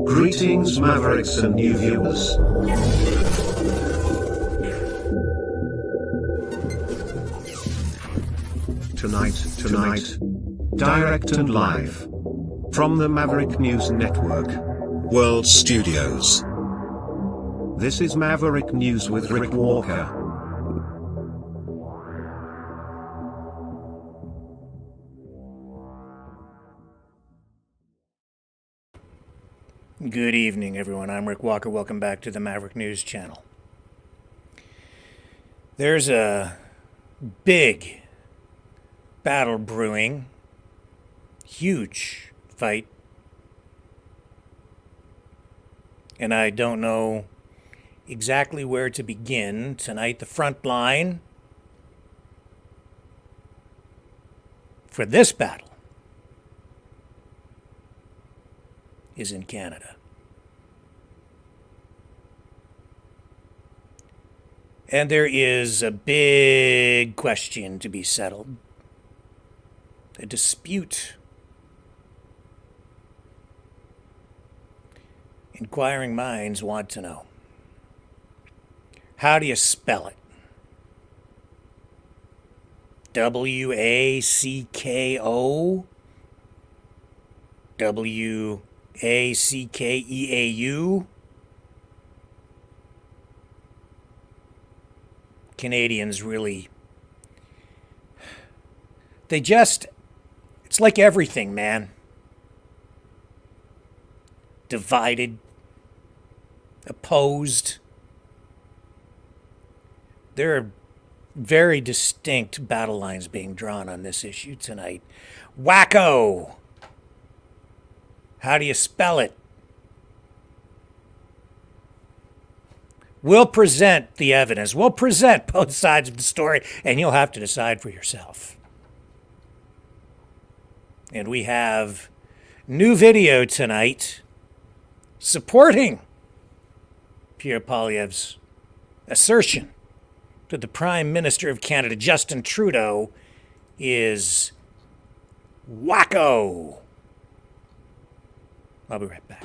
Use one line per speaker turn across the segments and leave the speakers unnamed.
Greetings, Mavericks and new viewers. Tonight, direct and live from the Maverick News Network World Studios. This is Maverick News with Rick Walker.
Good evening, everyone. I'm Rick Walker. Welcome back to the Maverick News channel. There's a big battle brewing, huge fight, and I don't know exactly where to begin. Tonight, the front line for this battle is in Canada. And there is a big question to be settled, a dispute. Inquiring minds want to know. How do you spell it? W-A-C-K-O? W-A-C-K-E-A-U? Canadians really, it's like everything, man. Divided, opposed. There are very distinct battle lines being drawn on this issue tonight. Wacko! How do you spell it? We'll present the evidence. We'll present both sides of the story, and you'll have to decide for yourself. And we have new video tonight supporting Pierre Poilievre's assertion that the Prime Minister of Canada, Justin Trudeau, is wacko. I'll be right back.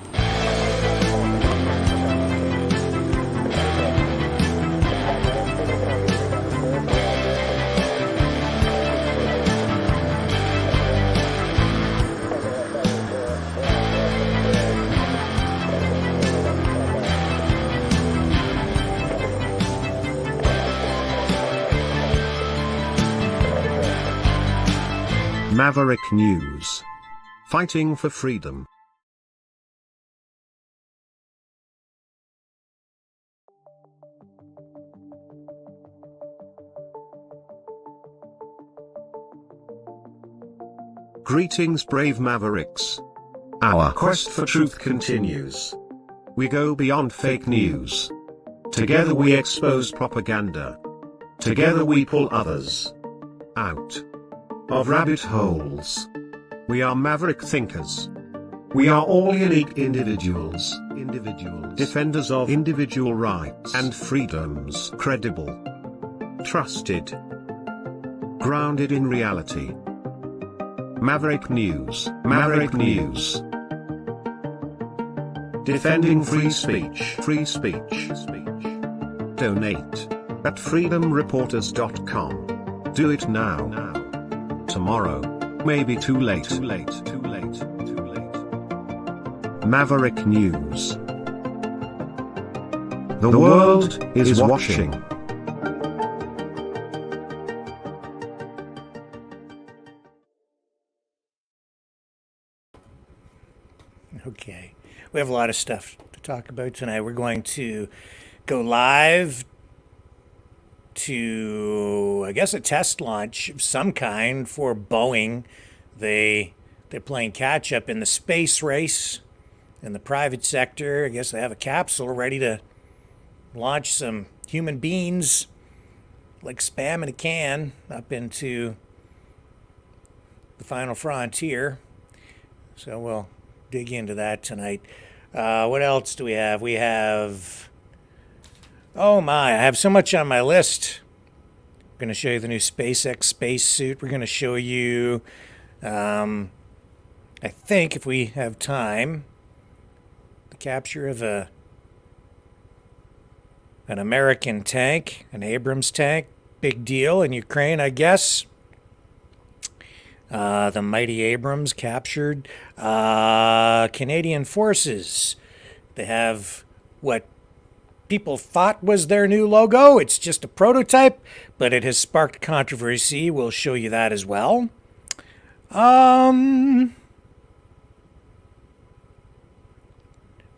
Maverick News. Fighting for freedom. Greetings, brave Mavericks. Our quest for truth continues. We go beyond fake news. Together we expose propaganda. Together we pull others out of rabbit holes. We are maverick thinkers. We are all unique individuals, defenders of individual rights and freedoms, credible, trusted, grounded in reality. Maverick News, Maverick News. Defending free speech, free speech. Donate at freedomreporters.com. Do it now. Tomorrow may be too late. Maverick News. The world is watching.
Okay, we have a lot of stuff to talk about tonight. We're going to go live to, I guess, a test launch of some kind for Boeing. They're playing catch up in the space race in the private sector. I guess they have a capsule ready to launch some human beings like spam in a can up into the final frontier. So we'll dig into that tonight. What else do we have? We have, oh my, I have so much on my list. I'm going to show you the new SpaceX spacesuit. We're going to show you, I I think if we have time, the capture of an American tank, an Abrams tank, big deal in Ukraine, I guess. The mighty Abrams captured. Canadian forces. They have what people thought was their new logo. It's just a prototype, but it has sparked controversy. We'll show you that as well.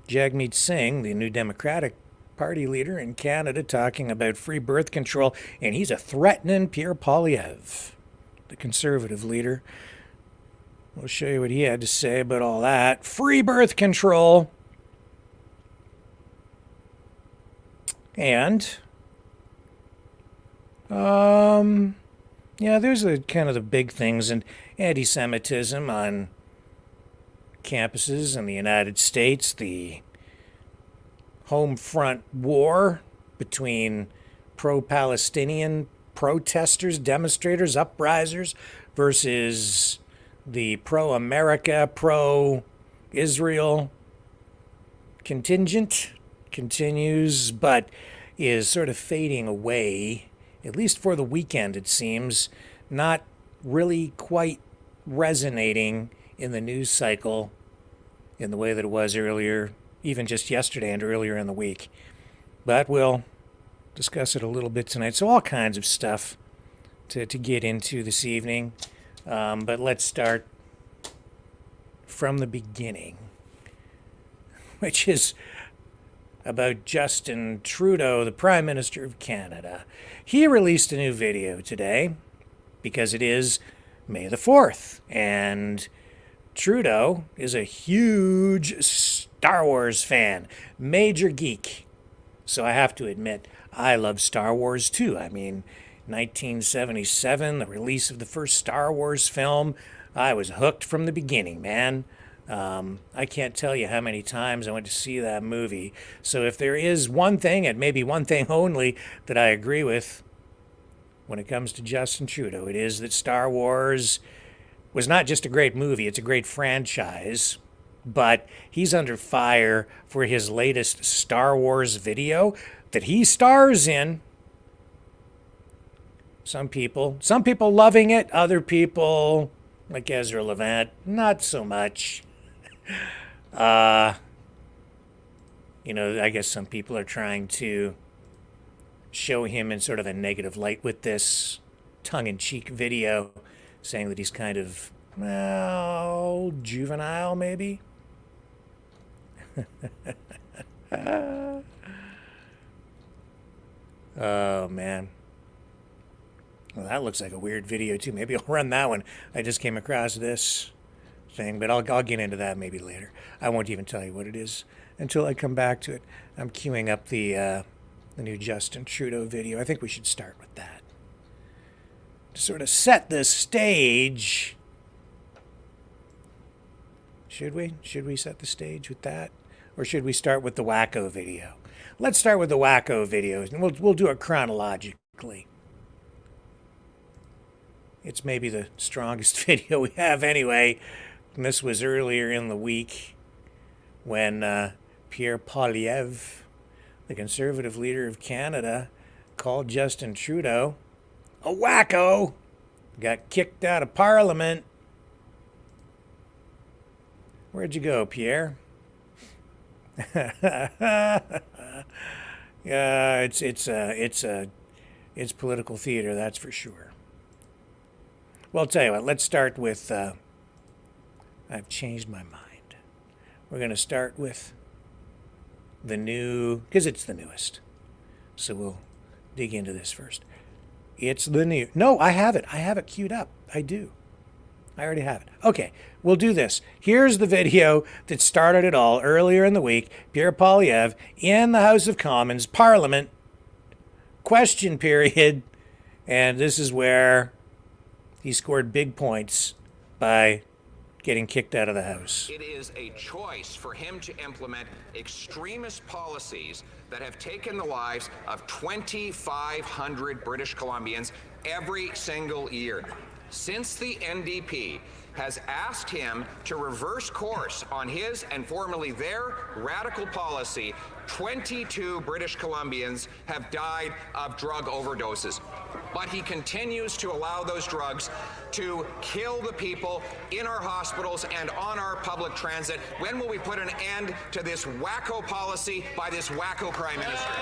Jagmeet Singh, the new Democratic Party leader in Canada, talking about free birth control, and he's a threatening Pierre Poilievre, the Conservative leader. We'll show you what he had to say about all that. Free birth control. And, yeah, there's the kind of the big things, and anti-Semitism on campuses in the United States, the home front war between pro-Palestinian protesters, demonstrators, uprisers versus the pro-America, pro-Israel contingent continues, but is sort of fading away, at least for the weekend, it seems, not really quite resonating in the news cycle in the way that it was earlier, even just yesterday and earlier in the week. But we'll discuss it a little bit tonight. So all kinds of stuff to get into this evening. But let's start from the beginning, which is about Justin Trudeau, the Prime Minister of Canada. He released a new video today because it is May the 4th, and Trudeau is a huge Star Wars fan, major geek. So I have to admit, I love Star Wars too. I mean, 1977, the release of the first Star Wars film, I was hooked from the beginning, man. I can't tell you how many times I went to see that movie. So if there is one thing, and maybe one thing only, that I agree with when it comes to Justin Trudeau, it is that Star Wars was not just a great movie, it's a great franchise. But he's under fire for his latest Star Wars video that he stars in. Some people loving it, other people, like Ezra Levant, not so much. I guess some people are trying to show him in sort of a negative light with this tongue-in-cheek video, saying that he's kind of, well, juvenile, maybe? Oh, man. Well, that looks like a weird video, too. Maybe I'll run that one. I just came across this thing, but I'll get into that maybe later. I won't even tell you what it is until I come back to it. I'm queuing up the new Justin Trudeau video. I think we should start with that to sort of set the stage. Should we? Should we set the stage with that? Or should we start with the Wacko video? Let's start with the Wacko video, and we'll do it chronologically. It's maybe the strongest video we have anyway. And this was earlier in the week when Pierre Poilievre, the Conservative leader of Canada, called Justin Trudeau a wacko, got kicked out of Parliament. Where'd you go, Pierre? Yeah, it's political theater, that's for sure. Well, I'll tell you what, let's start with, I've changed my mind. We're going to start with the new, because it's the newest. So we'll dig into this first. It's the new, no, I have it queued up. I do. I already have it. Okay, we'll do this. Here's the video that started it all earlier in the week. Pierre Poilievre in the House of Commons, Parliament, question period. And this is where he scored big points by getting kicked out of the House.
It is a choice for him to implement extremist policies that have taken the lives of 2,500 British Columbians every single year. Since the NDP has asked him to reverse course on his and formerly their radical policy, 22 British Columbians have died of drug overdoses. But he continues to allow those drugs to kill the people in our hospitals and on our public transit. When will we put an end to this wacko policy by this wacko Prime Minister?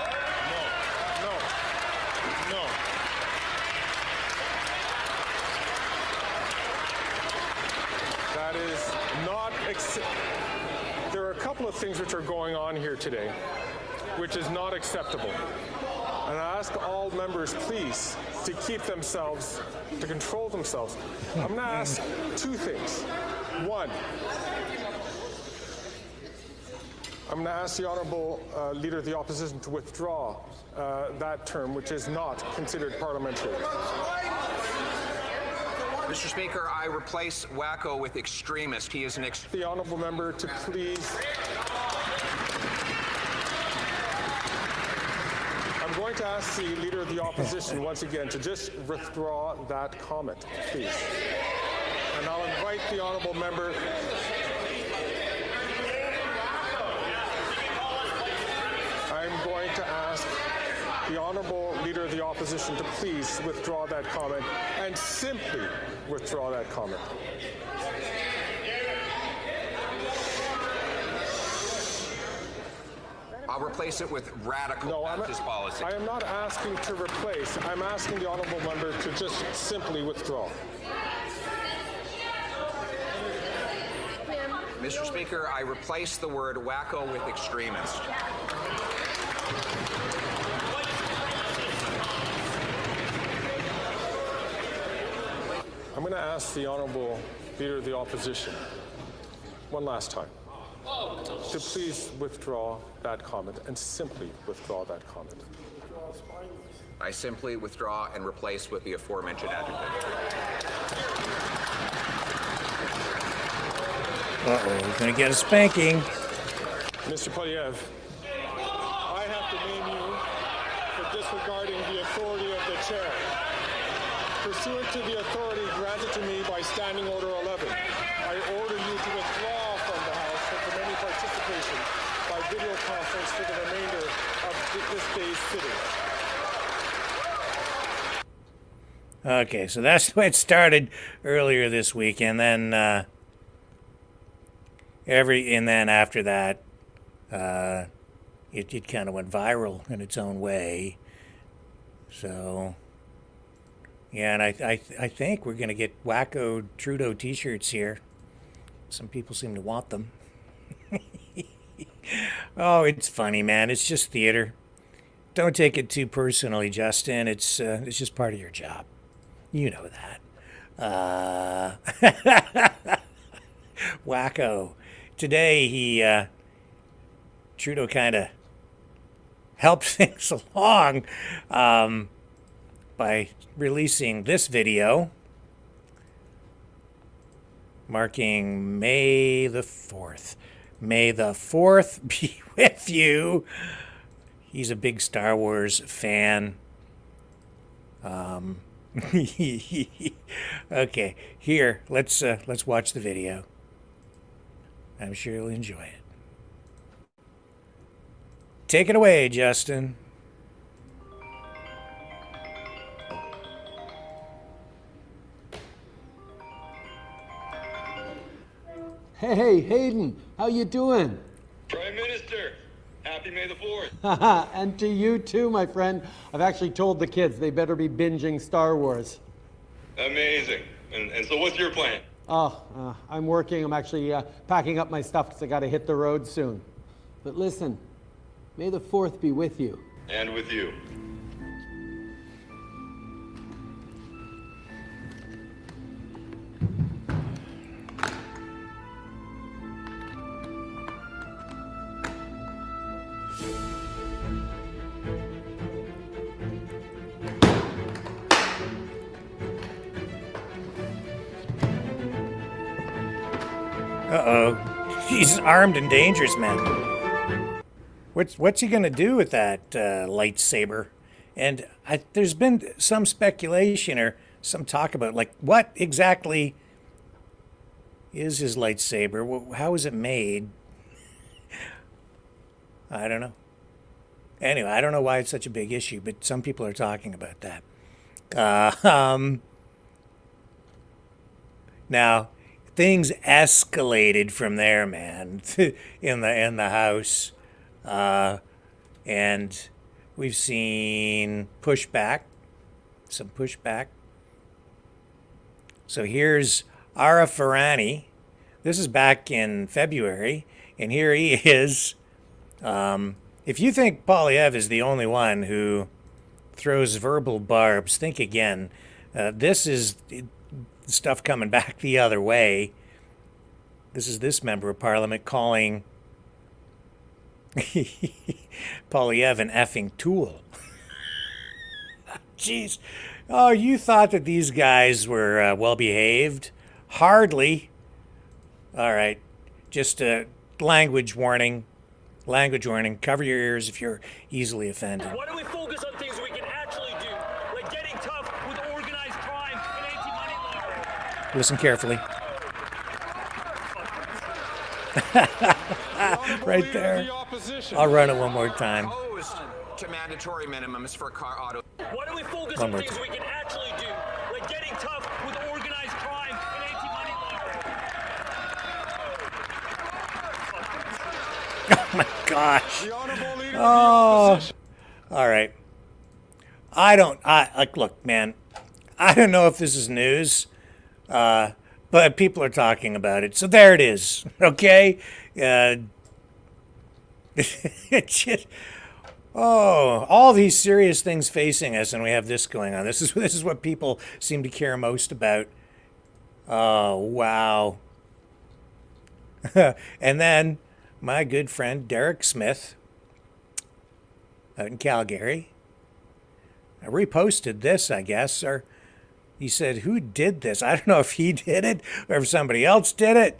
No. That is not there are a couple of things which are going on here today, which is not acceptable. And I ask all members, please, to keep themselves, to control themselves. I'm going to ask two things. One, I'm going to ask the Honourable Leader of the Opposition to withdraw that term, which is not considered parliamentary.
Mr. Speaker, I replace wacko with extremist. He is an
The Honourable Member to please. I'm going to ask the Leader of the Opposition once again to just withdraw that comment, please. And I'll invite the Honourable Member. I'm going to ask the Honourable Leader of the Opposition to please withdraw that comment and simply withdraw that comment.
I'll replace it with radical leftist policy.
I am not asking to replace. I'm asking the Honourable Member to just simply withdraw.
Mr. Speaker, I replace the word wacko with extremist.
I'm going to ask the Honourable Leader of the Opposition one last time to please withdraw that comment and simply withdraw that comment.
I simply withdraw and replace with the aforementioned adjective.
Uh-oh, he's going to get a spanking.
Mr. Polyev, I have to name you for disregarding the authority of the chair. Pursuant to the authority granted to me by Standing Order 11, I order you to withdraw from the House and from any participation by video conference for the remainder of this day's sitting.
Okay, so that's the way it started earlier this week, and then after that, it kind of went viral in its own way. So, yeah, and I think we're going to get Wacko Trudeau T-shirts here. Some people seem to want them. Oh, it's funny, man. It's just theater. Don't take it too personally, Justin. It's just part of your job. You know that. Wacko. Today, Trudeau kind of helped things along by releasing this video marking May the 4th. May the 4th be with you. He's a big Star Wars fan. Okay, here, let's watch the video. I'm sure you'll enjoy it. Take it away, Justin.
Hey, Hayden, how you doing?
Prime Minister, happy May the 4th.
And to you too, my friend. I've actually told the kids they better be binging Star Wars.
Amazing. And so what's your plan?
I'm working. I'm actually packing up my stuff because I got to hit the road soon. But listen, May the 4th be with you.
And with you.
Uh-oh. He's armed and dangerous, man. What's he gonna do with that lightsaber? And there's been some speculation or some talk about, like, what exactly is his lightsaber? How was it made? I don't know. Anyway, I don't know why it's such a big issue, but some people are talking about that. Now, things escalated from there, man, in the House, and we've seen pushback, some pushback. So here's Ara Farani. This is back in February, and here he is. If you think Polyev is the only one who throws verbal barbs, think again. This is stuff coming back the other way. This is this member of parliament calling Polyev an effing tool. Jeez. Oh, you thought that these guys were well behaved? Hardly. All right. Just a language warning. Language warning. Cover your ears if you're easily offended.
Why don't we focus on things we can actually do, like getting tough with organized crime and anti-money laundering?
Listen carefully. Right there. I'll run it one more time.
Opposed to mandatory minimums for car auto.
Why don't we focus
One
on
more
things
time.
we can actually do, like getting tough with organized crime and anti-money laundering?
Oh my gosh.
The honorable leader
Oh.
of the opposition.
All right. Look, man, I don't know if this is news, but people are talking about it. So there it is. Okay. It's just, all these serious things facing us, and we have this going on. This is what people seem to care most about. Oh, wow. And then my good friend Derek Smith out in Calgary, I reposted this, I guess, or he said, who did this? I don't know if he did it or if somebody else did it.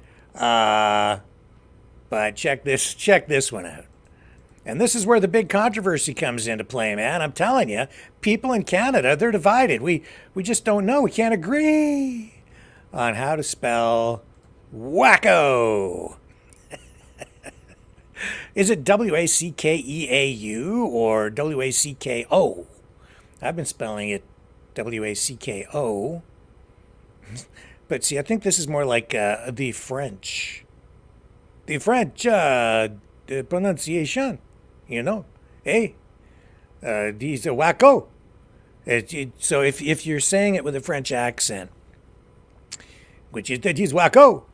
But check this one out. And this is where the big controversy comes into play, man. I'm telling you, people in Canada, they're divided. We just don't know. We can't agree on how to spell Wacko. Is it Wackeau or Wacko? I've been spelling it Wacko. But see, I think this is more like the French. The French pronunciation, you know. Hey, these are Wacko. So if you're saying it with a French accent, which is that he's Wacko,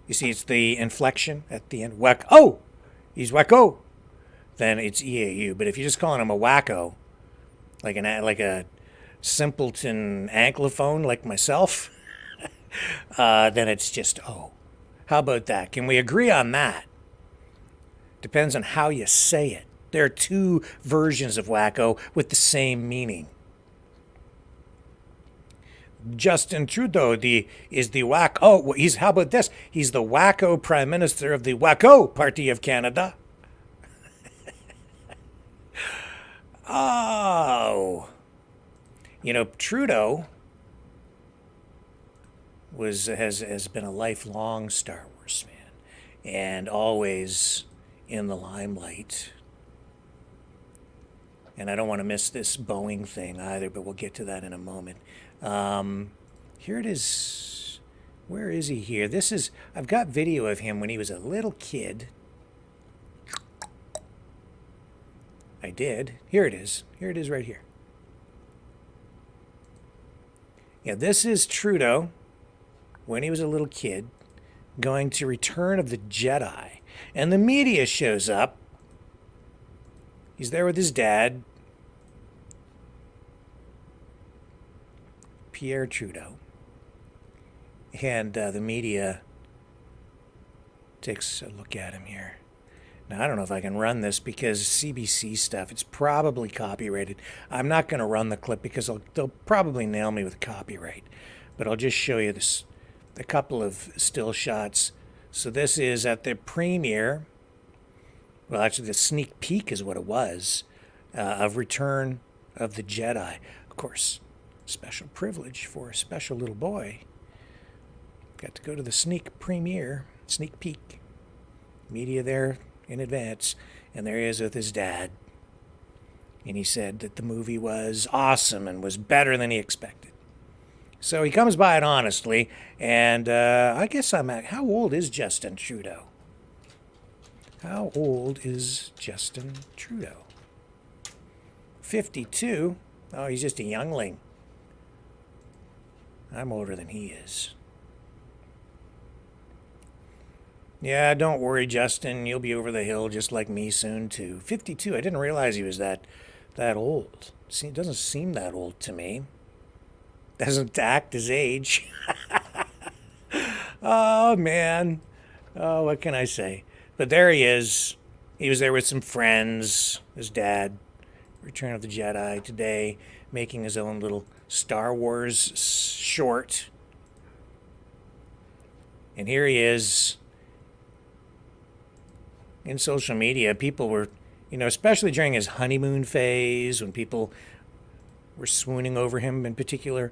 you see, it's the inflection at the end. Wacko, he's Wacko. Then it's EAU. But if you're just calling him a Wacko, like a simpleton anglophone like myself, then it's just O. How about that? Can we agree on that? Depends on how you say it. There are two versions of Wacko with the same meaning. Justin Trudeau is the Wacko. Oh, how about this? He's the Wacko Prime Minister of the Wacko Party of Canada. Oh. You know, Trudeau has been a lifelong Star Wars fan and always in the limelight. And I don't want to miss this Boeing thing either, but we'll get to that in a moment. Here it is. Where is he here? I've got video of him when he was a little kid. I did. Here it is. Here it is right here. Yeah, this is Trudeau when he was a little kid going to Return of the Jedi. And the media shows up. He's there with his dad, Pierre Trudeau. And the media takes a look at him here. Now, I don't know if I can run this because CBC stuff, it's probably copyrighted. I'm not going to run the clip because they'll probably nail me with copyright. But I'll just show you this, a couple of still shots. So this is at the premiere, well, actually the sneak peek is what it was, of Return of the Jedi. Of course, special privilege for a special little boy. Got to go to the sneak peek. Media there in advance. And there he is with his dad. And he said that the movie was awesome and was better than he expected. So he comes by it honestly. And I guess how old is Justin Trudeau? How old is Justin Trudeau? 52? Oh, he's just a youngling. I'm older than he is. Yeah, don't worry, Justin. You'll be over the hill just like me soon, too. 52. I didn't realize he was that old. See, it doesn't seem that old to me. Doesn't act his age. Oh, man. Oh, what can I say? But there he is. He was there with some friends. His dad, Return of the Jedi, today, making his own little Star Wars short. And here he is. In social media, people were, especially during his honeymoon phase, when people were swooning over him, in particular,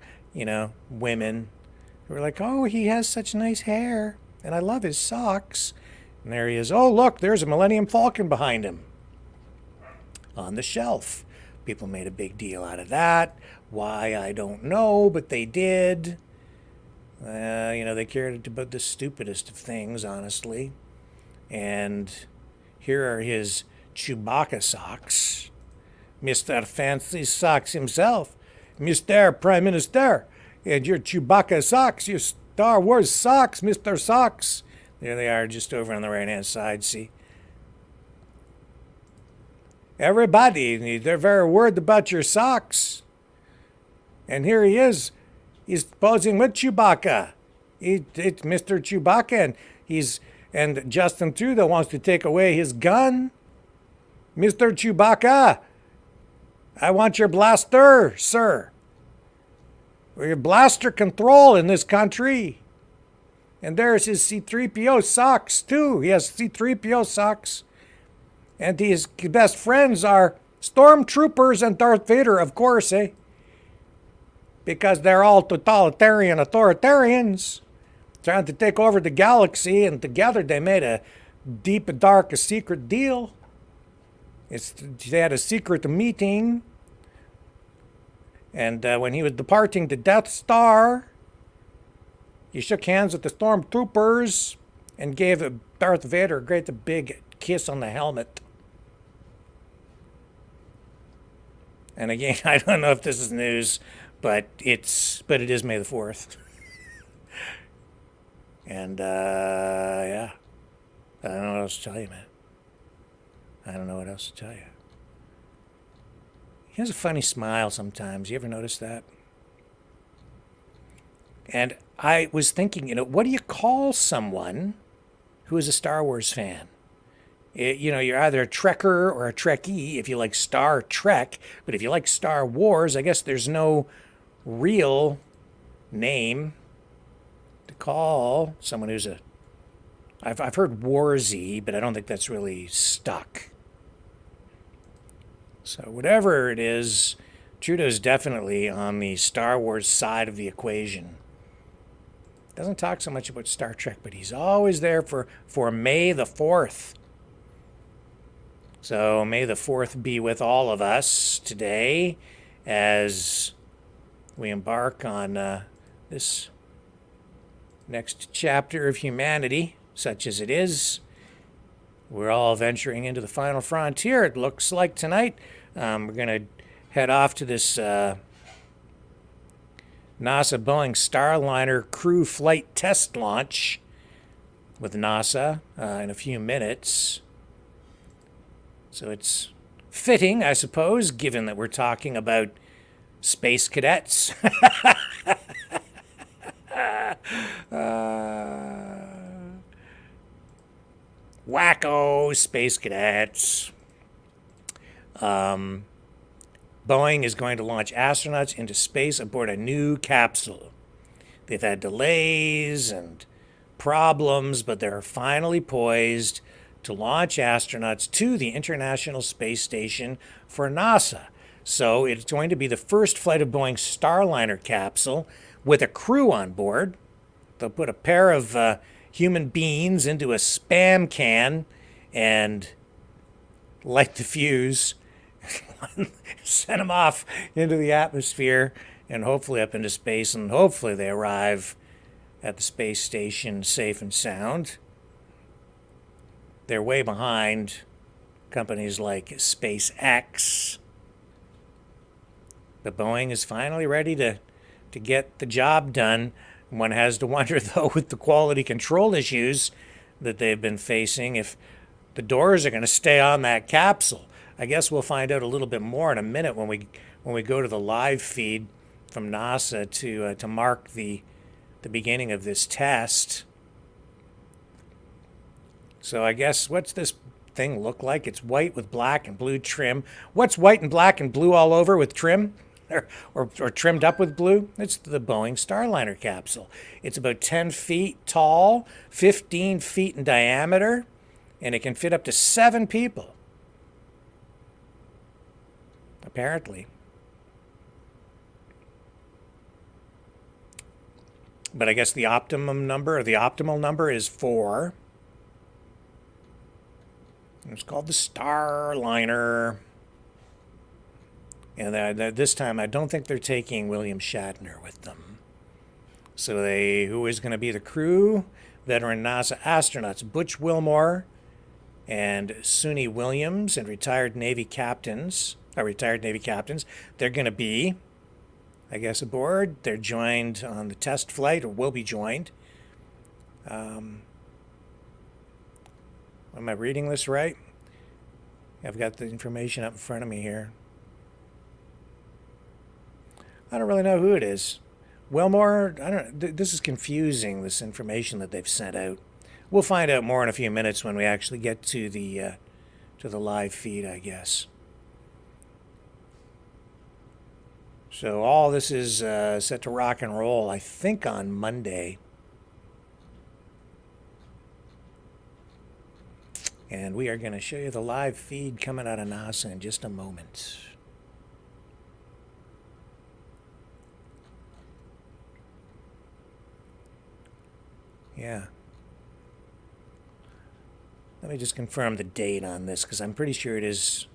women who were like, oh, he has such nice hair, and I love his socks. And there he is. Oh, look, there's a Millennium Falcon behind him on the shelf. People made a big deal out of that. Why, I don't know, but they did. They cared about the stupidest of things, honestly. And here are his Chewbacca socks. Mr. Fancy Socks himself. Mr. Prime Minister. And your Chewbacca socks, your Star Wars socks, Mr. Socks. There they are, just over on the right-hand side, see? Everybody, they're very worried about your socks. And here he is. He's posing with Chewbacca. It's Mr. Chewbacca, and Justin Trudeau wants to take away his gun. Mr. Chewbacca, I want your blaster, sir. Or your blaster control in this country. And there's his C-3PO socks, too. He has C-3PO socks. And his best friends are stormtroopers and Darth Vader, of course, eh? Because they're all totalitarian authoritarians trying to take over the galaxy, and together they made a deep and dark, a secret deal. They had a secret meeting. And when he was departing the Death Star, he shook hands with the stormtroopers and gave Darth Vader a great big kiss on the helmet. And again, I don't know if this is news, but it is May the 4th. And yeah, I don't know what else to tell you, man. I don't know what else to tell you. He has a funny smile sometimes. You ever notice that? And I was thinking, what do you call someone who is a Star Wars fan? You're either a Trekker or a Trekkie if you like Star Trek. But if you like Star Wars, I guess there's no real name to call someone who's I've heard Warzy, but I don't think that's really stuck. So whatever it is, Trudeau's definitely on the Star Wars side of the equation. Doesn't talk so much about Star Trek, but he's always there for May the 4th. So may the 4th be with all of us today as we embark on this next chapter of humanity, such as it is. We're all venturing into the final frontier, it looks like tonight. We're going to head off to this NASA Boeing Starliner crew flight test launch with NASA in a few minutes. So it's fitting, I suppose, given that we're talking about space cadets. Wacko space cadets. Boeing is going to launch astronauts into space aboard a new capsule. They've had delays and problems, but they're finally poised to launch astronauts to the International Space Station for NASA. So it's going to be the first flight of Boeing's Starliner capsule with a crew on board. They'll put a pair of human beings into a spam can and light the fuse, send them off into the atmosphere and hopefully up into space, and hopefully they arrive at the space station safe and sound. They're way behind companies like SpaceX. But Boeing is finally ready to get the job done. One has to wonder, though, with the quality control issues that they've been facing, if the doors are going to stay on that capsule. I guess we'll find out a little bit more in a minute when we go to the live feed from NASA to mark the beginning of this test. So I guess, what's this thing look like? It's white with black and blue trim. What's white and black and blue all over with trim? Or trimmed up with blue? It's the Boeing Starliner capsule. It's about 10 feet tall, 15 feet in diameter, and it can fit up to 7 people. Apparently. But I guess the optimum number, or the optimal number, is 4. It's called the Starliner. And this time, I don't think they're taking William Shatner with them. So who is going to be the crew? Veteran NASA astronauts Butch Wilmore and Suni Williams, and retired Navy captains. They're going to be, I guess, aboard. They're joined on the test flight, or will be joined. Am I reading this right? I've got the information up in front of me here. I don't really know who it is. Wilmore, I don't. This is confusing, this information that they've sent out. We'll find out more in a few minutes when we actually get to the live feed, I guess. So all this is set to rock and roll, I think, on Monday. And we are going to show you the live feed coming out of NASA in just a moment. Yeah. Let me just confirm the date on this, because I'm pretty sure it is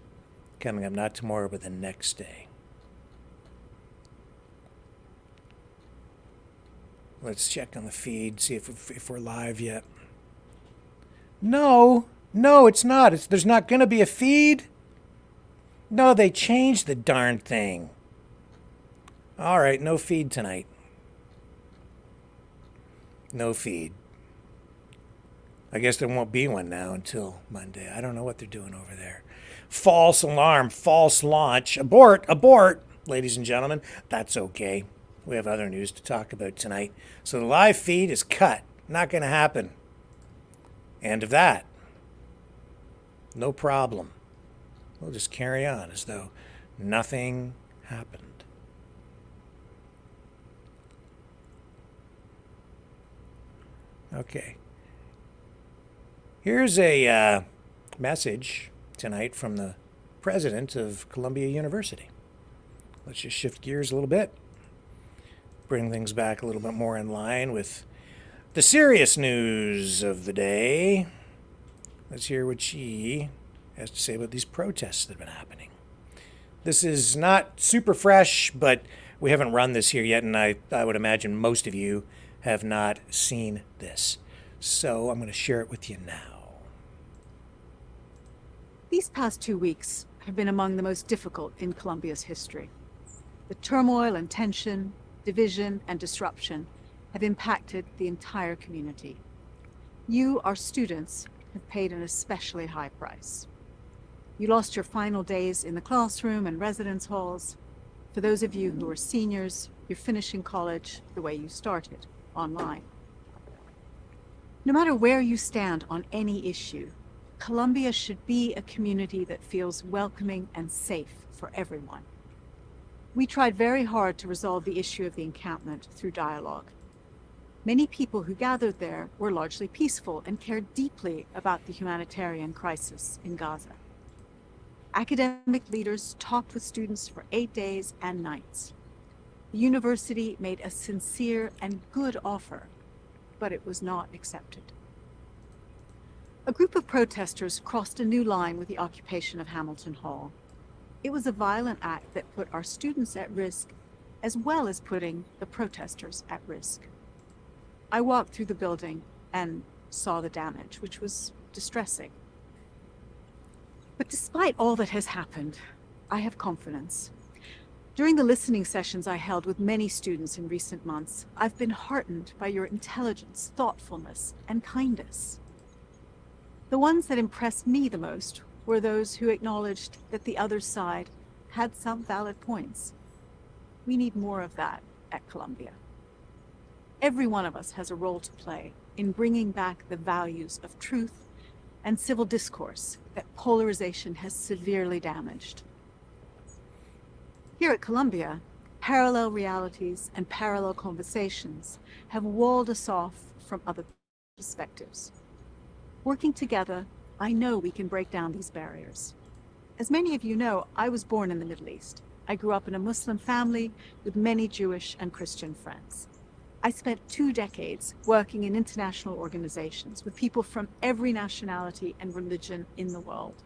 coming up not tomorrow, but the next day. Let's check on the feed, see if we're live yet. No, it's not. There's not going to be a feed. No, they changed the darn thing. All right, no feed tonight. No feed. I guess there won't be one now until Monday. I don't know what they're doing over there. False alarm, false launch. Abort, ladies and gentlemen. That's okay. We have other news to talk about tonight. So the live feed is cut. Not going to happen. End of that. No problem. We'll just carry on as though nothing happened. Okay. Here's a message tonight from the president of Columbia University. Let's just shift gears a little bit. Bring things back a little bit more in line with the serious news of the day. Let's hear what she has to say about these protests that have been happening. This is not super fresh, but we haven't run this here yet, and I would imagine most of you have not seen this. So I'm going to share it with you now.
These past 2 weeks have been among the most difficult in Columbia's history. The turmoil and tension, division and disruption have impacted the entire community. You, our students, have paid an especially high price. You lost your final days in the classroom and residence halls. For those of you who are seniors, you're finishing college the way you started, online. No matter where you stand on any issue, Columbia should be a community that feels welcoming and safe for everyone. We tried very hard to resolve the issue of the encampment through dialogue. Many people who gathered there were largely peaceful and cared deeply about the humanitarian crisis in Gaza. Academic leaders talked with students for 8 days and nights. The university made a sincere and good offer but it was not accepted. A group of protesters crossed a new line with the occupation of Hamilton Hall. It was a violent act that put our students at risk, as well as putting the protesters at risk. I walked through the building and saw the damage, which was distressing. But despite all that has happened, I have confidence. During the listening sessions I held with many students in recent months, I've been heartened by your intelligence, thoughtfulness, and kindness. The ones that impressed me the most were those who acknowledged that the other side had some valid points. We need more of that at Columbia. Every one of us has a role to play in bringing back the values of truth and civil discourse that polarization has severely damaged. Here at Columbia, parallel realities and parallel conversations have walled us off from other perspectives. Working together, I know we can break down these barriers. As many of you know, I was born in the Middle East. I grew up in a Muslim family with many Jewish and Christian friends. I spent 2 decades working in international organizations with people from every nationality and religion in the world,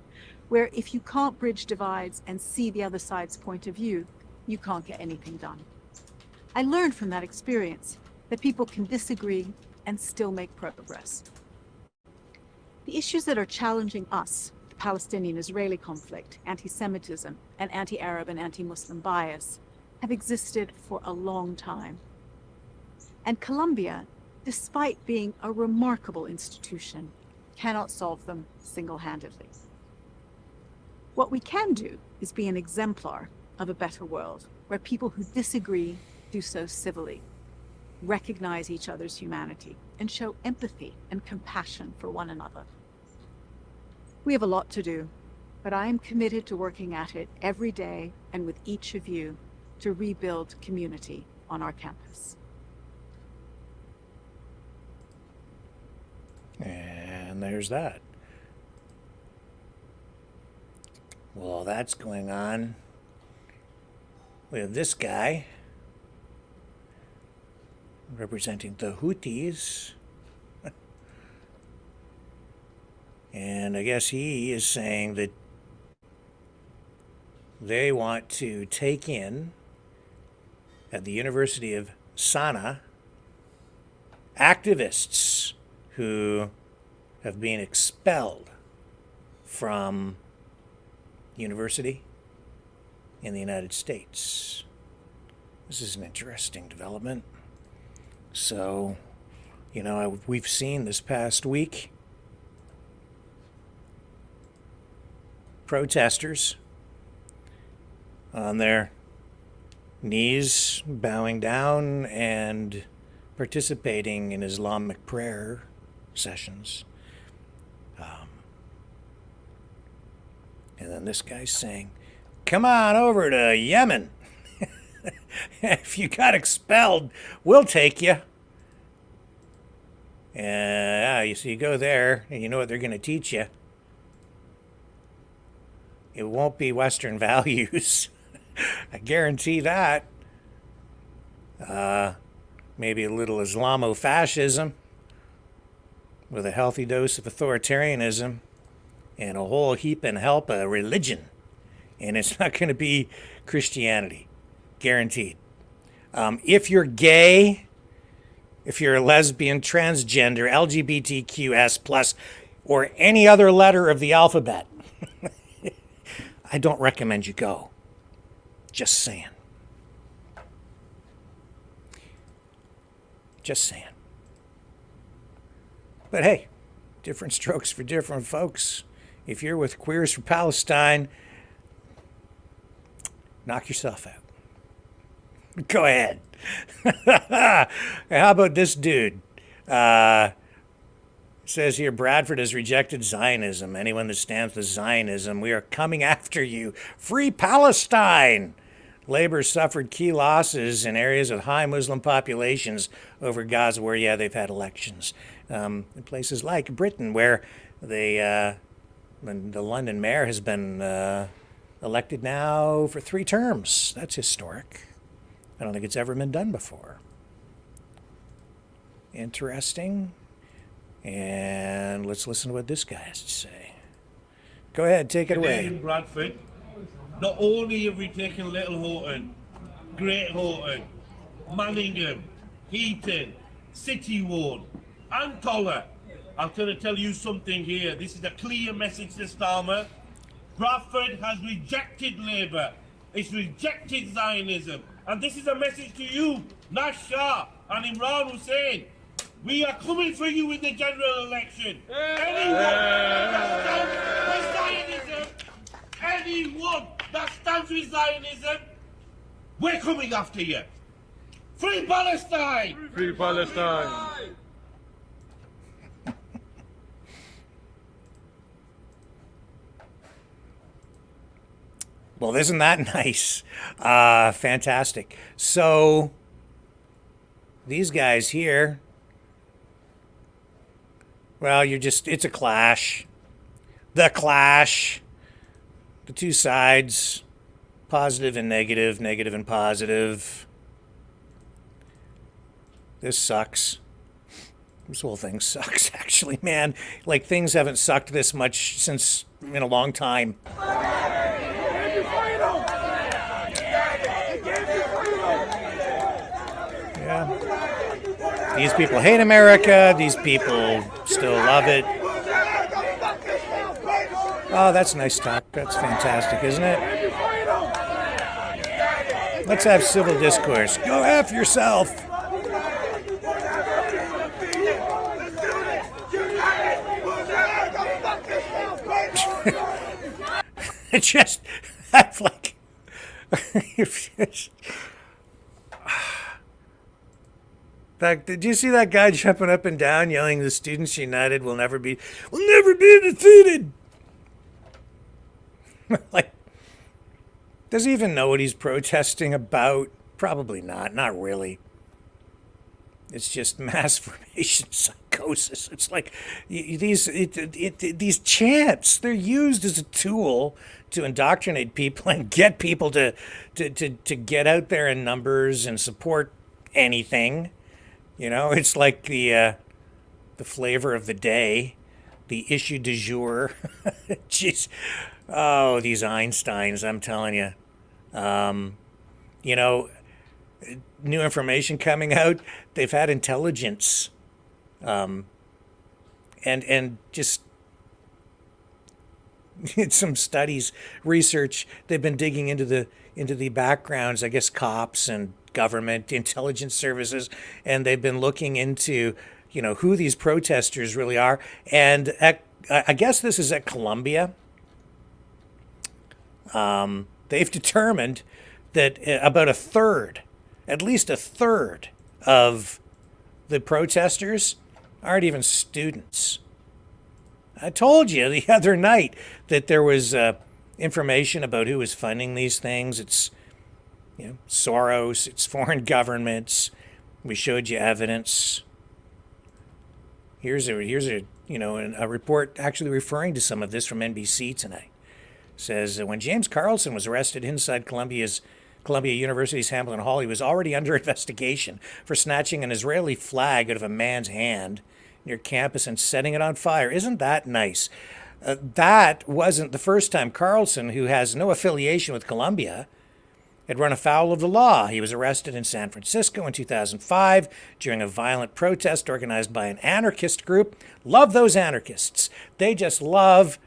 where if you can't bridge divides and see the other side's point of view, you can't get anything done. I learned from that experience that people can disagree and still make progress. The issues that are challenging us, the Palestinian-Israeli conflict, anti-Semitism, and anti-Arab and anti-Muslim bias, have existed for a long time. And Columbia, despite being a remarkable institution, cannot solve them single-handedly. What we can do is be an exemplar of a better world, where people who disagree do so civilly, recognize each other's humanity, and show empathy and compassion for one another. We have a lot to do, but I am committed to working at it every day and with each of you to rebuild community on our campus.
And there's that. Well, that's going on. We have this guy representing the Houthis. And I guess he is saying that they want to take in, at the University of Sana'a, activists who have been expelled from university in the United States. This is an interesting development. So, you know, we've seen this past week protesters on their knees, bowing down and participating in Islamic prayer sessions. And then this guy's saying, come on over to Yemen. If you got expelled, we'll take you. And so you go there, and you know what they're going to teach you. It won't be Western values. I guarantee that. Maybe a little Islamofascism with a healthy dose of authoritarianism and a whole heap and help of religion. And it's not going to be Christianity. Guaranteed. If you're gay, if you're a lesbian, transgender, LGBTQS+, or any other letter of the alphabet, I don't recommend you go. Just saying. Just saying. But hey, different strokes for different folks. If you're with Queers for Palestine, knock yourself out. Go ahead. How about this dude? It says here, Bradford has rejected Zionism. Anyone that stands with Zionism, we are coming after you. Free Palestine! Labor suffered key losses in areas with high Muslim populations over Gaza, where, yeah, they've had elections. In places like Britain, where the London mayor has been elected now for 3 terms. That's historic. I don't think it's ever been done before. Interesting. And let's listen to what this guy has to say. Go ahead, take it
Today
away.
in Bradford, not only have we taken Little Houghton, Great Houghton, Manningham, Heaton, City Ward, and Collar. I'm going to tell you something here. This is a clear message to Starmer. Bradford has rejected Labour. It's rejected Zionism. And this is a message to you, Nash Shah and Imran Hussain. We are coming for you in the general election. Anyone that stands with Zionism, we're coming after you. Free Palestine!
Free Palestine!
Well, isn't that nice? Fantastic. So, these guys here, well, it's a clash. The clash. The two sides, positive and negative, negative and positive. This sucks. This whole thing sucks, actually, man. Like, things haven't sucked this much since in a long time. Yeah. These people hate America. These people still love it. Oh, that's nice talk. That's fantastic, isn't it? Let's have civil discourse. Go F yourself. It's just, that's like, did you see that guy jumping up and down yelling, "The Students United will never be defeated"? Like, does he even know what he's protesting about? Probably not. Not really. It's just mass formation psychosis. It's like these chants, they're used as a tool to indoctrinate people and get people to get out there in numbers and support anything. You know, it's like the flavor of the day, the issue du jour. Jeez. Oh, these Einsteins, I'm telling you. You know, new information coming out. They've had intelligence, and just some studies, research. They've been digging into the backgrounds. I guess cops and government intelligence services, and they've been looking into who these protesters really are. And I guess this is at Columbia. They've determined that about at least a third of the protesters aren't even students. I told you the other night that there was information about who was funding these things. It's Soros, it's foreign governments. We showed you evidence. Here's a report actually referring to some of this from NBC tonight. Says when James Carlson was arrested inside Columbia University's Hamilton Hall, he was already under investigation for snatching an Israeli flag out of a man's hand near campus and setting it on fire. Isn't that nice? That wasn't the first time Carlson, who has no affiliation with Columbia, had run afoul of the law. He was arrested in San Francisco in 2005 during a violent protest organized by an anarchist group. Love those anarchists. They just love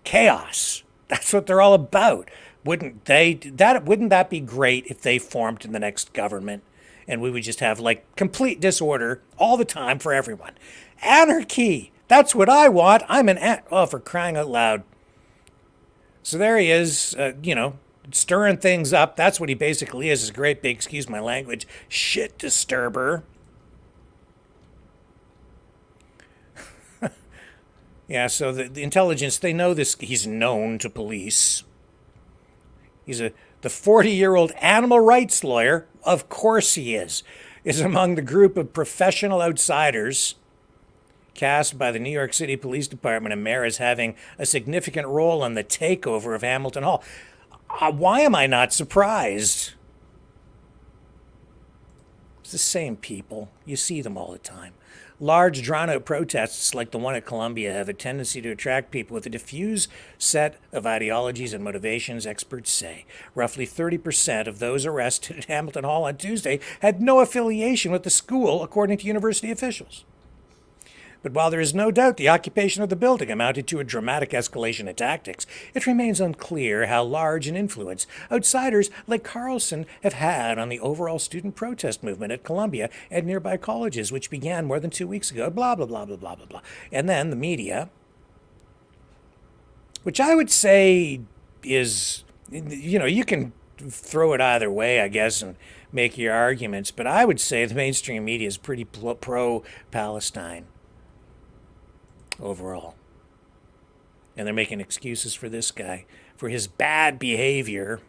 chaos. That's what they're all about. Wouldn't that be great if they formed in the next government and we would just have like complete disorder all the time for everyone? Anarchy. That's what I want. I'm for crying out loud. So there he is, stirring things up. That's what he basically is a great big, excuse my language, shit disturber. Yeah, so the intelligence, they know this. He's known to police. He's the 40-year-old animal rights lawyer, of course he is among the group of professional outsiders cast by the New York City Police Department and mayor as having a significant role in the takeover of Hamilton Hall. Why am I not surprised? the same people. You see them all the time. Large, drawn-out protests like the one at Columbia have a tendency to attract people with a diffuse set of ideologies and motivations, experts say. Roughly 30% of those arrested at Hamilton Hall on Tuesday had no affiliation with the school, according to university officials. But while there is no doubt the occupation of the building amounted to a dramatic escalation in tactics, it remains unclear how large an influence outsiders like Carlson have had on the overall student protest movement at Columbia and nearby colleges, which began more than 2 weeks ago, blah, blah, blah, blah, blah, blah, blah. And then the media, which I would say is, you can throw it either way, I guess, and make your arguments, but I would say the mainstream media is pretty pro-Palestine. Overall. And they're making excuses for this guy, for his bad behavior.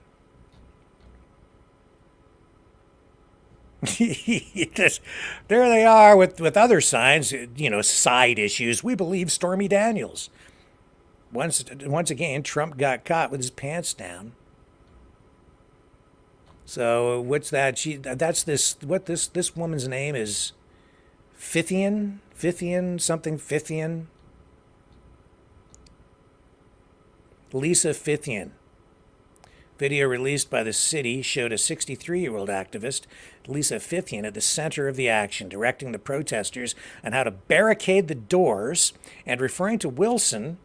There they are with other signs, side issues. We believe Stormy Daniels. Once again, Trump got caught with his pants down. So what's that? This woman's name is Fithian. Lisa Fithian. Video released by the city showed a 63-year-old activist, Lisa Fithian, at the center of the action, directing the protesters on how to barricade the doors and referring to Wilson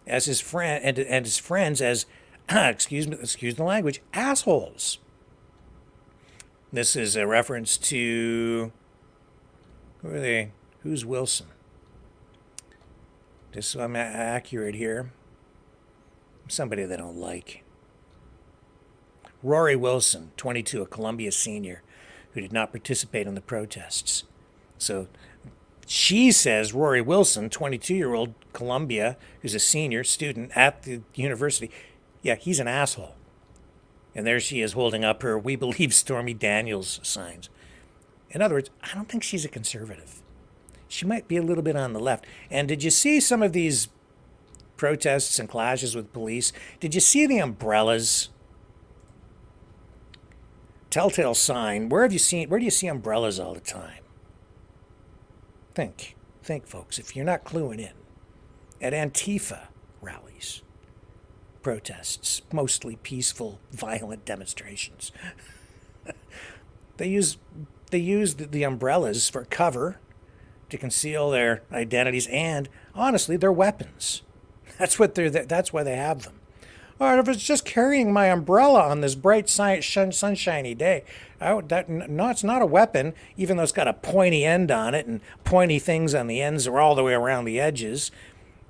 as his friend and his friends as, excuse the language, assholes. This is a reference to, who are they? Who's Wilson? Just so I'm accurate here. Somebody they don't like. Rory Wilson, 22, a Columbia senior, who did not participate in the protests. So she says Rory Wilson, 22-year-old Columbia, who's a senior student at the university, yeah, he's an asshole. And there she is holding up her "We Believe Stormy Daniels" signs. In other words, I don't think she's a conservative. She might be a little bit on the left. And did you see some of these protests and clashes with police? Did you see the umbrellas? Telltale sign. Where do you see umbrellas all the time? Think, folks, if you're not cluing in. At Antifa rallies, protests, mostly peaceful, violent demonstrations. They use the umbrellas for cover to conceal their identities and, honestly, their weapons. That's why they have them. All right, if it's just carrying my umbrella on this bright sunshiny day, no, it's not a weapon, even though it's got a pointy end on it and pointy things on the ends or all the way around the edges,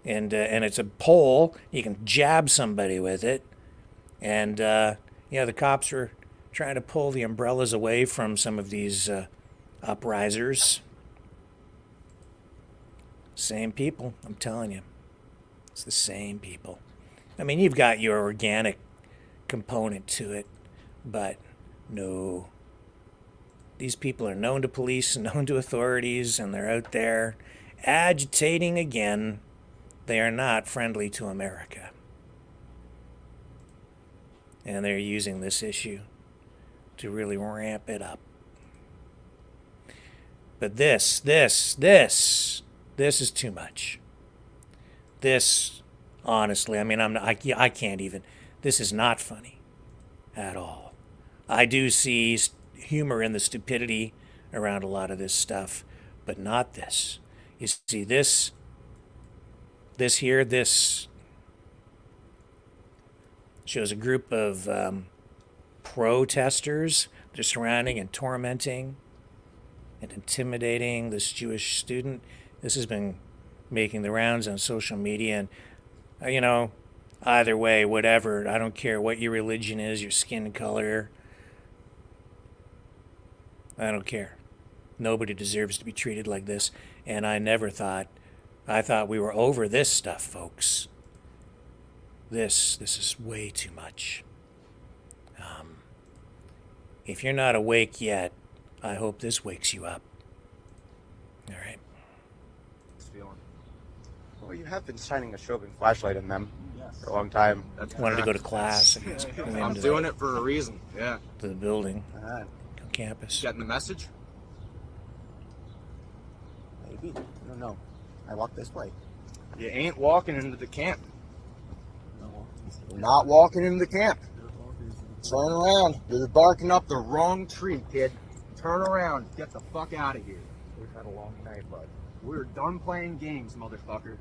and it's a pole. You can jab somebody with it, and the cops are trying to pull the umbrellas away from some of these uprisers. Same people, I'm telling you. It's the same people. I mean, you've got your organic component to it, but no. These people are known to police, known to authorities, and they're out there agitating again. They are not friendly to America. And they're using this issue to really ramp it up. But this is too much. This, honestly, I mean, I can't even. This is not funny at all. I do see humor in the stupidity around a lot of this stuff, but not this. You see, this shows a group of protesters. They're surrounding and tormenting and intimidating this Jewish student. This has been making the rounds on social media, and either way, whatever, I don't care what your religion is, your skin color, I don't care. Nobody deserves to be treated like this, and I thought we were over this stuff, folks. This is way too much. If you're not awake yet, I hope this wakes you up. All right.
Well, you have been shining a strobing flashlight in them for a long time.
Wanted to go to class.
I'm doing it for a reason. Yeah.
To the building. On campus.
Getting the message? be? I don't know. I walk this way.
You ain't walking into the camp. You're not walking into the camp. Turn around. You're barking up the wrong tree, kid. Turn around. Get the fuck out of here. We've had a long night, bud. We're done playing games, motherfucker.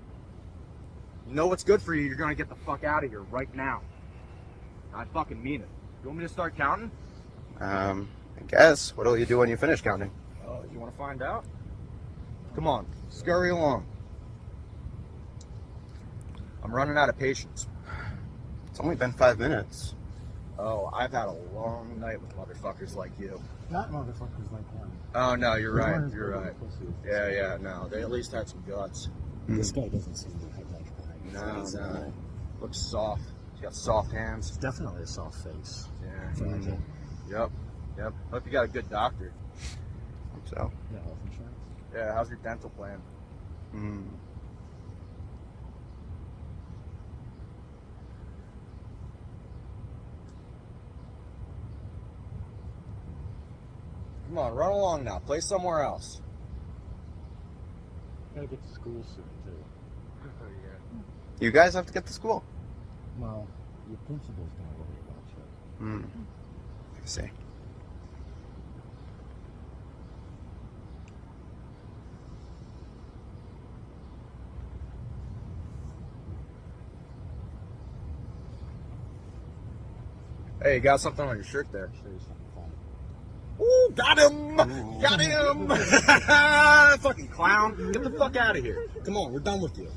You know what's good for you, you're gonna get the fuck out of here right now. I fucking mean it. You want me to start counting?
I guess. What'll you do when you finish counting?
Oh, you wanna find out? Come on, scurry along. I'm running out of patience.
It's only been 5 minutes.
Oh, I've had a long night with motherfuckers like you.
Not motherfuckers like him.
Oh, no, you're right. You're right. Yeah, no. They at least had some guts.
This guy doesn't seem to have much behind.
No. Looks soft. He's got soft hands.
It's definitely a soft face.
Yeah.
Fragile.
Yep. Hope you got a good doctor.
Hope so.
Yeah, health insurance.
Yeah, how's your dental plan? Come on, run along now. Play somewhere else.
Gotta get to school soon, too.
You guys have to get to school.
Well, your principal's gonna worry about you.
I see.
Hey, you got something on your shirt there.
Show you something funny.
Ooh, got him! Got him! Fucking clown. Get the fuck out of here. Come on, we're done with you.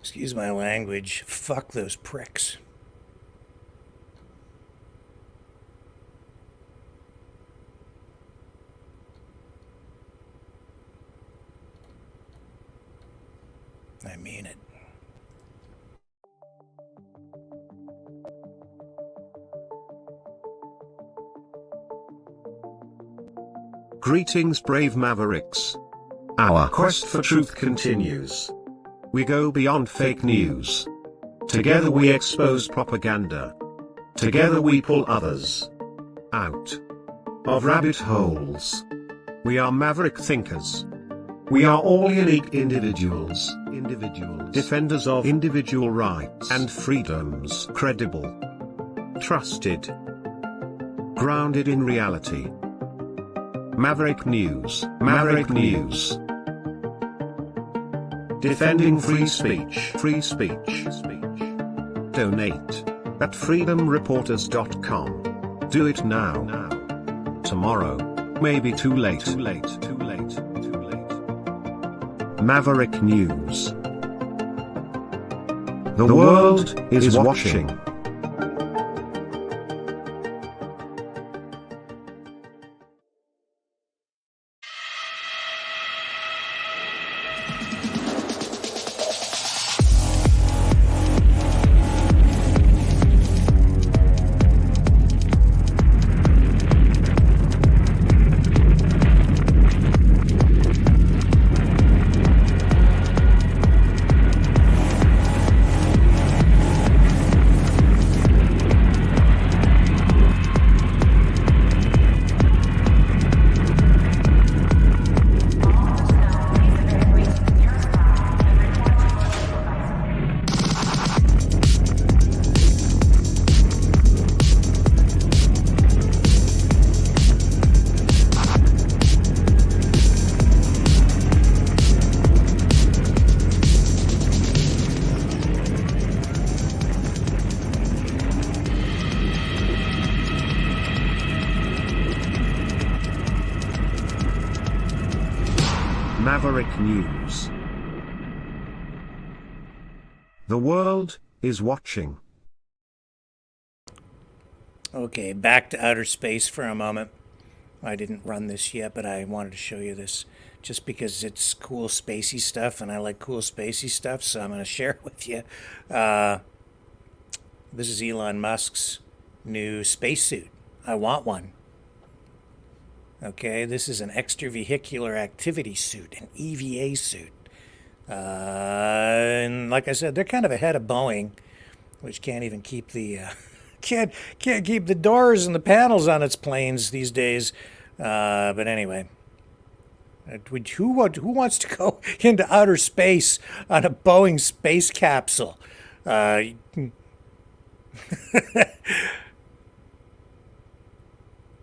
Excuse my language. Fuck those pricks. I mean it.
Greetings, brave Mavericks. Our quest for truth continues. We go beyond fake news. Together we expose propaganda. Together we pull others out of rabbit holes. We are maverick thinkers. We are all unique individuals, defenders of individual rights and freedoms, credible, trusted, grounded in reality. Maverick News, defending free speech, Donate at freedomreporters.com. Do it now. Tomorrow may be too late. Maverick News. The world is watching. Maverick News. The world is watching.
Okay, back to outer space for a moment. I didn't run this yet, but I wanted to show you this just because it's cool spacey stuff, and I like cool spacey stuff, so I'm going to share it with you. This is Elon Musk's new spacesuit. I want one. Okay, this is an extravehicular activity suit, an EVA suit. And like I said, they're kind of ahead of Boeing, which can't even keep the can't keep the doors and the panels on its planes these days. But anyway, who wants to go into outer space on a Boeing space capsule?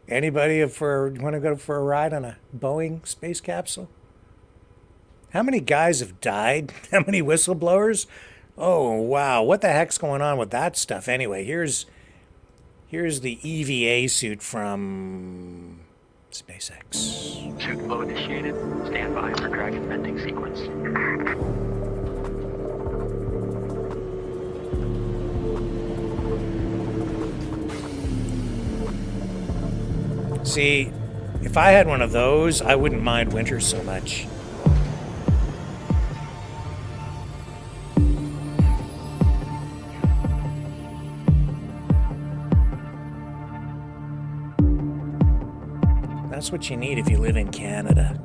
Anybody want to go for a ride on a Boeing space capsule? How many guys have died? How many whistleblowers? Oh, wow. What the heck's going on with that stuff? Anyway, here's the EVA suit from SpaceX.
Suit flow initiated. Stand by for Dragon venting sequence.
See, if I had one of those, I wouldn't mind winter so much. That's what you need if you live in Canada.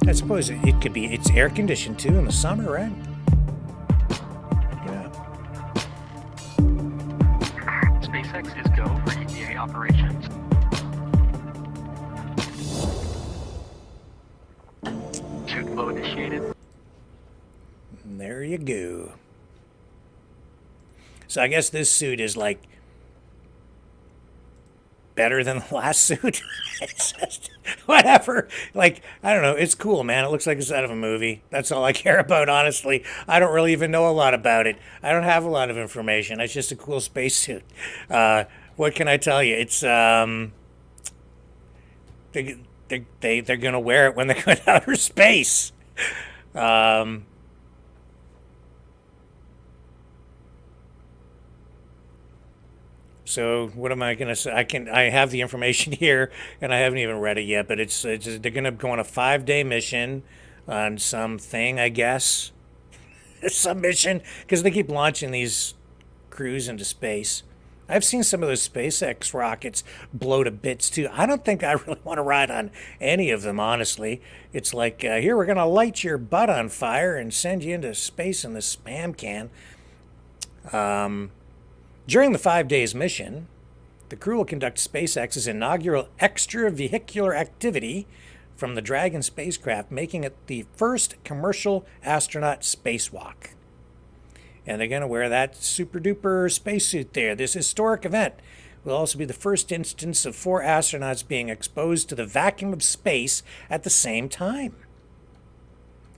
I suppose it could be, it's air conditioned too in the summer, right? Yeah.
SpaceX is go for EVA operations. Suit flow initiated.
And there you go. So I guess this suit is like better than the last suit. It's just, whatever. Like, I don't know. It's cool, man. It looks like it's out of a movie. That's all I care about, honestly. I don't really even know a lot about it. I don't have a lot of information. It's just a cool spacesuit. What can I tell you? It's they're gonna wear it when they go to outer space. So what am I going to say? I have the information here, and I haven't even read it yet. But they're going to go on a 5-day mission on something, I guess, some mission, because they keep launching these crews into space. I've seen some of those SpaceX rockets blow to bits too. I don't think I really want to ride on any of them, honestly. It's like, here, we're going to light your butt on fire and send you into space in this spam can. During the 5 days mission, the crew will conduct SpaceX's inaugural extravehicular activity from the Dragon spacecraft, making it the first commercial astronaut spacewalk. And they're going to wear that super duper spacesuit there. This historic event will also be the first instance of 4 astronauts being exposed to the vacuum of space at the same time.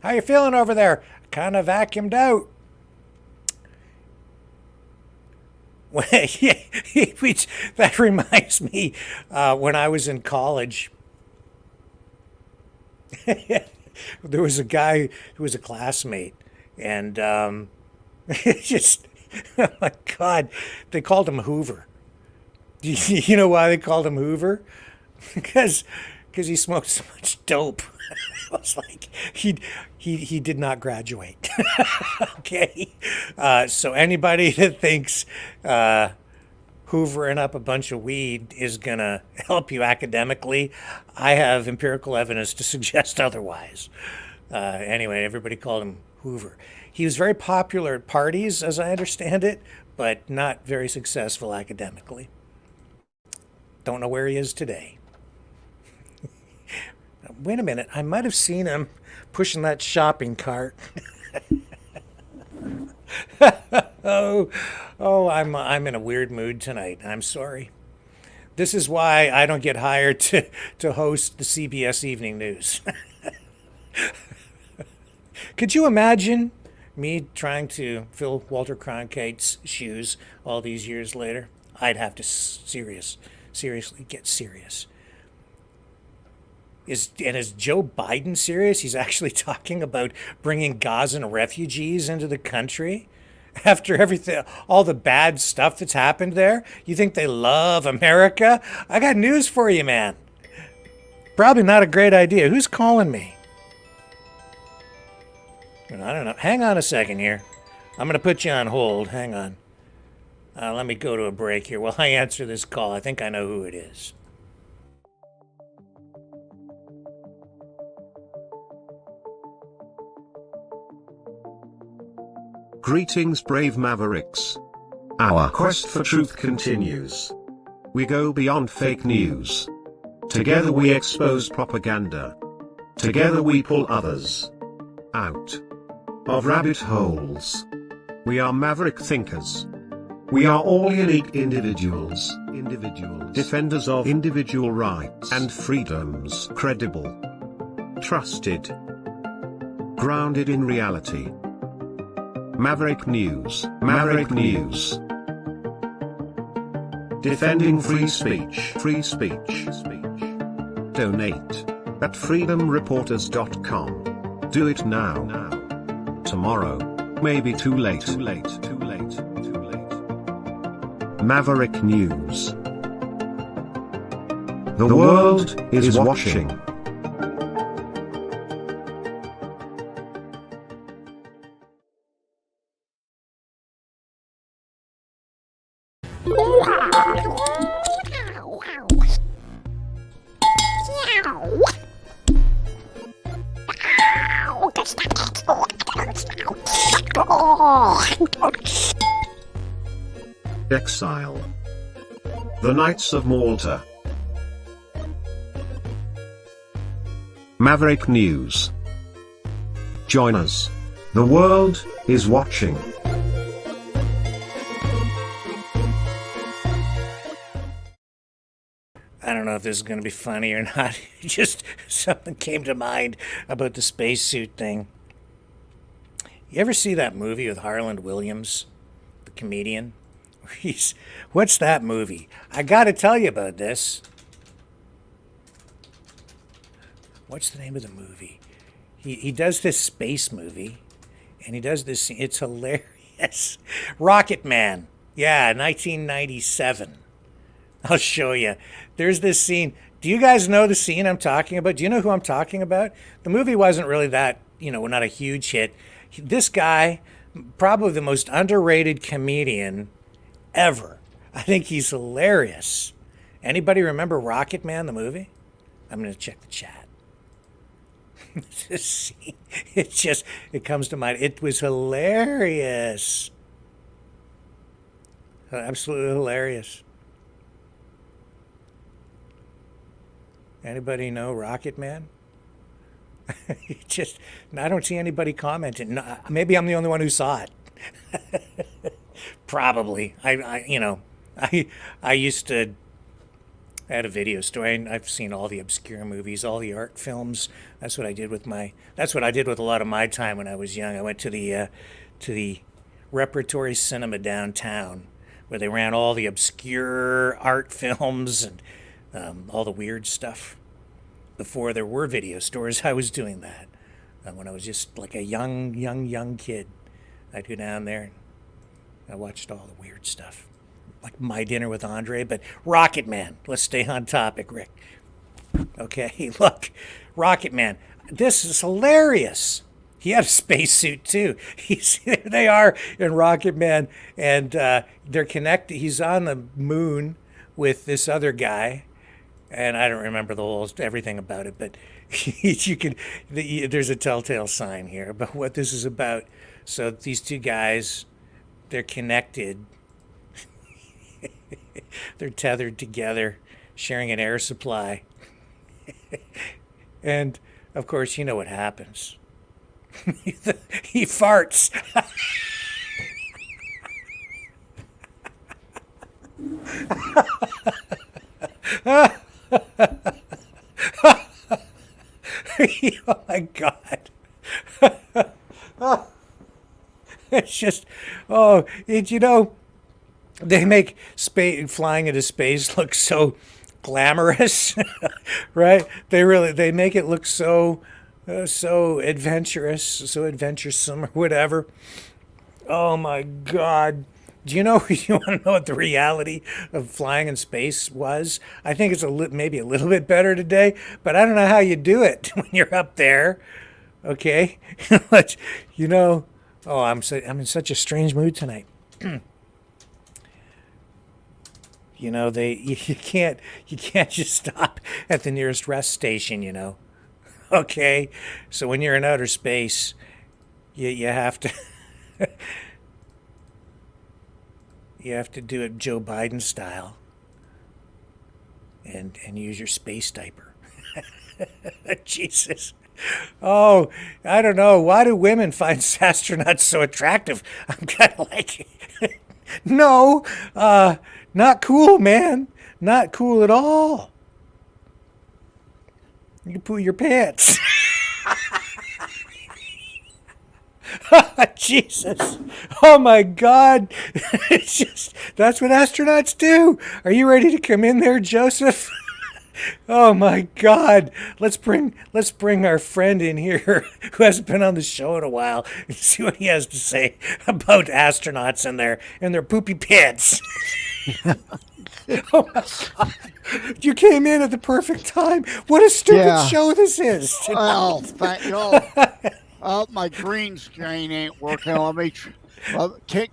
How you feeling over there? Kind of vacuumed out. That reminds me, when I was in college, there was a guy who was a classmate, and just, oh my God, they called him Hoover. You know why they called him Hoover? Because he smoked so much dope. It was like he did not graduate. Okay, so anybody that thinks hoovering up a bunch of weed is gonna help you academically, I have empirical evidence to suggest otherwise. Anyway, everybody called him Hoover. He was very popular at parties, as I understand it, but not very successful academically. Don't know where he is today. Wait a minute, I might have seen him pushing that shopping cart. Oh, I'm in a weird mood tonight. I'm sorry. This is why I don't get hired to host the CBS Evening News. Could you imagine me trying to fill Walter Cronkite's shoes all these years later? I'd have to seriously get serious. Is Joe Biden serious? He's actually talking about bringing Gazan refugees into the country after everything, all the bad stuff that's happened there. You think they love America? I got news for you, man. Probably not a great idea. Who's calling me? I don't know. Hang on a second here. I'm going to put you on hold. Hang on. Let me go to a break here while I answer this call. I think I know who it is.
Greetings, brave Mavericks. Our quest for truth continues. We go beyond fake news. Together we expose propaganda. Together we pull others out of rabbit holes. We are maverick thinkers. We are all unique individuals, defenders of individual rights and freedoms, credible, trusted, grounded in reality. Maverick News, Maverick News. Defending free speech, free speech. Donate at freedomreporters.com. Do it now. Tomorrow may be too late. Maverick News. The world is watching. Exile. The Knights of Malta. Maverick News. Join us. The world is watching.
I don't know if this is going to be funny or not. Just something came to mind about the spacesuit thing. You ever see that movie with Harland Williams, the comedian? What's that movie? I got to tell you about this. What's the name of the movie? He does this space movie, and he does this. It's hilarious. Rocket Man. Yeah, 1997. I'll show you. There's this scene. Do you guys know the scene I'm talking about? Do you know who I'm talking about? The movie wasn't really that, not a huge hit. This guy, probably the most underrated comedian ever. I think he's hilarious. Anybody remember Rocket Man, the movie? I'm going to check the chat. This scene, it comes to mind. It was hilarious. Absolutely hilarious. Anybody know Rocket Man? I don't see anybody commenting. No, maybe I'm the only one who saw it. Probably. I used to. I had a video store. I've seen all the obscure movies, all the art films. That's what I did with a lot of my time when I was young. I went to the Repertory Cinema downtown, where they ran all the obscure art films and all the weird stuff. Before there were video stores, I was doing that. When I was just like a young kid, I'd go down there and I watched all the weird stuff. Like My Dinner with Andre, but Rocket Man. Let's stay on topic, Rick. Okay, look, Rocket Man. This is hilarious. He had a spacesuit too. There they are in Rocket Man, and they're connected. He's on the moon with this other guy, and I don't remember everything about it, but there's a telltale sign here about what this is about. So these two guys, they're connected. They're tethered together, sharing an air supply. And, of course, you know what happens. He farts. Oh, my God. It's just, they make flying into space look so glamorous, right? They make it look so adventurous, so adventuresome, or whatever. Oh my God! You want to know what the reality of flying in space was? I think it's maybe a little bit better today, but I don't know how you do it when you're up there. Okay, Oh, I'm in such a strange mood tonight. You can't just stop at the nearest rest station, Okay? So when you're in outer space, you have to You have to do it Joe Biden style. And use your space diaper. Jesus. Oh, I don't know. Why do women find astronauts so attractive? I'm kind of like, no, not cool, man. Not cool at all. You can poo your pants. Jesus. Oh my God. It's just, that's what astronauts do. Are you ready to come in there, Joseph? Oh my God. Let's bring our friend in here who hasn't been on the show in a while and see what he has to say about astronauts and their poopy pants. Oh my God. You came in at the perfect time. What a stupid show this is.
Well, my green screen ain't working. Let me.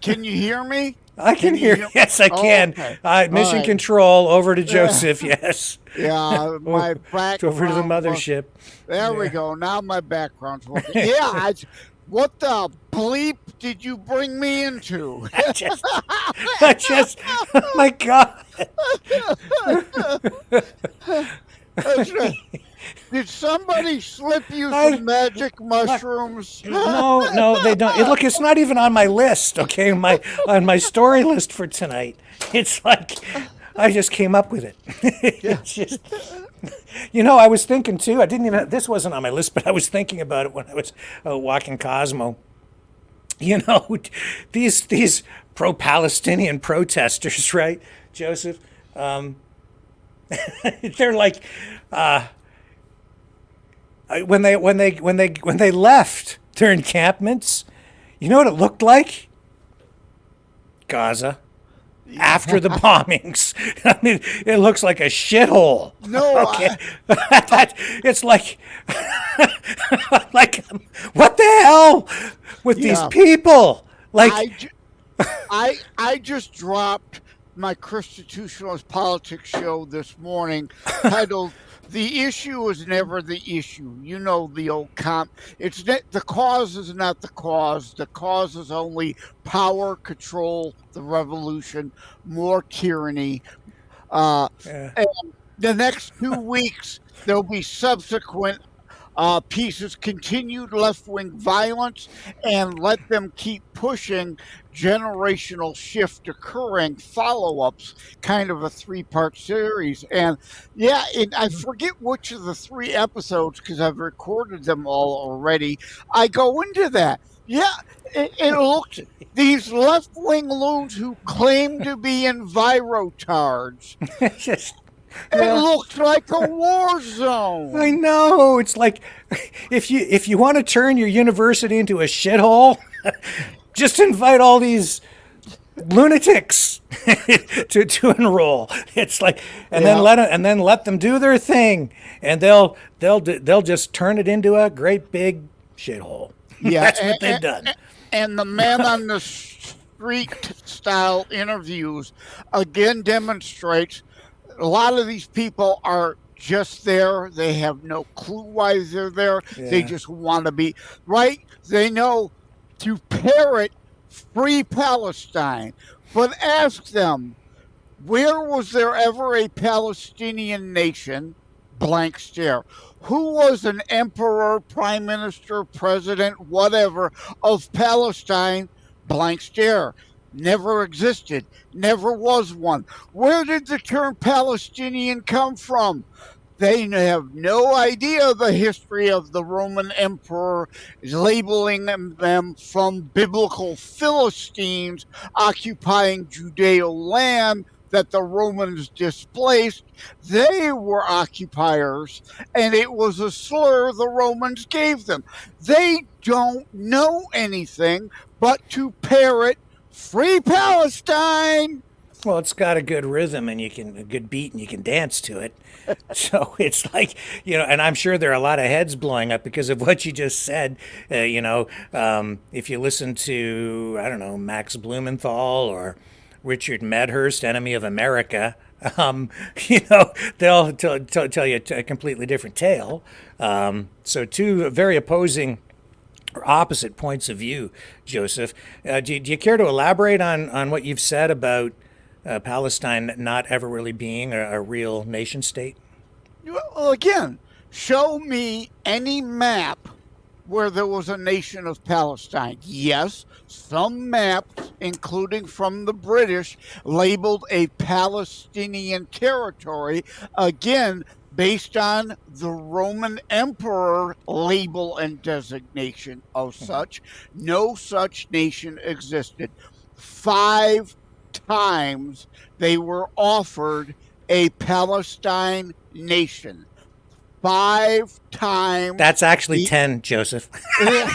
Can you hear me?
I can hear. Yes, I can.
Okay.
Mission control over to Joseph. Yes.
Yeah, my background.
Over to the mothership.
There we go. Now my background's working. Yeah. What the bleep did you bring me into?
I just. Oh my God.
Did somebody slip you some magic mushrooms?
No, they don't. Look, it's not even on my list. Okay, on my story list for tonight. It's like I just came up with it. It's just, I was thinking too. I didn't even. This wasn't on my list, but I was thinking about it when I was walking Cosmo. These pro-Palestinian protesters, right, Joseph? They're like. When they left their encampments, you know what it looked like? Gaza. After the bombings. I mean, it looks like a shithole.
No,
okay. It's like, what the hell with these people? Like,
I just dropped my Constitutionalist Politics show this morning titled "The Issue is Never the Issue." You know the old the cause is not the cause. The cause is only power, control, the revolution, more tyranny. And the next 2 weeks, there'll be subsequent pieces, continued left-wing violence, and let them keep pushing generational shift occurring follow-ups, kind of a 3-part series. And I forget which of the 3 episodes, because I've recorded them all already. I go into that. It looks, these left-wing loons who claim to be envirotards. It looks like a war zone.
I know. It's like if you want to turn your university into a shithole, just invite all these lunatics to enroll. It's like, and then let them do their thing, and they'll just turn it into a great big shithole.
Yeah,
That's what they've done.
And the man on the street style interviews again demonstrates a lot of these people are just there. They have no clue why they're there. Yeah. They just want to be right. They know to parrot free Palestine, but ask them, where was there ever a Palestinian nation? Blank stare. Who was an emperor, prime minister, president, whatever, of Palestine? Blank stare. Never existed. Never was one. Where did the term Palestinian come from? They have no idea the history of the Roman emperor, labeling them from biblical Philistines occupying Judeo land that the Romans displaced. They were occupiers, and it was a slur the Romans gave them. They don't know anything but to parrot Free Palestine!
Well, it's got a good rhythm and a good beat, and you can dance to it. So it's like, and I'm sure there are a lot of heads blowing up because of what you just said. If you listen to, I don't know, Max Blumenthal or Richard Medhurst, Enemy of America, they'll tell you a completely different tale. So 2 very opposing or opposite points of view, Joseph. Do you care to elaborate on what you've said about Palestine not ever really being a real nation state?
Well, again, show me any map where there was a nation of Palestine. Yes, some maps, including from the British, labeled a Palestinian territory, again, based on the Roman emperor label and designation of such. No such nation existed. 5 times they were offered a Palestine nation. 5 times.
That's actually 10, Joseph. Okay.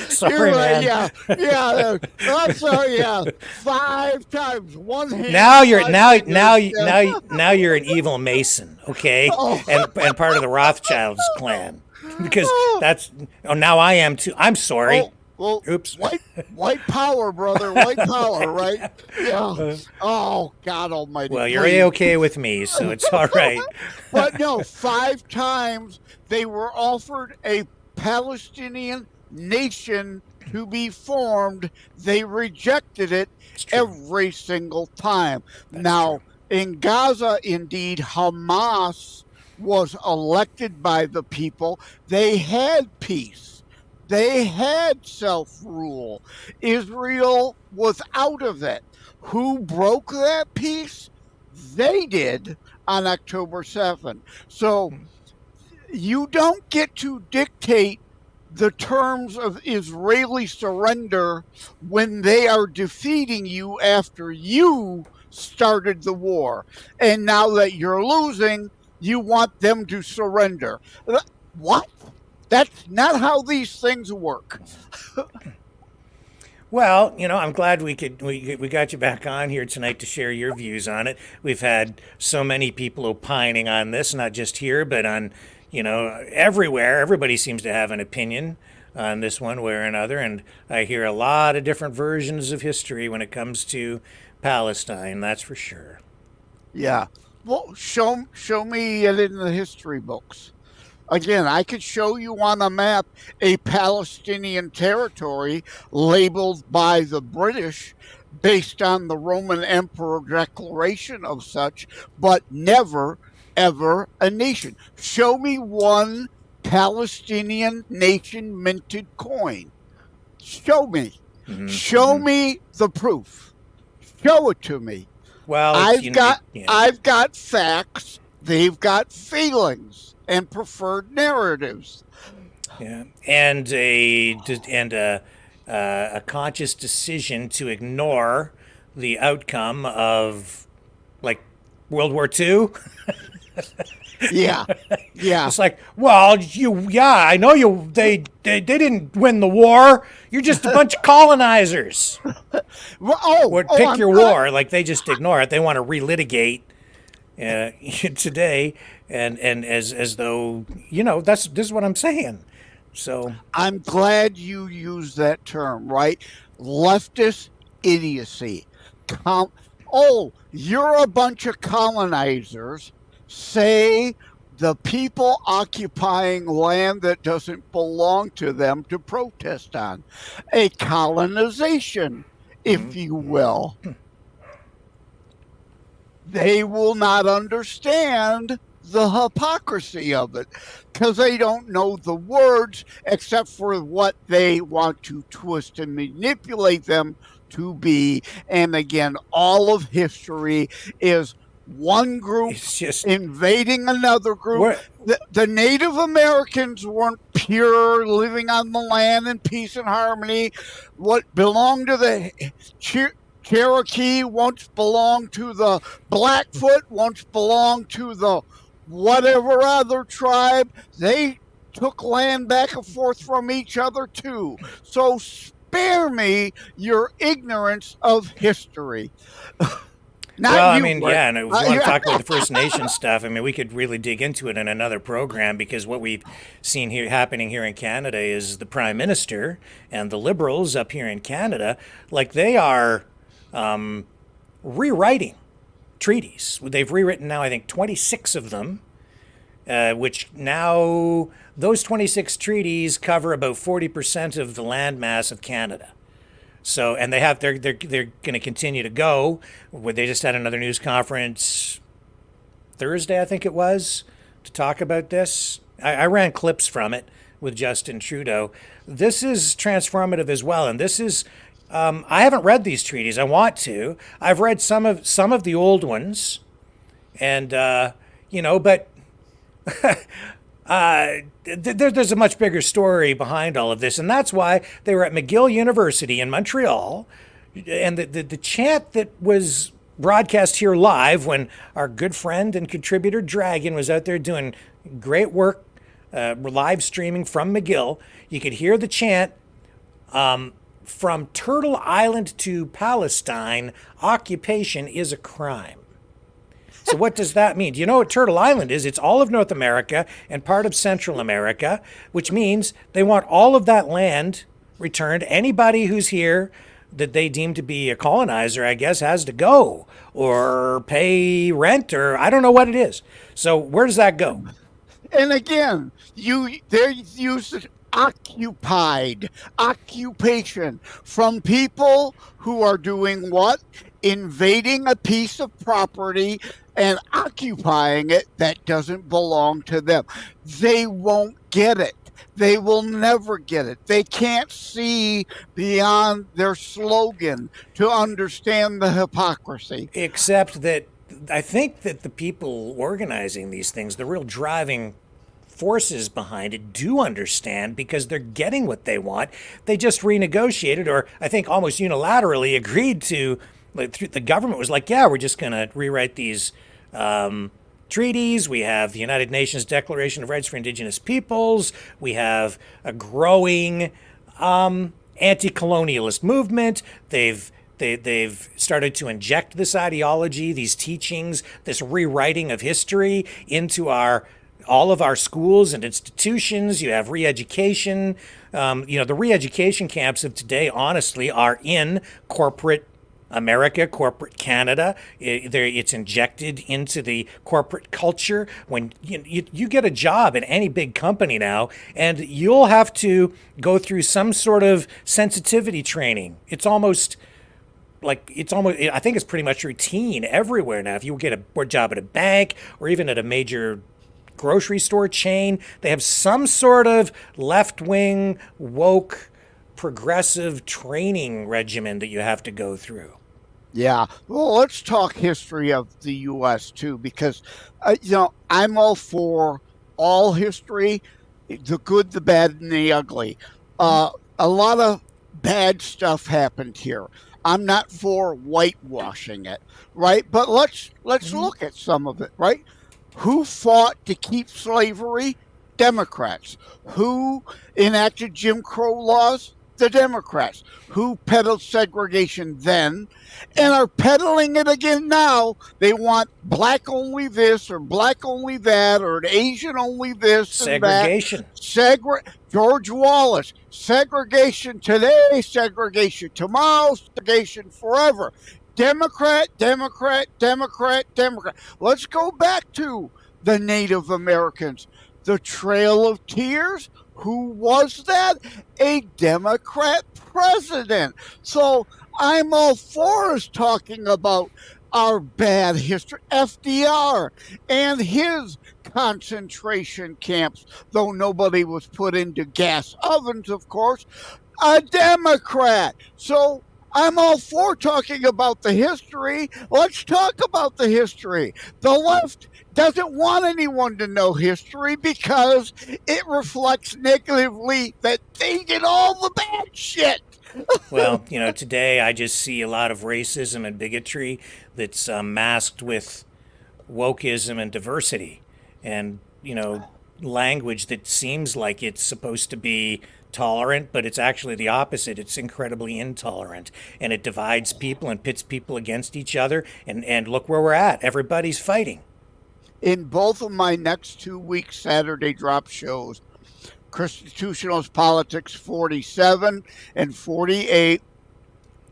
Sorry,
You're right,
man.
yeah. I'm sorry, yeah. 5 times. One hand.
Now you're
5 fingers.
now you're an evil Mason, okay?
Oh.
And part of the Rothschilds clan. Because now I am too. I'm sorry.
Well,
oops.
White power, brother. White power, right? Yeah. Oh, God Almighty.
Well, you're A-okay with me, so it's all right.
But no, 5 times they were offered a Palestinian nation to be formed. They rejected it every single time. Now, in Gaza, indeed, Hamas was elected by the people. They had peace. They had self-rule. Israel was out of it. Who broke that peace? They did on October 7th. So you don't get to dictate the terms of Israeli surrender when they are defeating you after you started the war. And now that you're losing, you want them to surrender. What? That's not how these things work.
Well, I'm glad we got you back on here tonight to share your views on it. We've had so many people opining on this, not just here, but on, everywhere. Everybody seems to have an opinion on this one way or another, and I hear a lot of different versions of history when it comes to Palestine, that's for sure.
Yeah. Well, show me it in the history books. Again, I could show you on a map a Palestinian territory labeled by the British based on the Roman Emperor declaration of such, but never, ever a nation. Show me one Palestinian nation minted coin. Show me.
Mm-hmm.
Show me the proof. Show it to me.
Well,
I've got facts. They've got feelings and preferred narratives.
Yeah, and a conscious decision to ignore the outcome of, like, World War II.
Yeah.
It's like, well, I know they didn't win the war. You're just a bunch of colonizers. Pick your war. Like, they just ignore it. They want to relitigate today, and as though this is what I'm saying. So
I'm glad you used that term, right? Leftist idiocy. You're a bunch of colonizers. Say the people occupying land that doesn't belong to them to protest on. A colonization, if you will. They will not understand the hypocrisy of it because they don't know the words except for what they want to twist and manipulate them to be. And again, all of history is one group invading another group. The Native Americans weren't pure, living on the land in peace and harmony. What belonged to the Cherokee once belonged to the Blackfoot, once belonged to the whatever other tribe. They took land back and forth from each other too. So spare me your ignorance of history.
And if we want to talk about the First Nation stuff, we could really dig into it in another program, because what we've seen here happening here in Canada is the Prime Minister and the Liberals up here in Canada, like, they are rewriting treaties. They've rewritten now, I think, 26 of them. which now those 26 treaties cover about 40% of the landmass of Canada. So, and they're going to continue to go. They just had another news conference Thursday, I think it was, to talk about this. I ran clips from it with Justin Trudeau. This is transformative as well, and this is. I haven't read these treaties. I want to. I've read some of the old ones, and but there's a much bigger story behind all of this, and that's why they were at McGill University in Montreal, and the chant that was broadcast here live when our good friend and contributor Dragon was out there doing great work, live streaming from McGill. You could hear the chant, from Turtle Island to Palestine, occupation is a crime. So what does that mean? Do you know what Turtle Island is? It's all of North America and part of Central America, which means they want all of that land returned. Anybody who's here that they deem to be a colonizer, I guess, has to go or pay rent, or I don't know what it is. So where does that go?
And again, they use occupied, occupation from people who are doing what? Invading a piece of property and occupying it that doesn't belong to them. They won't get it. They will never get it. They can't see beyond their slogan to understand the hypocrisy.
Except that I think that the people organizing these things, the real driving forces behind it, do understand, because they're getting what they want. They just renegotiated, or I think almost unilaterally agreed to, the government was like, yeah, we're just going to rewrite these treaties. We have the United Nations Declaration of Rights for Indigenous Peoples. We have a growing anti-colonialist movement. They've started to inject this ideology, these teachings, this rewriting of history into all of our schools and institutions. You have re-education. The re-education camps of today, honestly, are in corporate America, corporate Canada. It's injected into the corporate culture. When you get a job at any big company now, and you'll have to go through some sort of sensitivity training. I think it's pretty much routine everywhere now. If you get a job at a bank or even at a major grocery store chain, they have some sort of left-wing, woke, progressive training regimen that you have to go through.
Yeah. Well, let's talk history of the U.S. too, because, I'm all for all history, the good, the bad, and the ugly. A lot of bad stuff happened here. I'm not for whitewashing it, right? But let's look at some of it, right? Who fought to keep slavery? Democrats. Who enacted Jim Crow laws? The Democrats. Who peddled segregation then and are peddling it again now? They want black only this or black only that or an Asian only this
segregation.
And that. George Wallace. Segregation today, segregation tomorrow, segregation forever. Democrat, Democrat, Democrat, Democrat. Let's go back to the Native Americans. The Trail of Tears. Who was that? A Democrat president. So I'm all for us talking about our bad history. FDR and his concentration camps, though nobody was put into gas ovens, of course. A Democrat. So I'm all for talking about the history. Let's talk about the history. The left doesn't want anyone to know history because it reflects negatively that they did all the bad shit.
Well, today I just see a lot of racism and bigotry that's masked with wokeism and diversity, and language that seems like it's supposed to be tolerant, but it's actually the opposite. It's incredibly intolerant, and it divides people and pits people against each other, and look where we're at. Everybody's fighting.
In both of my next 2 week Saturday drop shows, Constitutionalist Politics 47 and 48,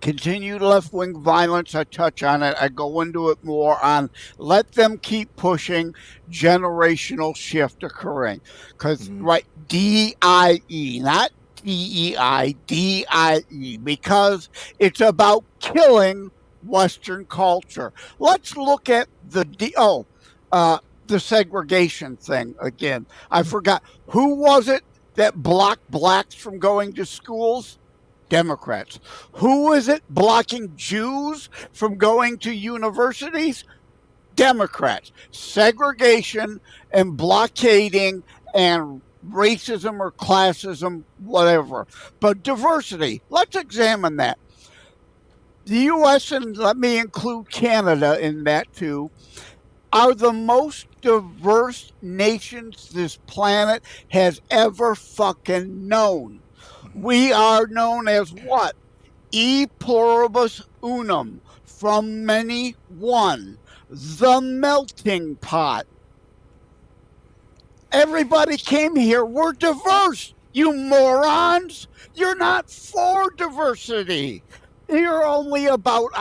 continued left-wing violence, I touch on it. I go into it more on let them keep pushing generational shift occurring. Because, right, D-I-E, not D-E-I, D-I-E, because it's about killing Western culture. Let's look at the segregation thing again. I forgot. Who was it that blocked blacks from going to schools? Democrats. Who is it blocking Jews from going to universities? Democrats. Segregation and blockading and racism or classism, whatever. But diversity, let's examine that. The U.S., and let me include Canada in that too, are the most diverse nations this planet has ever fucking known. We are known as what? E pluribus unum, from many one, the melting pot. Everybody came here. We're diverse, you morons. You're not for diversity. You're only about,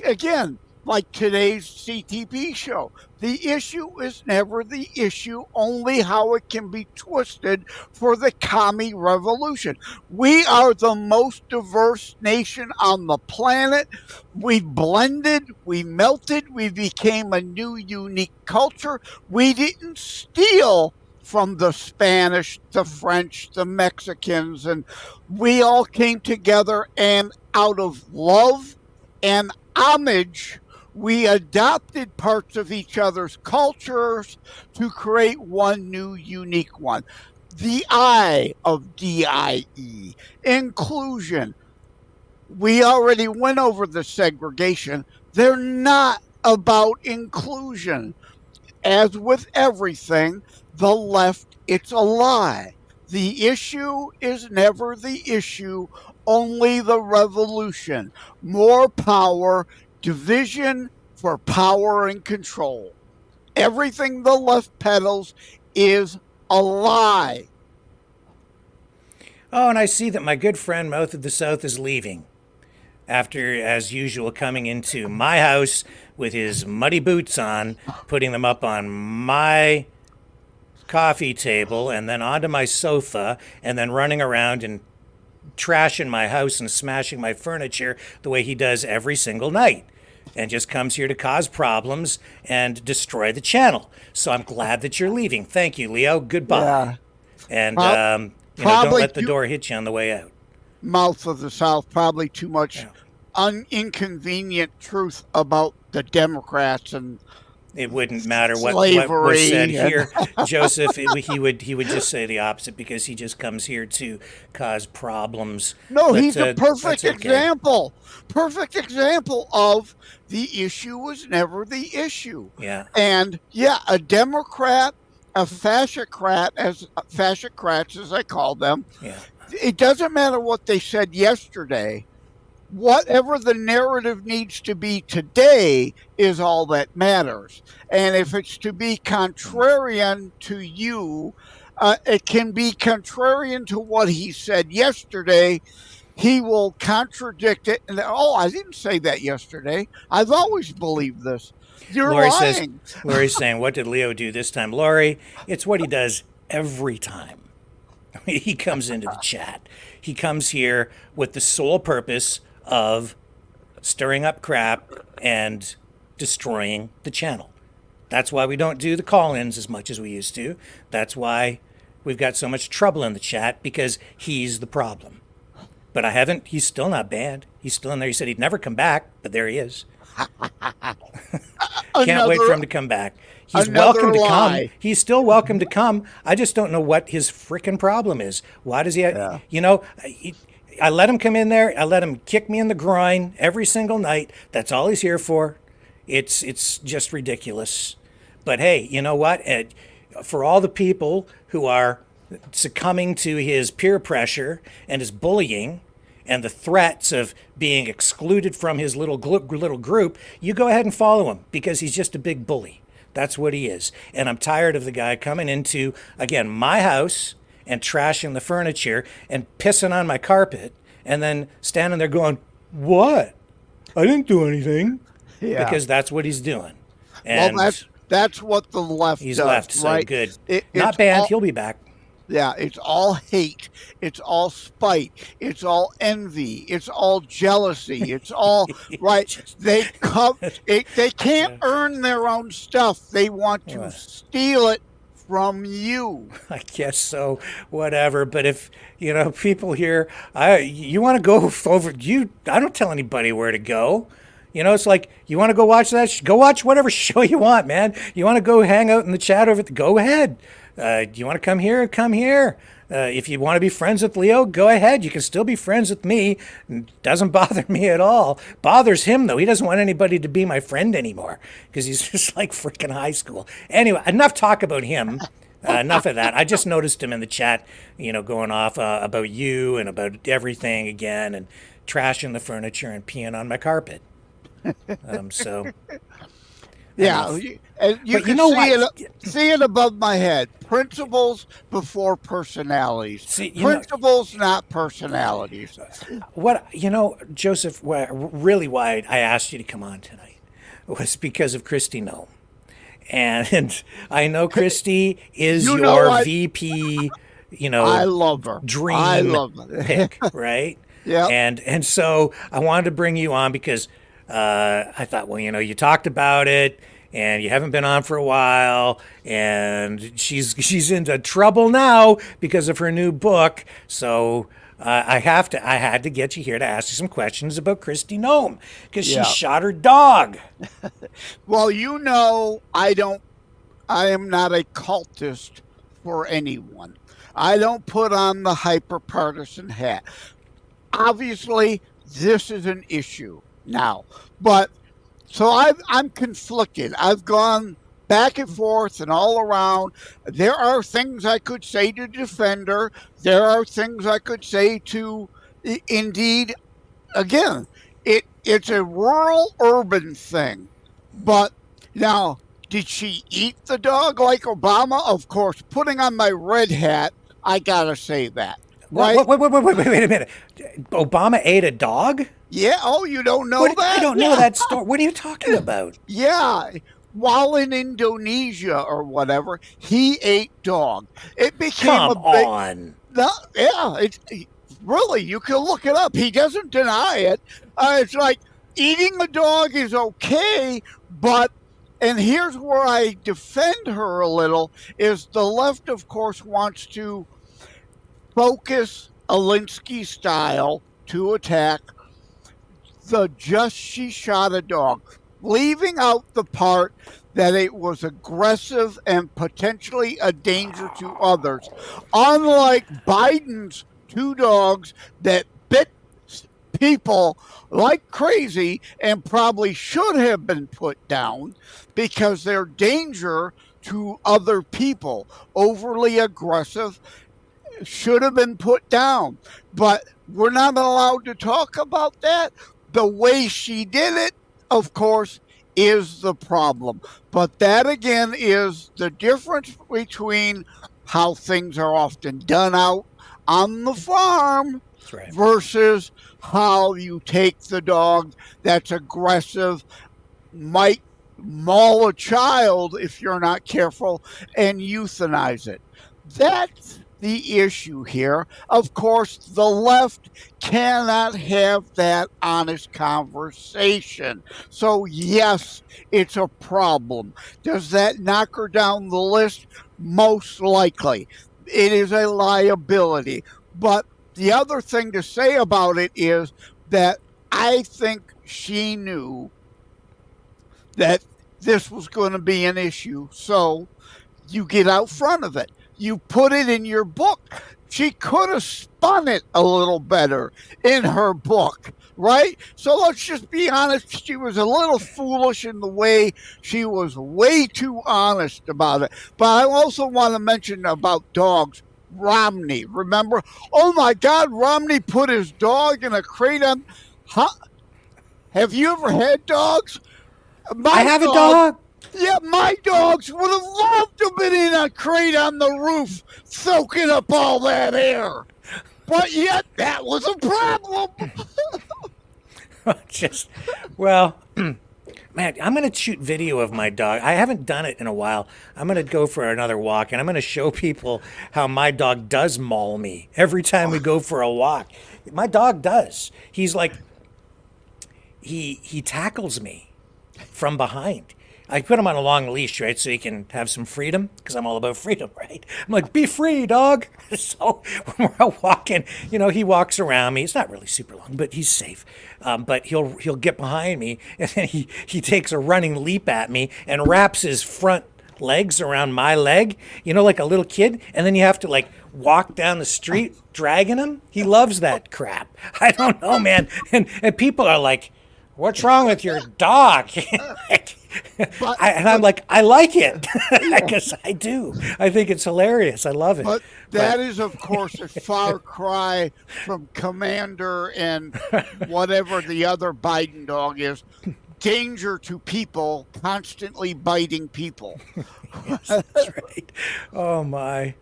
again, like today's CTP show. The issue is never the issue, only how it can be twisted for the commie revolution. We are the most diverse nation on the planet. We blended, we melted, we became a new unique culture. We didn't steal from the Spanish, the French, the Mexicans, and we all came together, and out of love and homage, we adopted parts of each other's cultures to create one new unique one. The I of DIE, inclusion. We already went over the segregation. They're not about inclusion. As with everything, the left, it's a lie. The issue is never the issue, only the revolution. More power, division for power and control. Everything the left peddles is a lie.
Oh, and I see that my good friend Mouth of the South is leaving. After, as usual, coming into my house with his muddy boots on, putting them up on my coffee table and then onto my sofa, and then running around and trashing my house and smashing my furniture the way he does every single night, and just comes here to cause problems and destroy the channel. So I'm glad that you're leaving. Thank you, Leo. Goodbye.
Yeah.
And don't let the door hit you on the way out.
Mouth of the South, probably too much inconvenient truth about the Democrats and
it wouldn't matter what
slavery
was said here, Joseph. He would just say the opposite because he just comes here to cause problems.
No,
but,
he's a perfect
okay.
example. Perfect example of the issue was never the issue.
Yeah.
And yeah, a Democrat, a fascicrat, fascicrats as I call them.
Yeah.
It doesn't matter what they said yesterday. Whatever the narrative needs to be today is all that matters. And if it's to be contrarian to you, it can be contrarian to what he said yesterday. He will contradict it. And, I didn't say that yesterday. I've always believed this. You're lying.
Lori's saying, what did Leo do this time? Lori, it's what he does every time. He comes into the chat. He comes here with the sole purpose of stirring up crap and destroying the channel. That's why we don't do the call-ins as much as we used to. That's why we've got so much trouble in the chat, because he's the problem. But he's still not banned. He's still in there. He said he'd never come back, but there he is. Can't wait for him to come back. He's welcome to come. He's still welcome to come. I just don't know what his frickin' problem is. Why does he, I let him come in there. I let him kick me in the groin every single night. That's all he's here for. It's just ridiculous. But hey, you know what? For all the people who are succumbing to his peer pressure and his bullying and the threats of being excluded from his little group, you go ahead and follow him, because he's just a big bully. That's what he is. And I'm tired of the guy coming into, again, my house and trashing the furniture and pissing on my carpet and then standing there going, What? I didn't do anything.
Yeah.
Because that's what he's doing.
Well,
And
that's what the left
he's
does,
left, so
right?
good.
It's
Not banned.
all-
He'll be back.
Yeah, it's all hate. It's all spite. It's all envy. It's all jealousy. It's all right. They can't earn their own stuff. They want to steal it from you.
I guess so. Whatever. But if people here, you want to go over. I don't tell anybody where to go. It's like, you want to go watch that? Go watch whatever show you want, man. You want to go hang out in the chat over go ahead. Do you want to come here? Come here. If you want to be friends with Leo, go ahead. You can still be friends with me. It doesn't bother me at all. Bothers him, though. He doesn't want anybody to be my friend anymore because he's just like freaking high school. Anyway, enough talk about him. Enough of that. I just noticed him in the chat, going off about you and about everything again and trashing the furniture and peeing on my carpet. So...
Yeah, and you can see it above my head. Principles before personalities. Principles, not personalities.
Joseph, really why I asked you to come on tonight was because of Kristi Noem. And I know Kristi is your VP,
I love her.
Dream
I love her.
pick, right?
Yeah.
And so I wanted to bring you on because I thought, well, you talked about it and you haven't been on for a while and she's into trouble now because of her new book. So I had to get you here to ask you some questions about Kristi Noem because she shot her dog.
Well, I am not a cultist for anyone. I don't put on the hyper-partisan hat. Obviously, this is an issue now, but so I'm conflicted. I've gone back and forth and all around. There are things I could say to defend her. There are things I could say to, indeed, again, it's a rural-urban thing. But now, did she eat the dog like Obama? Of course, putting on my red hat, I gotta say that. Right?
Wait a minute. Obama ate a dog?
Yeah. Oh, you don't know that?
I don't know that story. What are you talking about?
Yeah. While in Indonesia or whatever, he ate dog. It became
Come on.
No, yeah. Really, you can look it up. He doesn't deny it. It's like eating a dog is okay, but, and here's where I defend her a little, is the left, of course, wants to focus Zelensky style to attack she shot a dog, leaving out the part that it was aggressive and potentially a danger to others. Unlike Biden's two dogs that bit people like crazy and probably should have been put down because they're danger to other people, overly aggressive, should have been put down. But we're not allowed to talk about that. The way she did it, of course, is the problem. But that, again, is the difference between how things are often done out on the farm versus how you take the dog that's aggressive, might maul a child if you're not careful, and euthanize it. That's the issue here. Of course, the left cannot have that honest conversation. So, yes, it's a problem. Does that knock her down the list? Most likely. It is a liability. But the other thing to say about it is that I think she knew that this was going to be an issue. So you get out front of it. You put it in your book. She could have spun it a little better in her book, right? So let's just be honest. She was a little foolish in the way she was way too honest about it. But I also want to mention about dogs. Romney, remember? Oh my God, Romney put his dog in a crate on. Huh? Have you ever had dogs?
I have a dog.
Yeah, my dogs would have loved to have been in a crate on the roof, soaking up all that air. But yet, that was a problem.
Just, well, man, I'm going to shoot video of my dog. I haven't done it in a while. I'm going to go for another walk, and I'm going to show people how my dog does maul me every time we go for a walk. My dog does. He's like, he tackles me from behind. I put him on a long leash, right, so he can have some freedom, because I'm all about freedom, right? I'm like, be free, dog. So when we're out walking, he walks around me. It's not really super long, but he's safe. But he'll get behind me, and then he takes a running leap at me and wraps his front legs around my leg, like a little kid, and then you have to like walk down the street dragging him. He loves that crap. I don't know, man. And people are like, what's wrong with your dog? I'm like, I like it. I guess I do. I think it's hilarious. I love it.
But that is, of course, a far cry from Commander and whatever the other Biden dog is. Danger to people, constantly biting people.
Yes, that's right. Oh, my.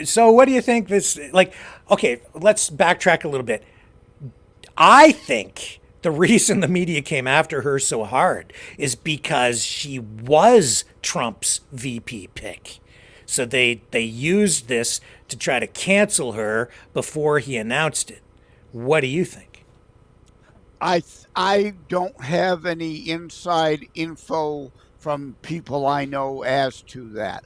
So what do you think this, okay, let's backtrack a little bit. I think the reason the media came after her so hard is because she was Trump's VP pick. So they used this to try to cancel her before he announced it. What do you think?
I don't have any inside info from people I know as to that.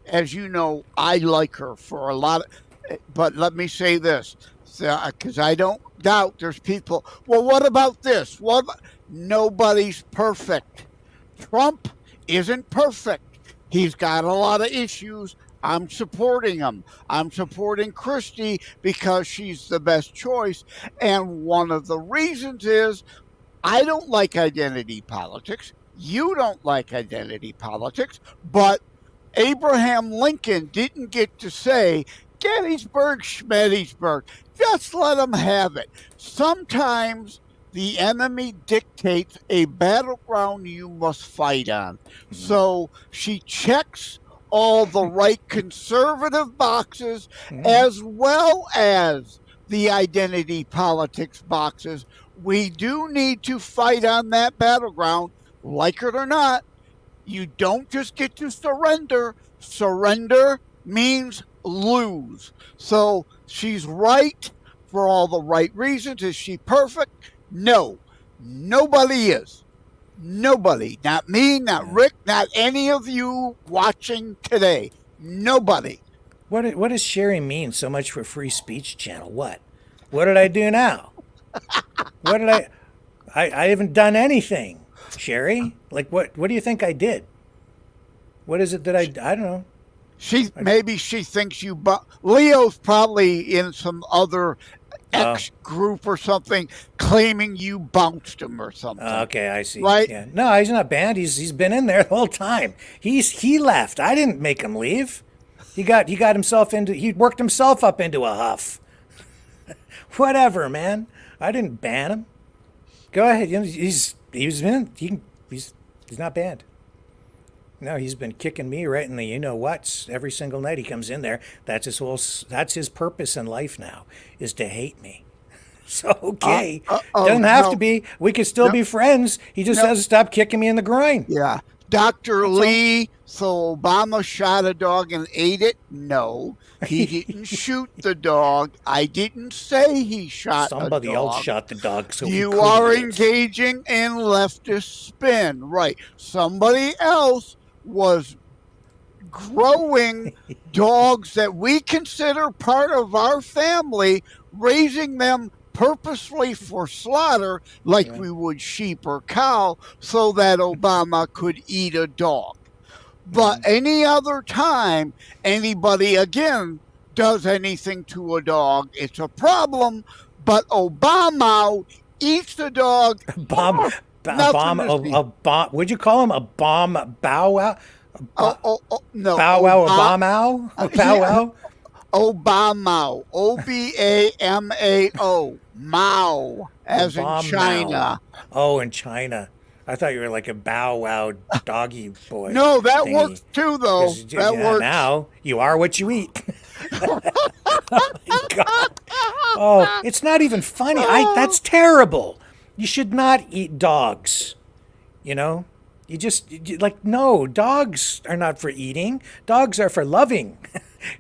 As you know, I like her for a lot of, but let me say this, because I don't doubt there's people, well, what about this? Nobody's perfect. Trump isn't perfect. He's got a lot of issues. I'm supporting him. I'm supporting Christie because she's the best choice. And one of the reasons is I don't like identity politics. You don't like identity politics. But Abraham Lincoln didn't get to say, Gettysburg, Schmettysburg. Just let them have it. Sometimes the enemy dictates a battleground you must fight on. Mm-hmm. So she checks all the right conservative boxes, as well as the identity politics boxes. We do need to fight on that battleground, like it or not. You don't just get to surrender. Surrender means lose. So she's right for all the right reasons. Is she perfect? No. Nobody is. Nobody. Not me, not Rick, not any of you watching today. Nobody.
What does Sherry mean so much for Free Speech Channel? What did I do now? What did I haven't done anything, Sherry. Like what do you think I did? What is it that I don't know.
Maybe she thinks you Leo's probably in some other X group or something claiming you bounced him or something.
Okay, I see.
Right?
Yeah. No, he's not banned. He's been in there the whole time. He left. I didn't make him leave. He worked himself up into a huff. Whatever, man. I didn't ban him. Go ahead. He's not banned. No, he's been kicking me right in the you-know-whats every single night he comes in there. That's his purpose in life now, is to hate me. So, okay. Doesn't have to be. We could still be friends. He just has to stop kicking me in the groin.
Yeah. Dr. Lee, so Obama shot a dog and ate it? No. He didn't shoot the dog. I didn't say he shot a dog.
Somebody else shot the dog. So
you are engaging in leftist spin. Right. Somebody else was growing dogs that we consider part of our family, raising them purposely for slaughter like we would sheep or cow so that Obama could eat a dog. But any other time anybody, again, does anything to a dog, it's a problem. But Obama eats the dog.
Would you call him a bomb bow wow?
No.
Bow wow, Obama? Bow wow?
Obama. Obamao. Mao, as in China.
Oh, in China. I thought you were like a bow wow doggy boy.
No, that works too, though. That works.
Now you are what you eat. Oh, my God. Oh, it's not even funny. That's terrible. You should not eat dogs. You know? Like, no, dogs are not for eating. Dogs are for loving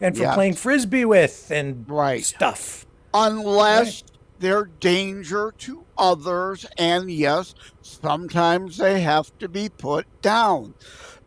and for playing frisbee with and stuff.
Unless they're danger to others, and yes, sometimes they have to be put down.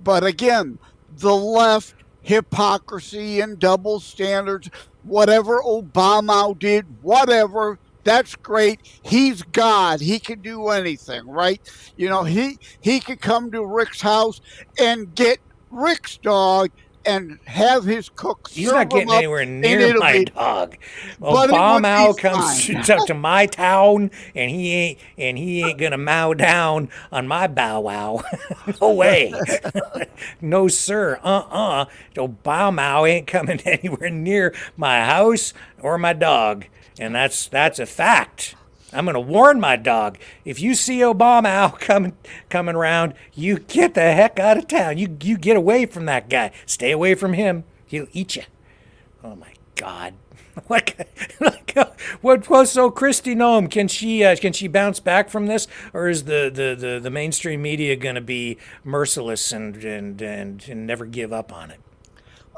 But again, the left, hypocrisy and double standards, whatever Obama did, whatever, that's great. He's God. He can do anything, right? You know, he could come to Rick's house and get Rick's dog and have his cook serve
He's not getting
him up,
anywhere near my dog.
but it would
Obama
be
comes
fine.
to my town, and he ain't gonna mow down on my bow wow. No way. No sir. Obama ain't coming anywhere near my house or my dog, and that's a fact. I'm gonna warn my dog. If you see Obama coming around, you get the heck out of town. You get away from that guy. Stay away from him. He'll eat you. Oh my God! What was so Kristi Noem? Can she bounce back from this, or is the mainstream media gonna be merciless and never give up on it?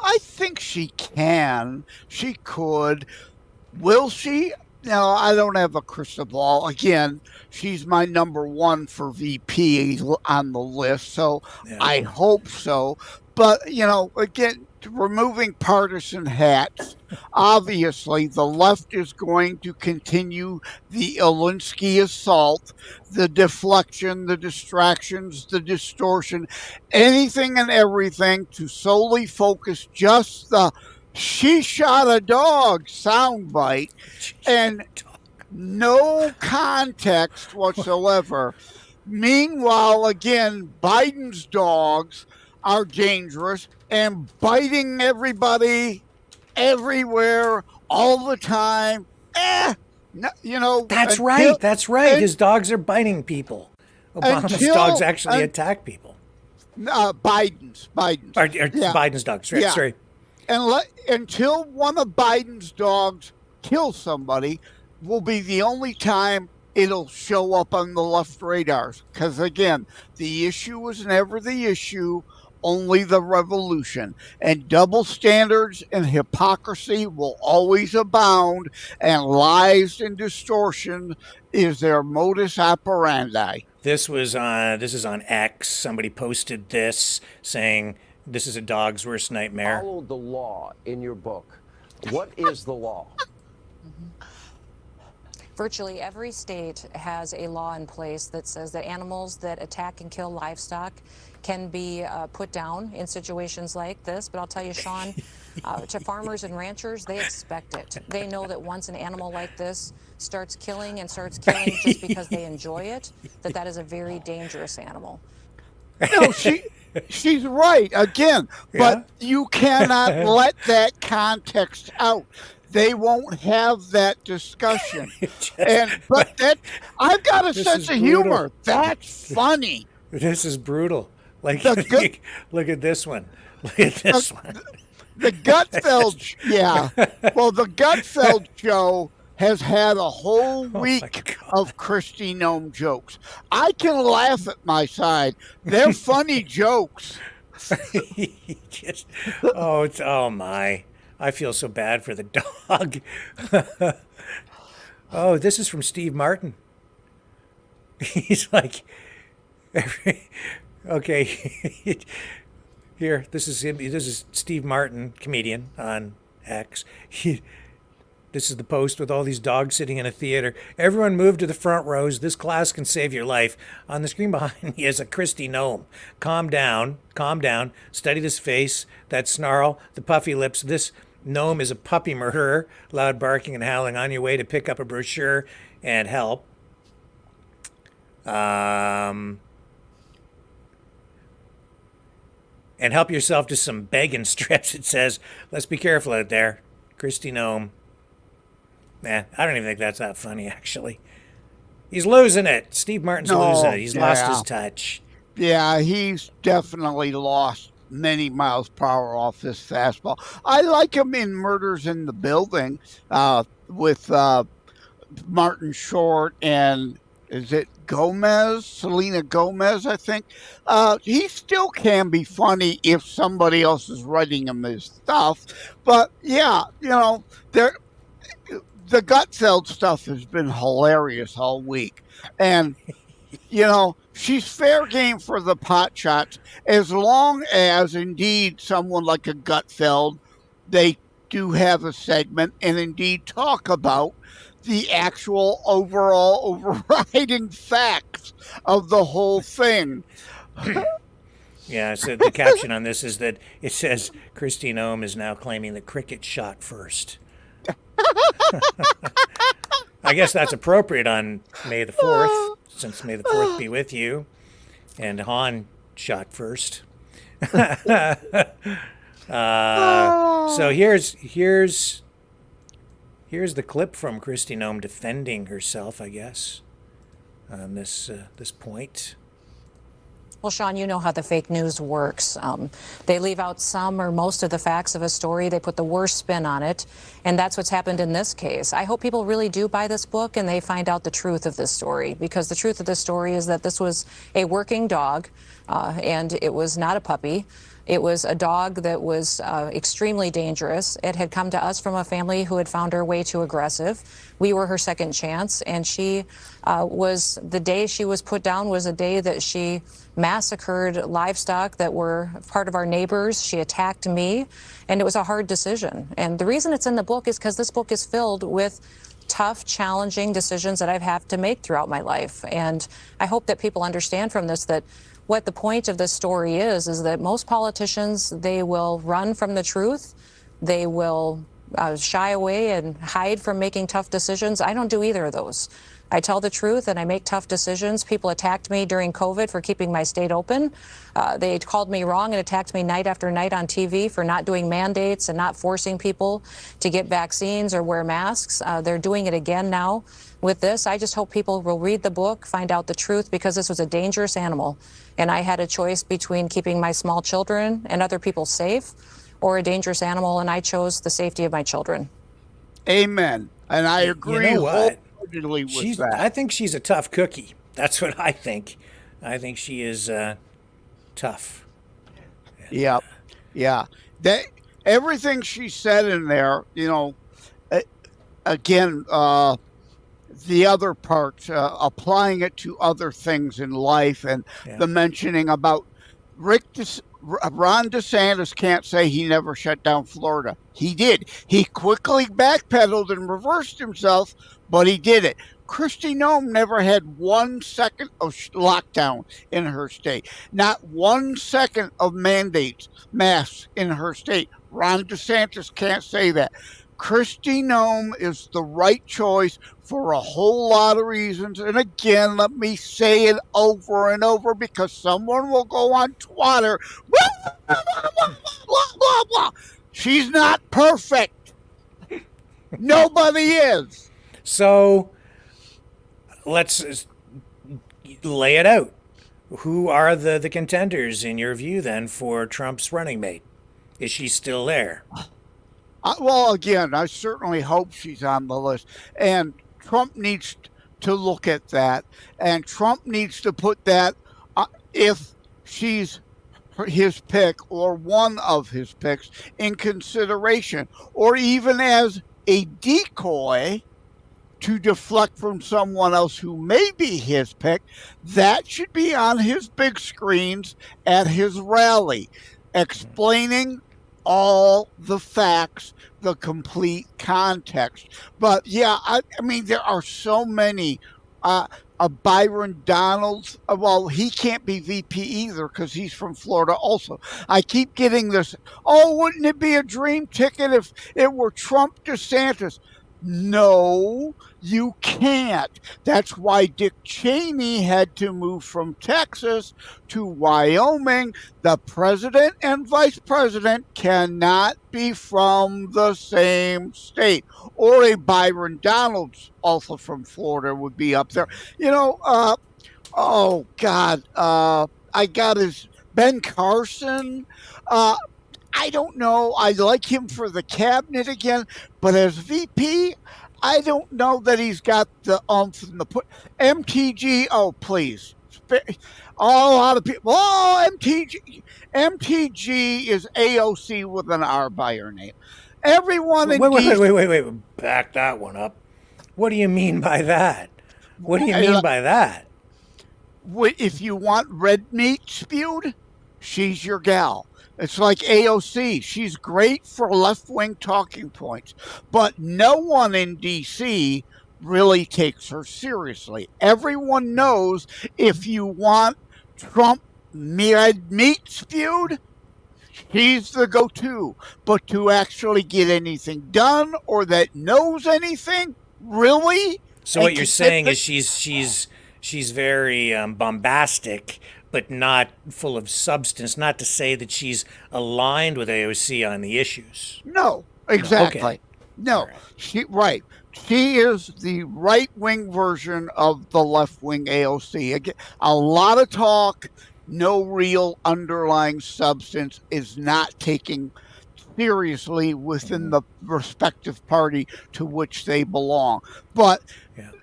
I think she can. She could. Will she? No, I don't have a crystal ball. Again, she's my number one for VP on the list, so I hope so. But, you know, again, removing partisan hats, obviously the left is going to continue the Zelensky assault, the deflection, the distractions, the distortion, anything and everything to solely focus just the "she shot a dog" soundbite and no context whatsoever. Meanwhile, again, Biden's dogs are dangerous and biting everybody everywhere all the time. You know.
That's right. That's right. His dogs are biting people. Obama's dogs actually attack people.
Biden's.
Biden's dogs. Right.
Yeah.
Sorry.
Until one of Biden's dogs kills somebody, will be the only time it'll show up on the left radars. Because again, the issue was never the issue, only the revolution. And double standards and hypocrisy will always abound, and lies and distortion is their modus operandi.
This is on X. Somebody posted this saying, "This is a dog's worst nightmare."
Follow the law in your book. What is the law?
Virtually every state has a law in place that says that animals that attack and kill livestock can be put down in situations like this. But I'll tell you, Sean, to farmers and ranchers, they expect it. They know that once an animal like this starts killing just because they enjoy it, that is a very dangerous animal.
No, she's right again, but you cannot let that context out. They won't have that discussion. But I've got a sense of humor. That's funny.
This is brutal. Like, look at this one. Look at this one.
The Gutfeld, yeah. Well, the Gutfeld show has had a whole week of Kristi Noem jokes. I can laugh at my side. They're funny jokes.
Oh my. I feel so bad for the dog. Oh, this is from Steve Martin. He's like, okay, here, this is him. This is Steve Martin, comedian on X. This is the post with all these dogs sitting in a theater. Everyone move to the front rows. This class can save your life. On the screen behind me is a Kristi Noem. Calm down. Calm down. Study this face, that snarl, the puffy lips. This Noem is a puppy murderer. Loud barking and howling on your way to pick up a brochure and help. And help yourself to some begging strips. It says, let's be careful out there. Kristi Noem. Nah, I don't even think that's that funny, actually. He's losing it. Steve Martin's losing it. He's lost his touch.
Yeah, he's definitely lost many miles per hour off this fastball. I like him in Murders in the Building with Martin Short and is it Gomez, Selena Gomez, I think. He still can be funny if somebody else is writing him his stuff. But yeah, the Gutfeld stuff has been hilarious all week. And she's fair game for the pot shots as long as indeed someone like a Gutfeld, they do have a segment and indeed talk about the actual overall overriding facts of the whole thing.
Yeah, so the caption on this is that it says Kristi Noem is now claiming that Cricket shot first. I guess that's appropriate on May the 4th, since May the 4th be with you. And Han shot first. So here's the clip from Kristi Noem defending herself, I guess, on this point.
Well, Sean, you know how the fake news works. They leave out some or most of the facts of a story. They put the worst spin on it. And that's what's happened in this case. I hope people really do buy this book and they find out the truth of this story, because the truth of this story is that this was a working dog and it was not a puppy. It was a dog that was extremely dangerous. It had come to us from a family who had found her way too aggressive. We were her second chance, and the day she was put down was a day that she massacred livestock that were part of our neighbors. She attacked me, and it was a hard decision. And the reason it's in the book is because this book is filled with tough, challenging decisions that I've had to make throughout my life. And I hope that people understand from this that what the point of this story is that most politicians, they will run from the truth. They will shy away and hide from making tough decisions. I don't do either of those. I tell the truth and I make tough decisions. People attacked me during COVID for keeping my state open. They called me wrong and attacked me night after night on TV for not doing mandates and not forcing people to get vaccines or wear masks. They're doing it again now with this. I just hope people will read the book, find out the truth, because this was a dangerous animal. And I had a choice between keeping my small children and other people safe or a dangerous animal, and I chose the safety of my children.
Amen. And I agree wholeheartedly with that.
I think she's a tough cookie. That's what I think. I think she is tough.
Yeah. Everything she said in there, again, the other part, applying it to other things in life, and the mentioning about Ron DeSantis can't say he never shut down Florida. He did. He quickly backpedaled and reversed himself, but he did it. Kristi Noem never had 1 second of lockdown in her state. Not 1 second of mandates, masks in her state. Ron DeSantis can't say that. Kristi Noem is the right choice for a whole lot of reasons. And again, let me say it over and over, because someone will go on Twitter, blah, blah, blah, blah, blah. She's not perfect. Nobody is.
So let's lay it out. Who are the contenders, in your view, then, for Trump's running mate? Is she still there?
Well, again, I certainly hope she's on the list. And Trump needs to look at that. And Trump needs to put that, if she's his pick or one of his picks, in consideration, or even as a decoy to deflect from someone else who may be his pick. That should be on his big screens at his rally, explaining all the facts, the complete context. But yeah, I mean, there are so many. Byron Donalds, well, he can't be VP either because he's from Florida also. I keep getting this, wouldn't it be a dream ticket if it were Trump DeSantis? No, you can't. That's why Dick Cheney had to move from Texas to Wyoming. The president and vice president cannot be from the same state. Or a Byron Donalds, also from Florida, would be up there. I got his Ben Carson. I don't know. I like him for the cabinet again, but as VP, I don't know that he's got the oomph and the put. MTG, oh please. A lot of people. Oh, MTG is AOC with an R by her name. Everyone in
Wait. Back that one up. What do you mean by that? What do you mean by that?
If you want red meat spewed, she's your gal. It's like AOC. She's great for left-wing talking points, but no one in D.C. really takes her seriously. Everyone knows if you want Trump red meat spewed, she's the go-to. But to actually get anything done or that knows anything, really?
So what you're saying is she's very bombastic, but not full of substance. Not to say that she's aligned with AOC on the issues.
No, exactly.
Okay.
No, right. She is the right-wing version of the left-wing AOC. Again, a lot of talk, no real underlying substance, is not taken seriously within the respective party to which they belong. But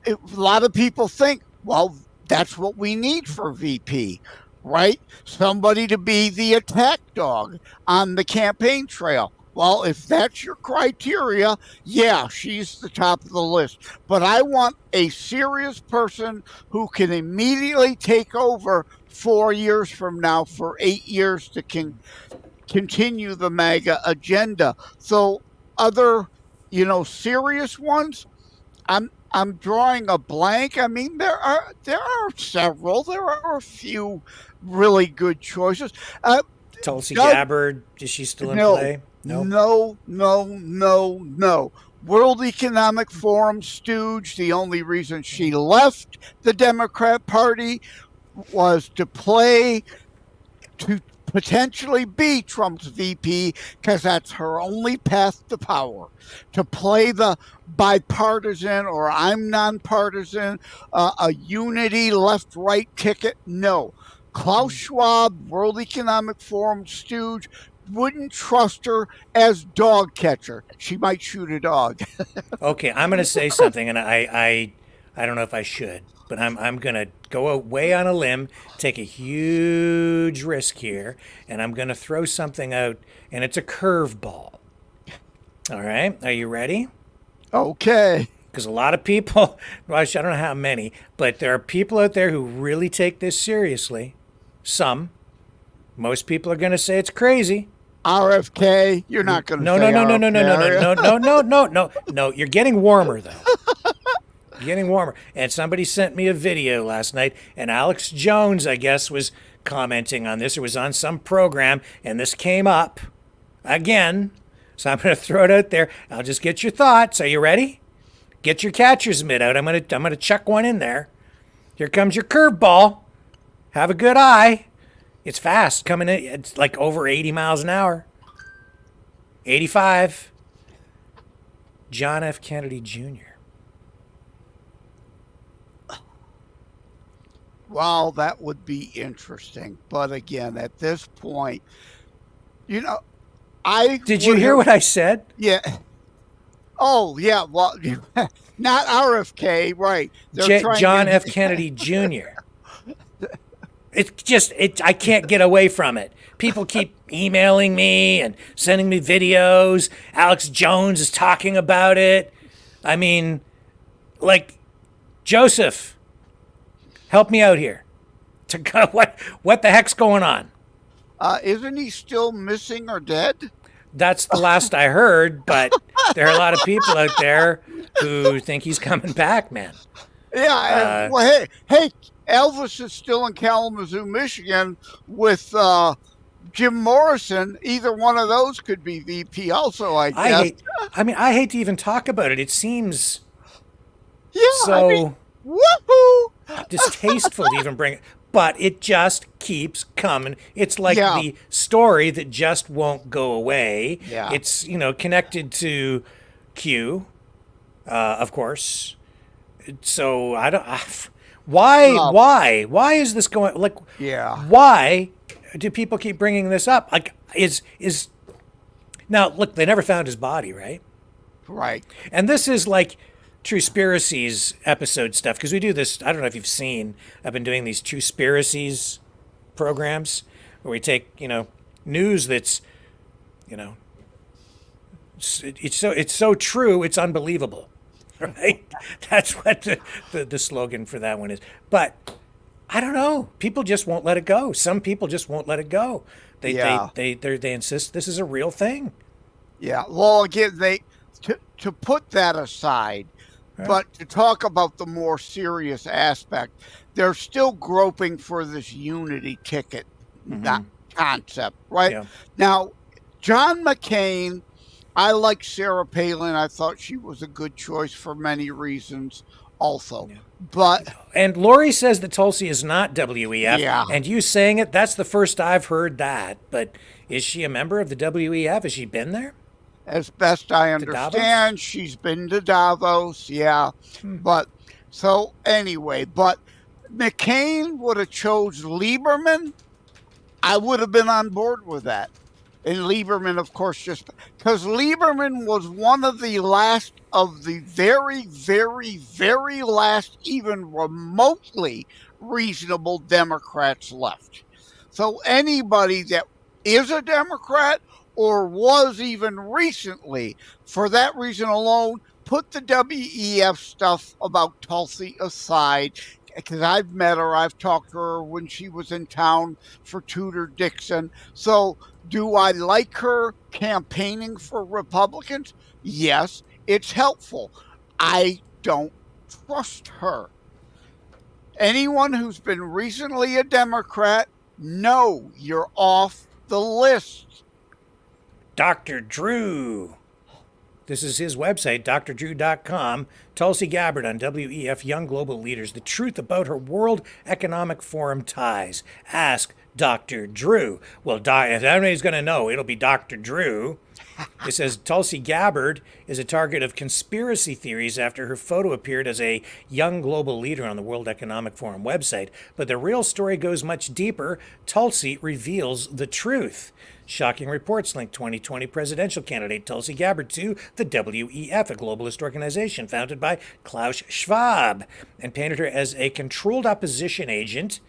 a lot of people think, well, that's what we need for VP, right? Somebody to be the attack dog on the campaign trail. Well, if that's your criteria, yeah, she's the top of the list. But I want a serious person who can immediately take over 4 years from now for 8 years to continue the MAGA agenda. So other, serious ones, I'm drawing a blank. I mean, there are several. There are a few really good choices.
Tulsi Gabbard, is she still in play?
No. World Economic Forum stooge. The only reason she left the Democrat Party was to potentially be Trump's VP, because that's her only path to power. To play the bipartisan or I'm nonpartisan, a unity left-right ticket, no. Klaus Schwab, World Economic Forum stooge, wouldn't trust her as dog catcher. She might shoot a dog.
Okay, I'm going to say something, and I don't know if I should, but I'm going to go away on a limb, take a huge risk here, and I'm going to throw something out, and it's a curveball. All right, are you ready?
Okay.
Because a lot of people, well, I don't know how many, but there are people out there who really take this seriously. Some. Most people are going to say it's crazy.
RFK, you're not going to
No. You're getting warmer, though. You're getting warmer. And somebody sent me a video last night, and Alex Jones, I guess, was commenting on this. It was on some program, and this came up again. So I'm going to throw it out there. I'll just get your thoughts. Are you ready? Get your catcher's mitt out. I'm going to chuck one in there. Here comes your curveball. Have a good eye. It's fast coming in. It's like over 80 miles an hour. 85. John F. Kennedy Jr.
Well, that would be interesting. But again, at this point, Did
you hear what I said?
Yeah. Oh, yeah. Well, not RFK, right.
John F. Kennedy Jr. I can't get away from it. People keep emailing me and sending me videos. Alex Jones is talking about it. I mean, Joseph, help me out here. What the heck's going on?
Isn't he still missing or dead?
That's the last I heard, but there are a lot of people out there who think he's coming back, man.
Yeah. Well, hey, Elvis is still in Kalamazoo, Michigan with Jim Morrison. Either one of those could be VP also, I guess.
I hate to even talk about it. It seems
woohoo!
Distasteful to even bring it. But it just keeps coming. It's like the story that just won't go away.
Yeah.
It's, connected to Q, of course. So I don't... Why is this going... Why do people keep bringing this up? is now look, they never found his body, right?
Right.
And this is like Truspiracies episode stuff, because we do this. I don't know if you've seen. I've been doing these Truspiracies programs where we take news that's it's so true it's unbelievable, right? That's what the slogan for that one is. But I don't know. People just won't let it go. Some people just won't let it go. They insist this is a real thing.
Yeah. Well, again, to put that aside, but to talk about the more serious aspect, they're still groping for this unity ticket that concept, right?
Yeah.
Now, John McCain, I like Sarah Palin. I thought she was a good choice for many reasons also. Yeah.
And Lori says that Tulsi is not WEF.
Yeah.
And you saying it, that's the first I've heard that. But is she a member of the WEF? Has she been there?
As best I understand, she's been to Davos, yeah. But so anyway, but McCain would have chose Lieberman. I would have been on board with that. And Lieberman, of course, just because Lieberman was one of the last of the very, very, very last, even remotely reasonable Democrats left. So anybody that is a Democrat or was even recently, for that reason alone, put the WEF stuff about Tulsi aside, because I've met her, I've talked to her when she was in town for Tudor Dixon. So do I like her campaigning for Republicans? Yes, it's helpful. I don't trust her. Anyone who's been recently a Democrat, no, you're off the list.
Dr. Drew. This is his website, drdrew.com. Tulsi Gabbard on WEF Young Global Leaders. The truth about her World Economic Forum ties. Ask Dr. Drew. Well, if anybody's going to know, it'll be Dr. Drew. It says Tulsi Gabbard is a target of conspiracy theories after her photo appeared as a young global leader on the World Economic Forum website. But the real story goes much deeper. Tulsi reveals the truth. Shocking reports link 2020 presidential candidate Tulsi Gabbard to the WEF, a globalist organization founded by Klaus Schwab, and painted her as a controlled opposition agent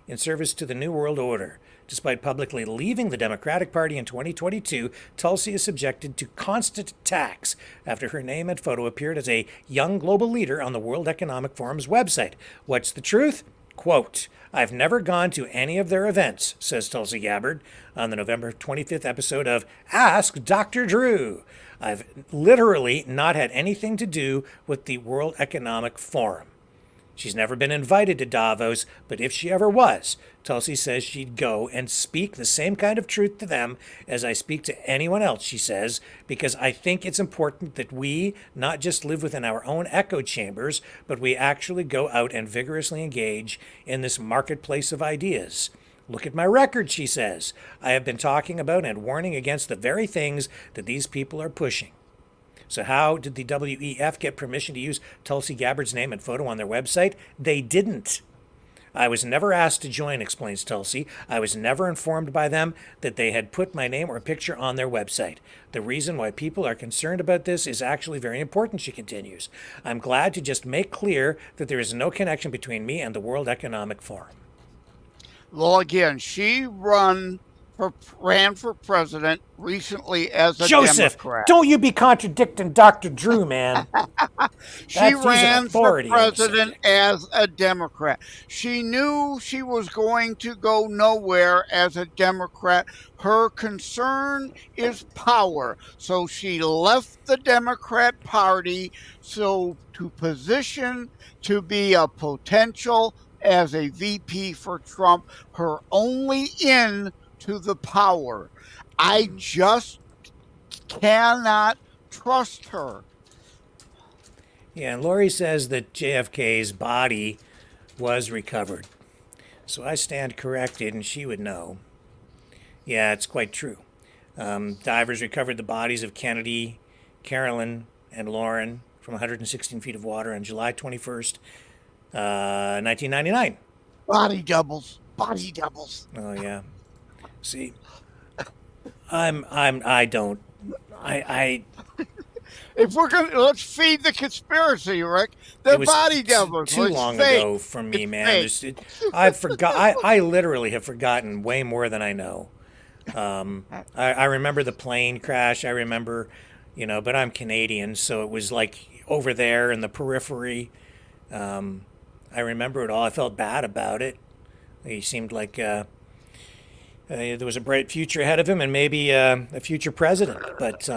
in service to the New World Order. Despite publicly leaving the Democratic Party in 2022, Tulsi is subjected to constant attacks after her name and photo appeared as a young global leader on the World Economic Forum's website. What's the truth? Quote, I've never gone to any of their events, says Tulsi Gabbard on the November 25th episode of Ask Dr. Drew. I've literally not had anything to do with the World Economic Forum. She's never been invited to Davos, but if she ever was, Tulsi says she'd go and speak the same kind of truth to them as I speak to anyone else, she says, because I think it's important that we not just live within our own echo chambers, but we actually go out and vigorously engage in this marketplace of ideas. Look at my record, she says. I have been talking about and warning against the very things that these people are pushing. So how did the WEF get permission to use Tulsi Gabbard's name and photo on their website? They didn't. I was never asked to join, explains Tulsi. I was never informed by them that they had put my name or picture on their website. The reason why people are concerned about this is actually very important, she continues. I'm glad to just make clear that there is no connection between me and the World Economic Forum.
Well, again, she ran for president recently as a
Joseph,
Democrat.
Don't you be contradicting Dr. Drew, man.
She ran for president as a Democrat. She knew she was going to go nowhere as a Democrat. Her concern is power. So she left the Democrat Party to position to be a potential as a VP for Trump. Her only in to the power. I just cannot trust her.
Yeah, and Lori says that JFK's body was recovered. So I stand corrected, and she would know. Yeah, it's quite true. Divers recovered the bodies of Kennedy, Carolyn, and Lauren from 116 feet of water on July 21st, 1999.
Body doubles. Body doubles.
Oh, yeah. See, I don't. I
If we're gonna let's feed the conspiracy, Rick. They're
it was
body devils.
too
It's
long
fake.
ago for me,
It's
man.
fake.
I forgot. I literally have forgotten way more than I know. I remember the plane crash. I remember, but I'm Canadian, so it was like over there in the periphery. I remember it all. I felt bad about it. He seemed like there was a bright future ahead of him, and maybe a future president. But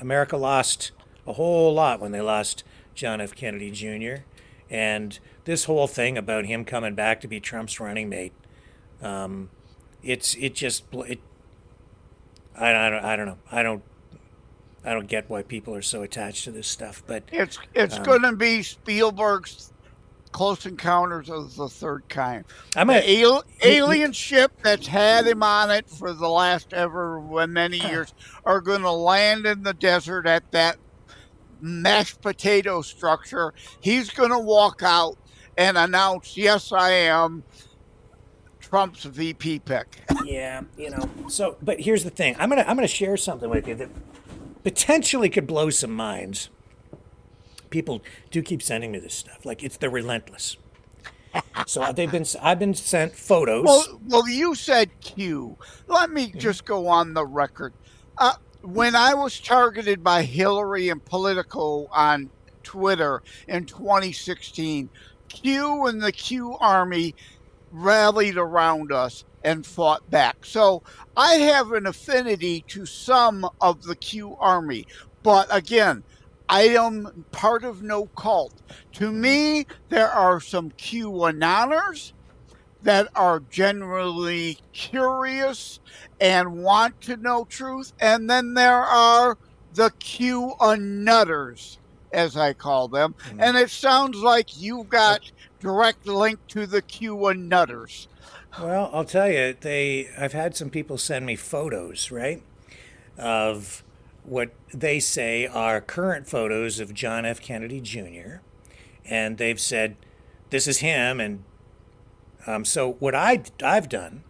America lost a whole lot when they lost John F. Kennedy Jr. And this whole thing about him coming back to be Trump's running mate, I don't know. I don't get why people are so attached to this stuff. But
It's going to be Spielberg's Close Encounters of the Third Kind. Alien ship that's had him on it for the last many years are going to land in the desert at that mashed potato structure. He's going to walk out and announce, "Yes, I am Trump's VP pick."
Yeah, So, but here's the thing. I'm gonna share something with you that potentially could blow some minds. People do keep sending me this stuff. Like they're relentless. So I've been sent photos.
Well, you said Q. Let me just go on the record. When I was targeted by Hillary and Politico on Twitter in 2016, Q and the Q Army rallied around us and fought back. So I have an affinity to some of the Q Army. But again, I am part of no cult. To me, there are some QAnoners that are generally curious and want to know truth. And then there are the QAnutters, as I call them. And it sounds like you've got direct link to the QAnutters.
Well, I'll tell you, I've had some people send me photos, right, of what they say are current photos of John F. Kennedy Jr. And they've said, this is him. And so what I've done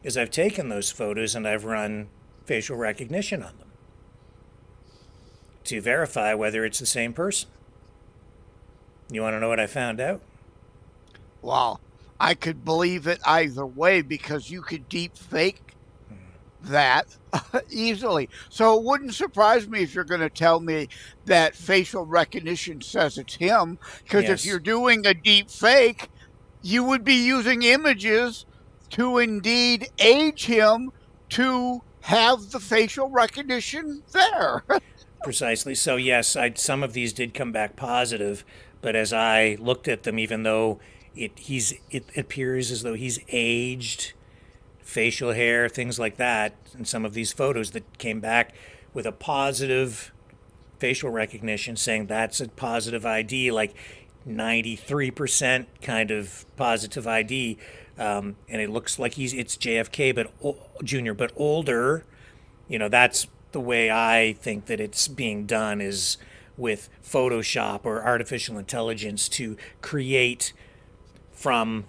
is I've taken those photos and I've run facial recognition on them to verify whether it's the same person. You want to know what I found out?
Wow. I could believe it either way because you could deep fake that easily. So it wouldn't surprise me if you're going to tell me that facial recognition says it's him, because if you're doing a deep fake, you would be using images to indeed age him to have the facial recognition there.
Precisely. So yes, some of these did come back positive, but as I looked at them, even though it appears as though he's aged, facial hair, things like that, and some of these photos that came back with a positive facial recognition saying that's a positive ID, like 93% kind of positive ID, and it looks like it's JFK but Jr. but older. That's the way I think that it's being done, is with Photoshop or artificial intelligence to create from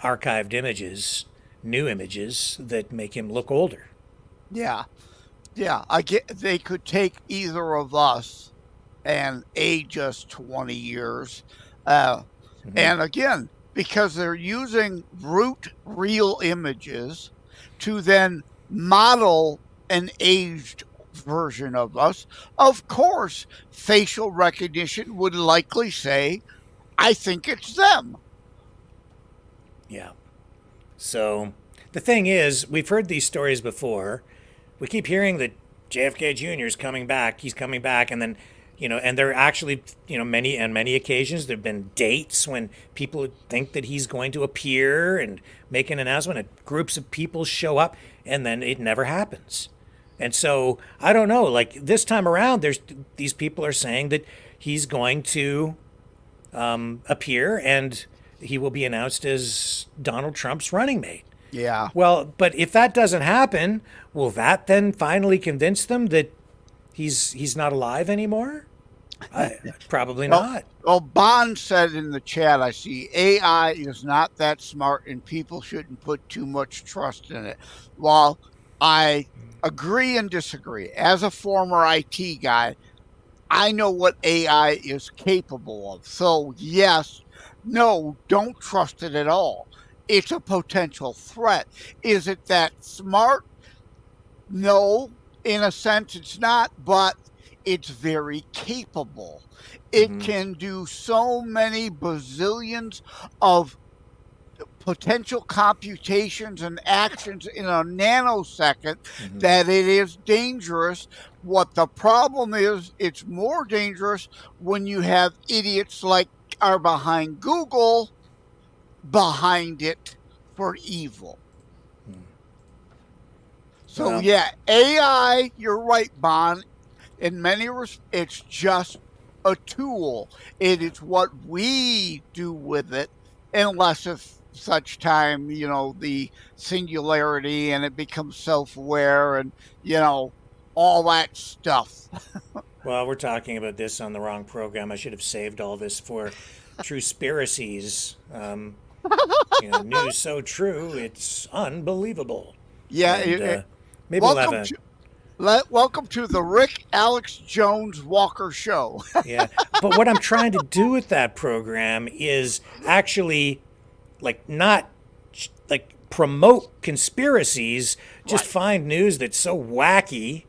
archived images new images that make him look older.
Yeah. They could take either of us and age us 20 years. And again, because they're using real images to then model an aged version of us, of course, facial recognition would likely say, I think it's them.
Yeah. So the thing is, we've heard these stories before. We keep hearing that JFK Jr. is coming back. He's coming back. And then, and there are actually, many occasions, there have been dates when people think that he's going to appear and make an announcement, and groups of people show up, and then it never happens. And so, I don't know, like this time around, these people are saying that he's going to appear and he will be announced as Donald Trump's running mate.
Yeah.
Well, but if that doesn't happen, will that then finally convince them that he's not alive anymore? Probably
Well,
not.
well, Bond said in the chat, I see AI is not that smart and people shouldn't put too much trust in it. Well, I agree and disagree. As a former IT guy, I know what AI is capable of. So, yes, no, don't trust it at all. It's a potential threat. Is it that smart? No, in a sense, it's not, but it's very capable. It can do so many bazillions of potential computations and actions in a nanosecond that it is dangerous. What the problem is, it's more dangerous when you have idiots like are behind Google behind it for evil. So
Well-
yeah, AI, you're right, Bon. In many respects, it's just a tool. It is what we do with it, unless if such time, the singularity and it becomes self-aware and, all that stuff.
Well, we're talking about this on the wrong program. I should have saved all this for True Spiracies. News so true, it's unbelievable.
Yeah,
And, maybe we'll have
welcome to the Rick Alex Jones Walker Show.
Yeah, but what I'm trying to do with that program is actually, not promote conspiracies. Just find news that's so wacky,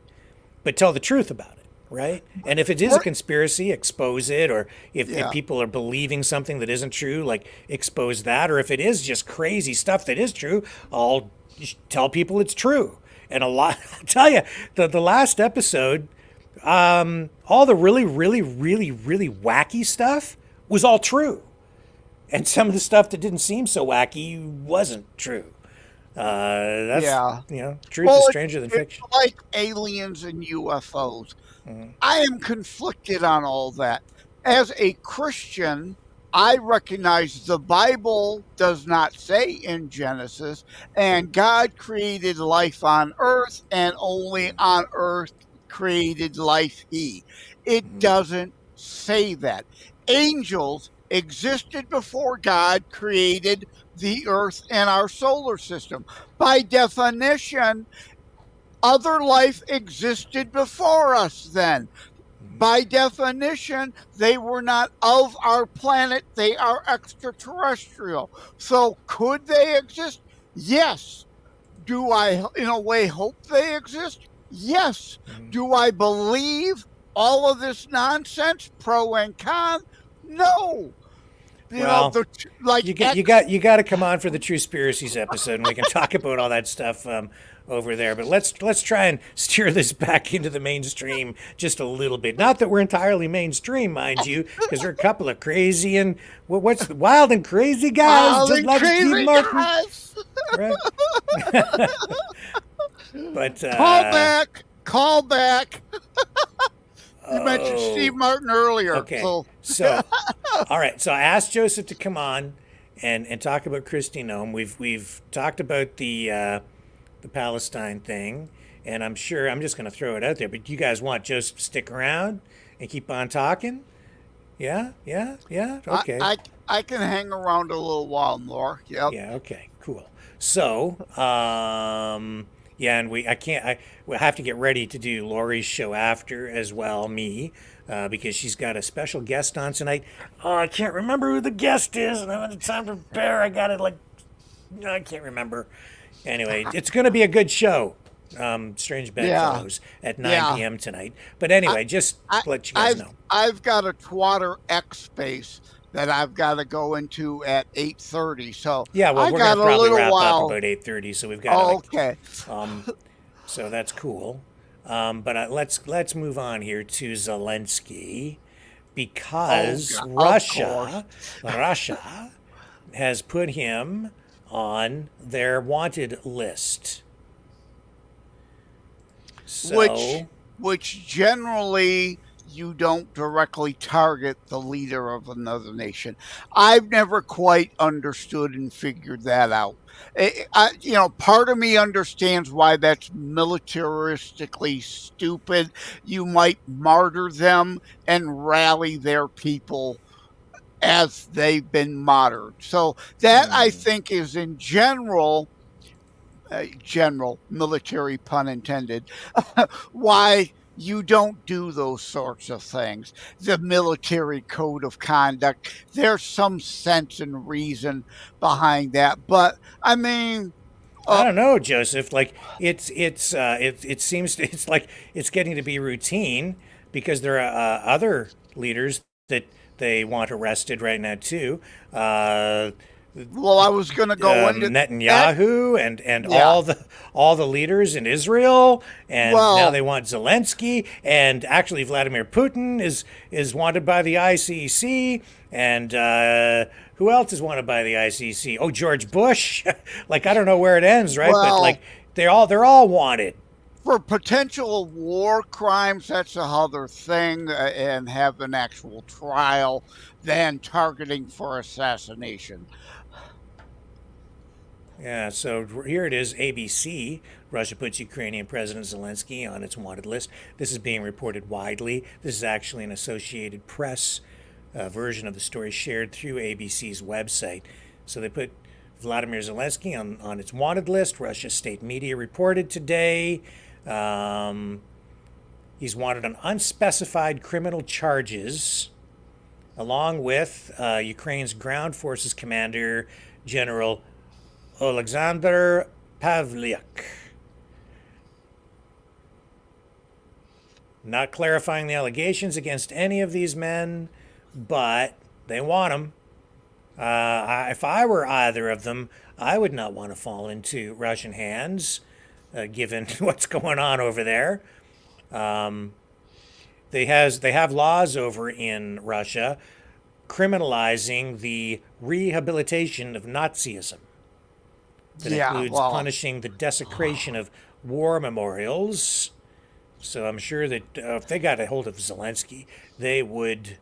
but tell the truth about it, right? And if it is a conspiracy, expose it. Or if people are believing something that isn't true, expose that. Or if it is just crazy stuff that is true, I'll tell people it's true. And a lot, I'll tell you, the last episode, all the really, really, really, really wacky stuff was all true. And some of the stuff that didn't seem so wacky wasn't true. Truth is stranger than fiction.
It's like aliens and UFOs. I am conflicted on all that. As a Christian, I recognize the Bible does not say in Genesis, and God created life on earth, and only on earth created life he. It doesn't say that. Angels existed before God created the earth and our solar system. By definition, other life existed before us then. By definition, they were not of our planet. They are extraterrestrial. So could they exist? Yes. Do I, in a way, hope they exist? Yes. Do I believe all of this nonsense, pro and con? No.
You got to come on for the True Spiracies episode, and we can talk about all that stuff over there. But let's try and steer this back into the mainstream just a little bit. Not that we're entirely mainstream, mind you, because we're a couple of crazy and what's wild and crazy guys,
Wild
just
and
like
crazy
Steve Martin.
guys.
Right? But
call back. You mentioned Steve Martin earlier.
Okay. So, all right. So I asked Joseph to come on and talk about Kristi Noem. We've talked about the Palestine thing, and I'm sure I'm just going to throw it out there. But you guys want Joseph to stick around and keep on talking? Yeah. Okay.
I can hang around a little while more. Yep.
Yeah. Okay. Cool. So, and we'll have to get ready to do Lori's show after as well, because she's got a special guest on tonight. Oh, I can't remember who the guest is, and I haven't had time to prepare. I can't remember. Anyway, it's going to be a good show. Strange Bedfellows at 9 p.m. tonight. But anyway, just let you guys know.
I've got a Twatter X space that I've got to go into at 8:30. So
yeah, well, we're going to probably wrap up about 8:30. So we've got
okay.
So that's cool. But let's move on here to Zelensky, because Russia has put him on their wanted list. So,
which generally you don't directly target the leader of another nation. I've never quite understood and figured that out. Part of me understands why that's militaristically stupid. You might martyr them and rally their people as they've been martyred. So that I think is in general military pun intended, why you don't do those sorts of things. The military code of conduct, there's some sense and reason behind that. But I mean,
I don't know, Joseph. Like it seems it's like it's getting to be routine because there are other leaders that they want arrested right now too.
Well, I was going to go into
Netanyahu and
Yeah.
all the leaders in Israel, and
Well-
now they want Zelensky, and actually Vladimir Putin is wanted by the ICC, and who else is wanted by the ICC? Oh, George Bush. Like I don't know where it ends, right? But
Well-
like they're all wanted.
For potential war crimes, that's a other thing, and have an actual trial than targeting for assassination.
Yeah, so here it is, ABC. Russia puts Ukrainian President Zelensky on its wanted list. This is being reported widely. This is actually an Associated Press version of the story shared through ABC's website. So they put Vladimir Zelensky on its wanted list. Russia's state media reported today. He's wanted on unspecified criminal charges, along with Ukraine's ground forces commander, General Alexander Pavlyuk. Not clarifying the allegations against any of these men, but they want them. If I were either of them, I would not want to fall into Russian hands, given what's going on over there. They have laws over in Russia criminalizing the rehabilitation of Nazism. That includes punishing the desecration of war memorials. So I'm sure that if they got a hold of Zelensky, they would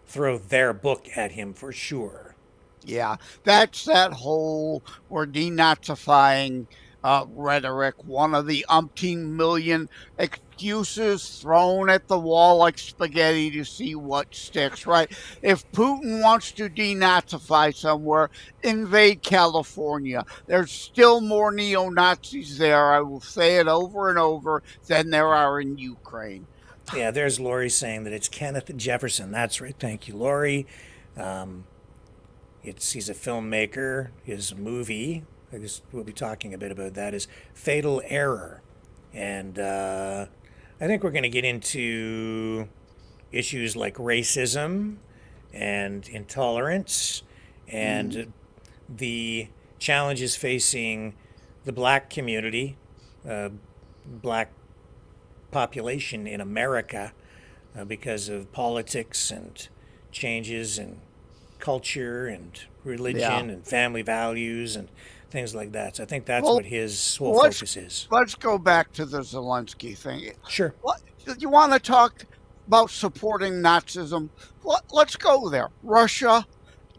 throw their book at him for sure.
Yeah, that's that whole we're denazifying rhetoric, one of the umpteen million excuses thrown at the wall like spaghetti to see what sticks, right? If Putin wants to denazify somewhere, invade California. There's still more neo-Nazis there, I will say it over and over, than there are in Ukraine.
Yeah, there's Lori saying that it's Kenneth Jefferson. That's right. Thank you, Lori. He's a filmmaker. His movie, I guess we'll be talking a bit about that, is Fatal Error. And I think we're going to get into issues like racism and intolerance and the challenges facing the black community, black population in America because of politics and changes in culture and religion and family values and things like that. So I think that's what his whole focus is.
Let's go back to the Zelensky thing.
Sure.
You want to talk about supporting Nazism? Let's go there. Russia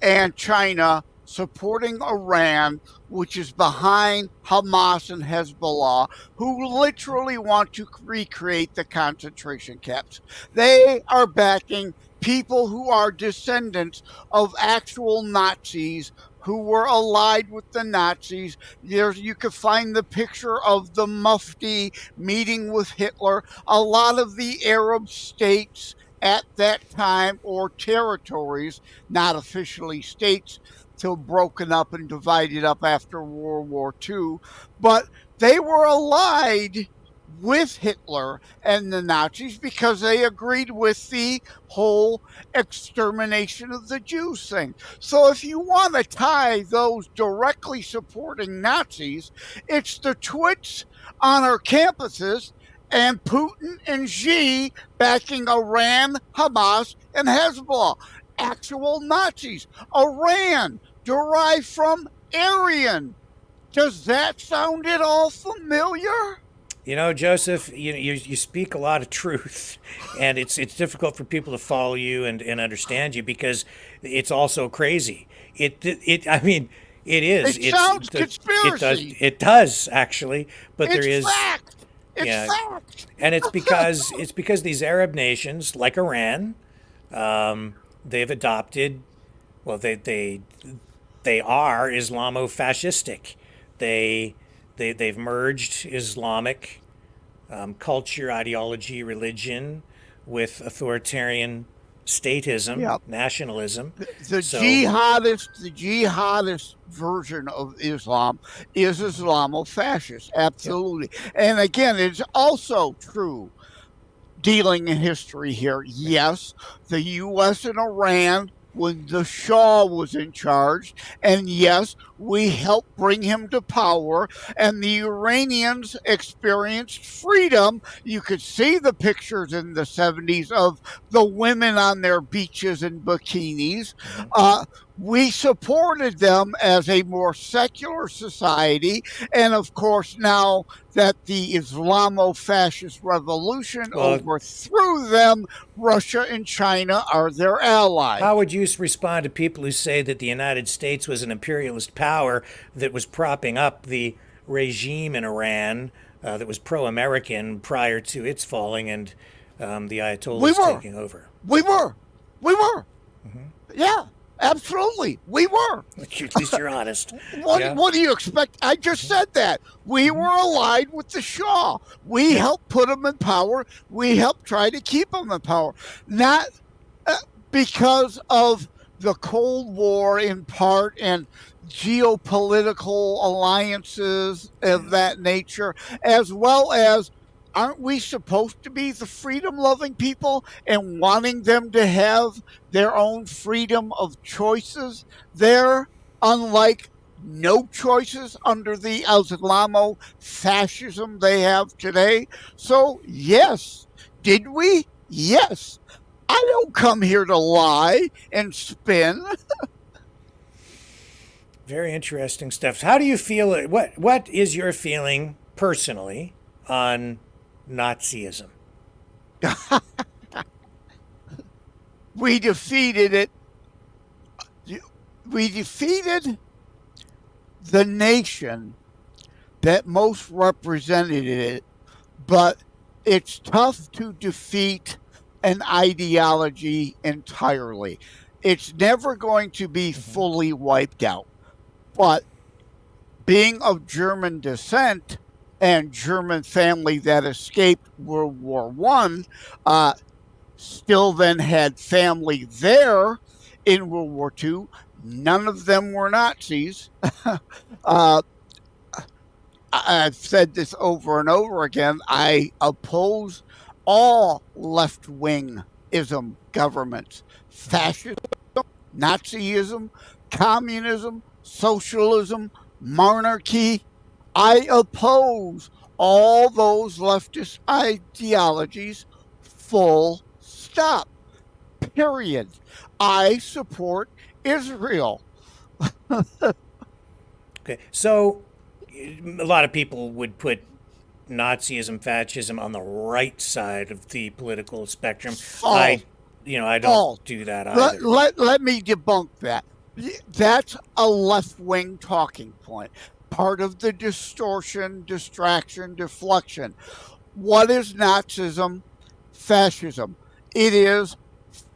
and China supporting Iran, which is behind Hamas and Hezbollah, who literally want to recreate the concentration camps. They are backing people who are descendants of actual Nazis who were allied with the Nazis. You could find the picture of the Mufti meeting with Hitler. A lot of the Arab states at that time, or territories, not officially states, till broken up and divided up after World War II, but they were allied with Hitler and the Nazis because they agreed with the whole extermination of the Jews thing. So if you want to tie those directly supporting Nazis, it's the twits on our campuses and Putin and Xi backing Iran, Hamas, and Hezbollah. Actual Nazis. Iran, derived from Aryan. Does that sound at all familiar?
You know, Joseph, you speak a lot of truth, and it's difficult for people to follow you and understand you because it's also crazy. I mean, it is.
It sounds conspiracy.
It does actually, but there
It's
is.
fact. It's
Yeah,
fact.
and it's because these Arab nations like Iran, they've adopted. Well, they are Islamo-fascistic. They've merged Islamic culture, ideology, religion with authoritarian statism,
Yep.
nationalism.
The
So-
jihadist version of Islam is Islamo-fascist, absolutely. And again, it's also true, dealing in history here. Yes, the U.S. and Iran when the Shah was in charge, and yes, we helped bring him to power, and the Iranians experienced freedom. You could see the pictures in the 70s of the women on their beaches in bikinis. We supported them as a more secular society, and of course, now that the Islamo-fascist revolution
Well-
overthrew them, Russia and China are their allies.
How would you respond to people who say that the United States was an imperialist power that was propping up the regime in Iran that was pro-American prior to its falling and the Ayatollahs taking over?
We were. Yeah, absolutely. We were.
At least you're honest.
What,
Yeah.
what do you expect? I just said that. We were allied with the Shah. We helped put him in power. We helped try to keep him in power. Not because of the Cold War in part and geopolitical alliances of that nature, as well as aren't we supposed to be the freedom-loving people and wanting them to have their own freedom of choices there, unlike no choices under the Islamo fascism they have today? So, yes. Did we? Yes. I don't come here to lie and spin.
Very interesting stuff. How do you feel? What is your feeling personally on Nazism?
We defeated it. We defeated the nation that most represented it, but it's tough to defeat an ideology entirely. It's never going to be fully wiped out. But being of German descent and German family that escaped World War I, still then had family there in World War II. None of them were Nazis. I've said this over and over again. I oppose all left-wingism governments. Fascism, Nazism, communism, socialism, monarchy. I oppose all those leftist ideologies, full stop, period. I support Israel.
Okay, so a lot of people would put Nazism, fascism on the right side of the political spectrum. I don't do that either.
Let me debunk that. That's a left-wing talking point. Part of the distortion, distraction, deflection. What is Nazism, fascism? It is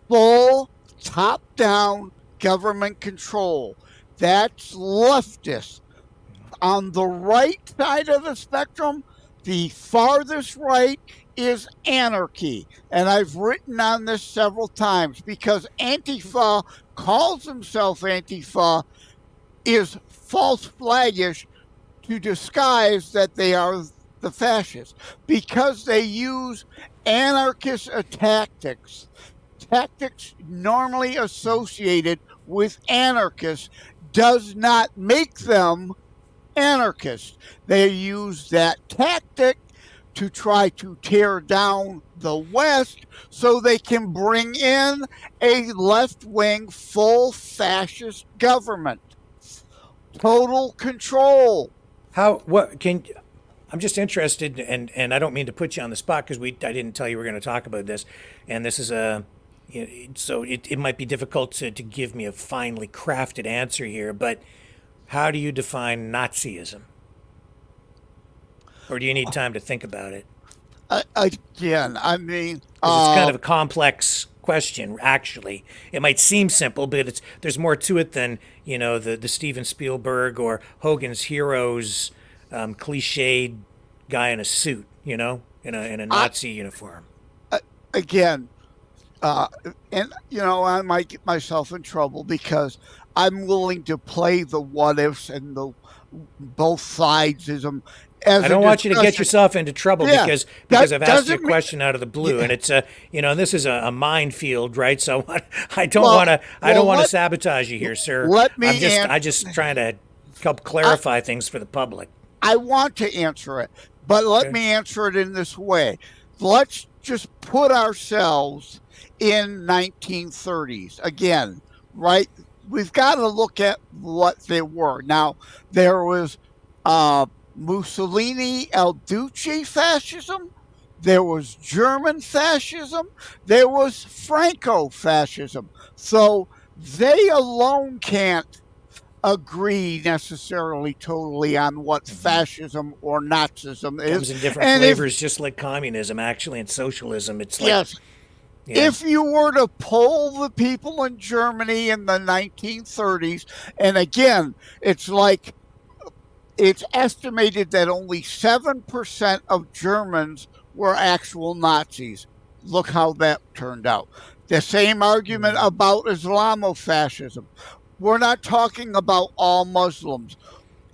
full top-down government control. That's leftist. On the right side of the spectrum, the farthest right is anarchy. And I've written on this several times because Antifa calls himself Antifa is false flagish to disguise that they are the fascists because they use anarchist tactics normally associated with anarchists does not make them anarchists. They use that tactic to try to tear down the West so they can bring in a left-wing full fascist government. Total control.
I'm just interested, and I don't mean to put you on the spot because I didn't tell you we were going to talk about this, and this is so it might be difficult to give me a finely crafted answer here, but how do you define Nazism? Or do you need time to think about it?
Again, I mean,
'cause it's kind of a complex question. Actually, it might seem simple, but there's more to it than the Steven Spielberg or Hogan's Heroes cliched guy in a suit, in a Nazi uniform.
Again, and I might get myself in trouble because I'm willing to play the what ifs and the both sides
I don't want you to get yourself into trouble because I've asked you a question out of the blue, and it's this is a minefield, right? So I don't want to sabotage you here, sir. I'm just trying to help clarify things for the public.
I want to answer it, but let me answer it in this way. Let's just put ourselves in 1930s again, right? We've got to look at what they were. Now, there was Mussolini El Duce fascism, there was German fascism, there was Franco fascism. So they alone can't agree necessarily totally on what fascism or Nazism is.
It comes in different flavors, just like communism, actually, and socialism. It's like,
yes. Yeah. If you were to poll the people in Germany in the 1930s, and again, it's estimated that only 7% of Germans were actual Nazis. Look how that turned out. The same argument about Islamofascism. We're not talking about all Muslims.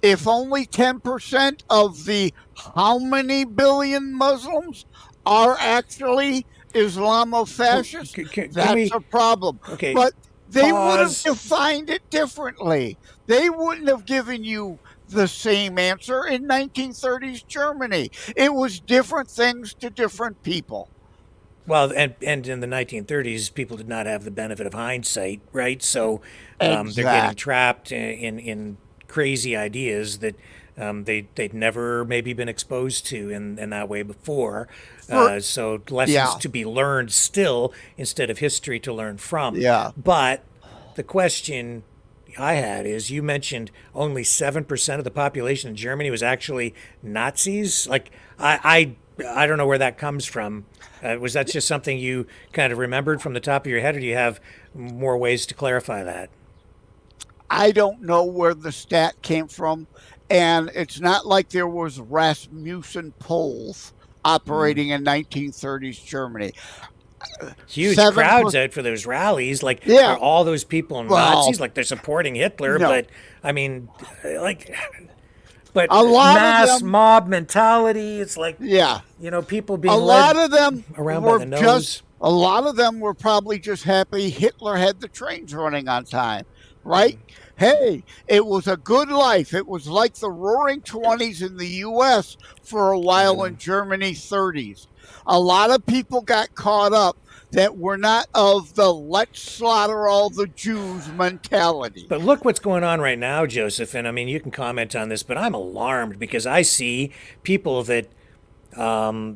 If only 10% of the how many billion Muslims are actually Islamofascists, that's a problem.
Okay,
but they would have defined it differently. They wouldn't have given you the same answer in 1930s Germany. It was different things to different people.
Well, and in the 1930s, people did not have the benefit of hindsight, right? So they're getting trapped in crazy ideas that they'd never maybe been exposed to in that way before. So lessons to be learned still instead of history to learn from.
Yeah.
But the question I had is, you mentioned only 7% of the population in Germany was actually Nazis. Like, I don't know where that comes from. Was that just something you kind of remembered from the top of your head, or do you have more ways to clarify that?
I don't know where the stat came from, and it's not like there was Rasmussen polls operating in 1930s Germany.
Huge crowds out for those rallies, like are all those people Nazis, like they're supporting Hitler, but I mean, but
a lot
mass
of them,
mob mentality. It's like people being led around by the nose.
A lot of them were probably just happy Hitler had the trains running on time, right? Hey, it was a good life. It was like the Roaring 20s in the U.S. for a while in Germany 30s. A lot of people got caught up that were not of the let's slaughter all the Jews mentality.
But look what's going on right now, Joseph, and I mean, you can comment on this, but I'm alarmed because I see people that a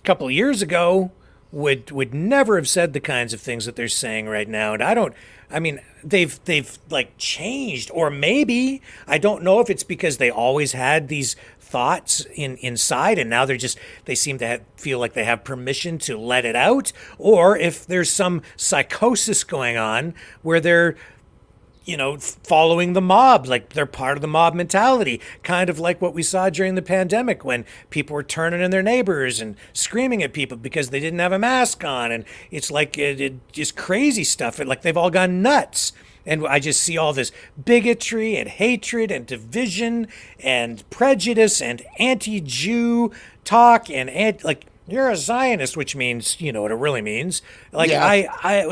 couple of years ago would never have said the kinds of things that they're saying right now. And they've like changed, or maybe, I don't know if it's because they always had these thoughts inside and now they seem to feel like they have permission to let it out, or if there's some psychosis going on where they're following the mob, like they're part of the mob mentality, kind of like what we saw during the pandemic when people were turning on their neighbors and screaming at people because they didn't have a mask on. And it's like just crazy stuff. Like they've all gone nuts. And I just see all this bigotry and hatred and division and prejudice and anti-Jew talk and like, you're a Zionist, which means, you know what it really means. Like,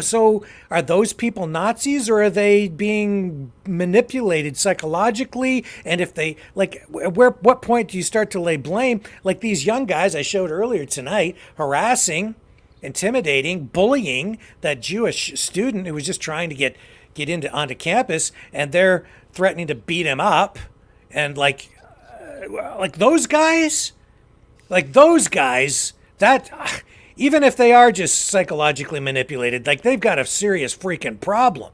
so are those people Nazis, or are they being manipulated psychologically? And if they, like, what point do you start to lay blame? Like these young guys I showed earlier tonight, harassing, intimidating, bullying that Jewish student who was just trying to get onto campus, and they're threatening to beat him up. And like, like those guys, that even if they are just psychologically manipulated, like they've got a serious freaking problem.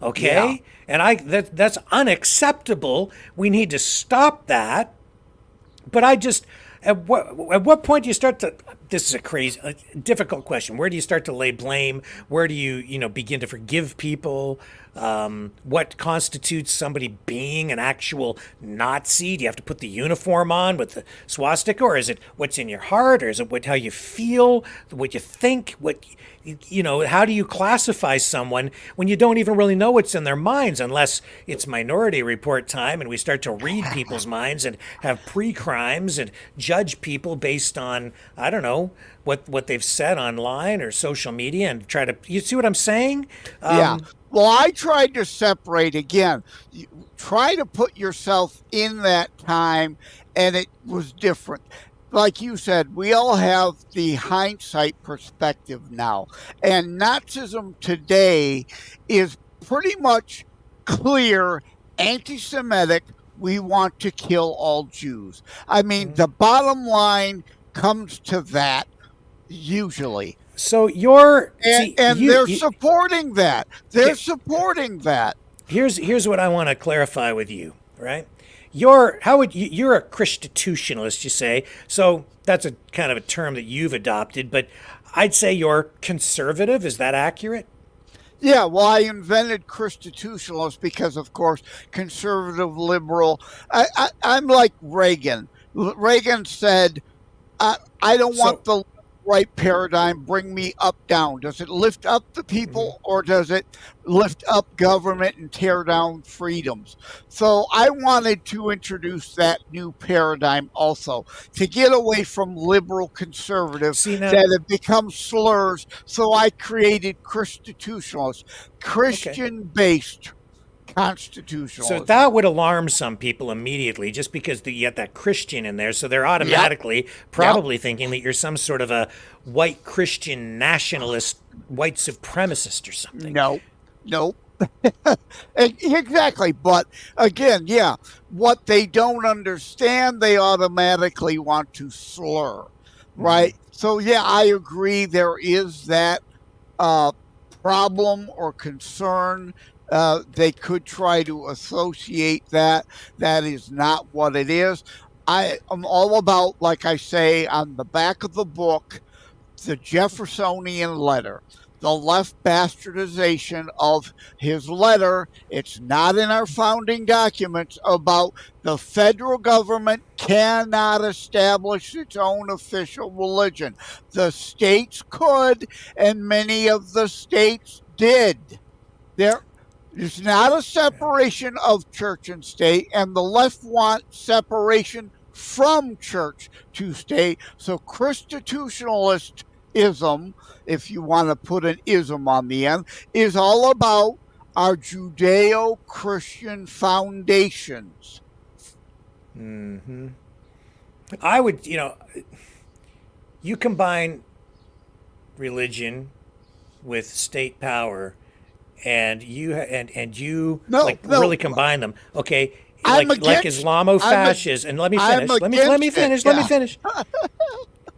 Okay? And that's unacceptable. We need to stop that. But at what point do you start to, this is a difficult question. Where do you start to lay blame? Where do you begin to forgive people? What constitutes somebody being an actual Nazi? Do you have to put the uniform on with the swastika, or is it what's in your heart, or is it how you feel, what you think, how do you classify someone when you don't even really know what's in their minds, unless it's Minority Report time and we start to read people's minds and have pre-crimes and judge people based on, I don't know, what they've said online or social media, and you see what I'm saying?
Yeah. Well, I tried to separate again. Try to put yourself in that time, and it was different. Like you said, we all have the hindsight perspective now. And Nazism today is pretty much clear anti-Semitic. We want to kill all Jews. I mean, the bottom line comes to that, usually.
So
they're supporting that. They're supporting that.
Here's what I want to clarify with you, right? You're a Christitutionalist, you say. So that's a kind of a term that you've adopted, but I'd say you're conservative. Is that accurate?
Yeah, well, I invented Christitutionalist because, of course, conservative, liberal. I'm like Reagan. Reagan said, I don't want the right paradigm, bring me up, down. Does it lift up the people, or does it lift up government and tear down freedoms? So I wanted to introduce that new paradigm also, to get away from liberal conservative that have become slurs. So I created Christitutionalist, Christian-based constitutionalism.
So that would alarm some people immediately, just because you get that Christian in there. So they're automatically probably thinking that you're some sort of a white Christian nationalist, white supremacist or something.
No. Exactly. But again, what they don't understand, they automatically want to slur, right? So I agree. There is that problem or concern. They could try to associate that. That is not what it is. I am all about, like I say on the back of the book, the Jeffersonian letter, the left bastardization of his letter. It's not in our founding documents about the federal government cannot establish its own official religion. The states could, and many of the states did. There's not a separation of church and state, and the left wants separation from church to state. So Christitutionalism, if you want to put an ism on the end, is all about our Judeo-Christian foundations.
I would, you combine religion with state power, and you really combine them. Okay, like Islamo-fascists, and let me finish.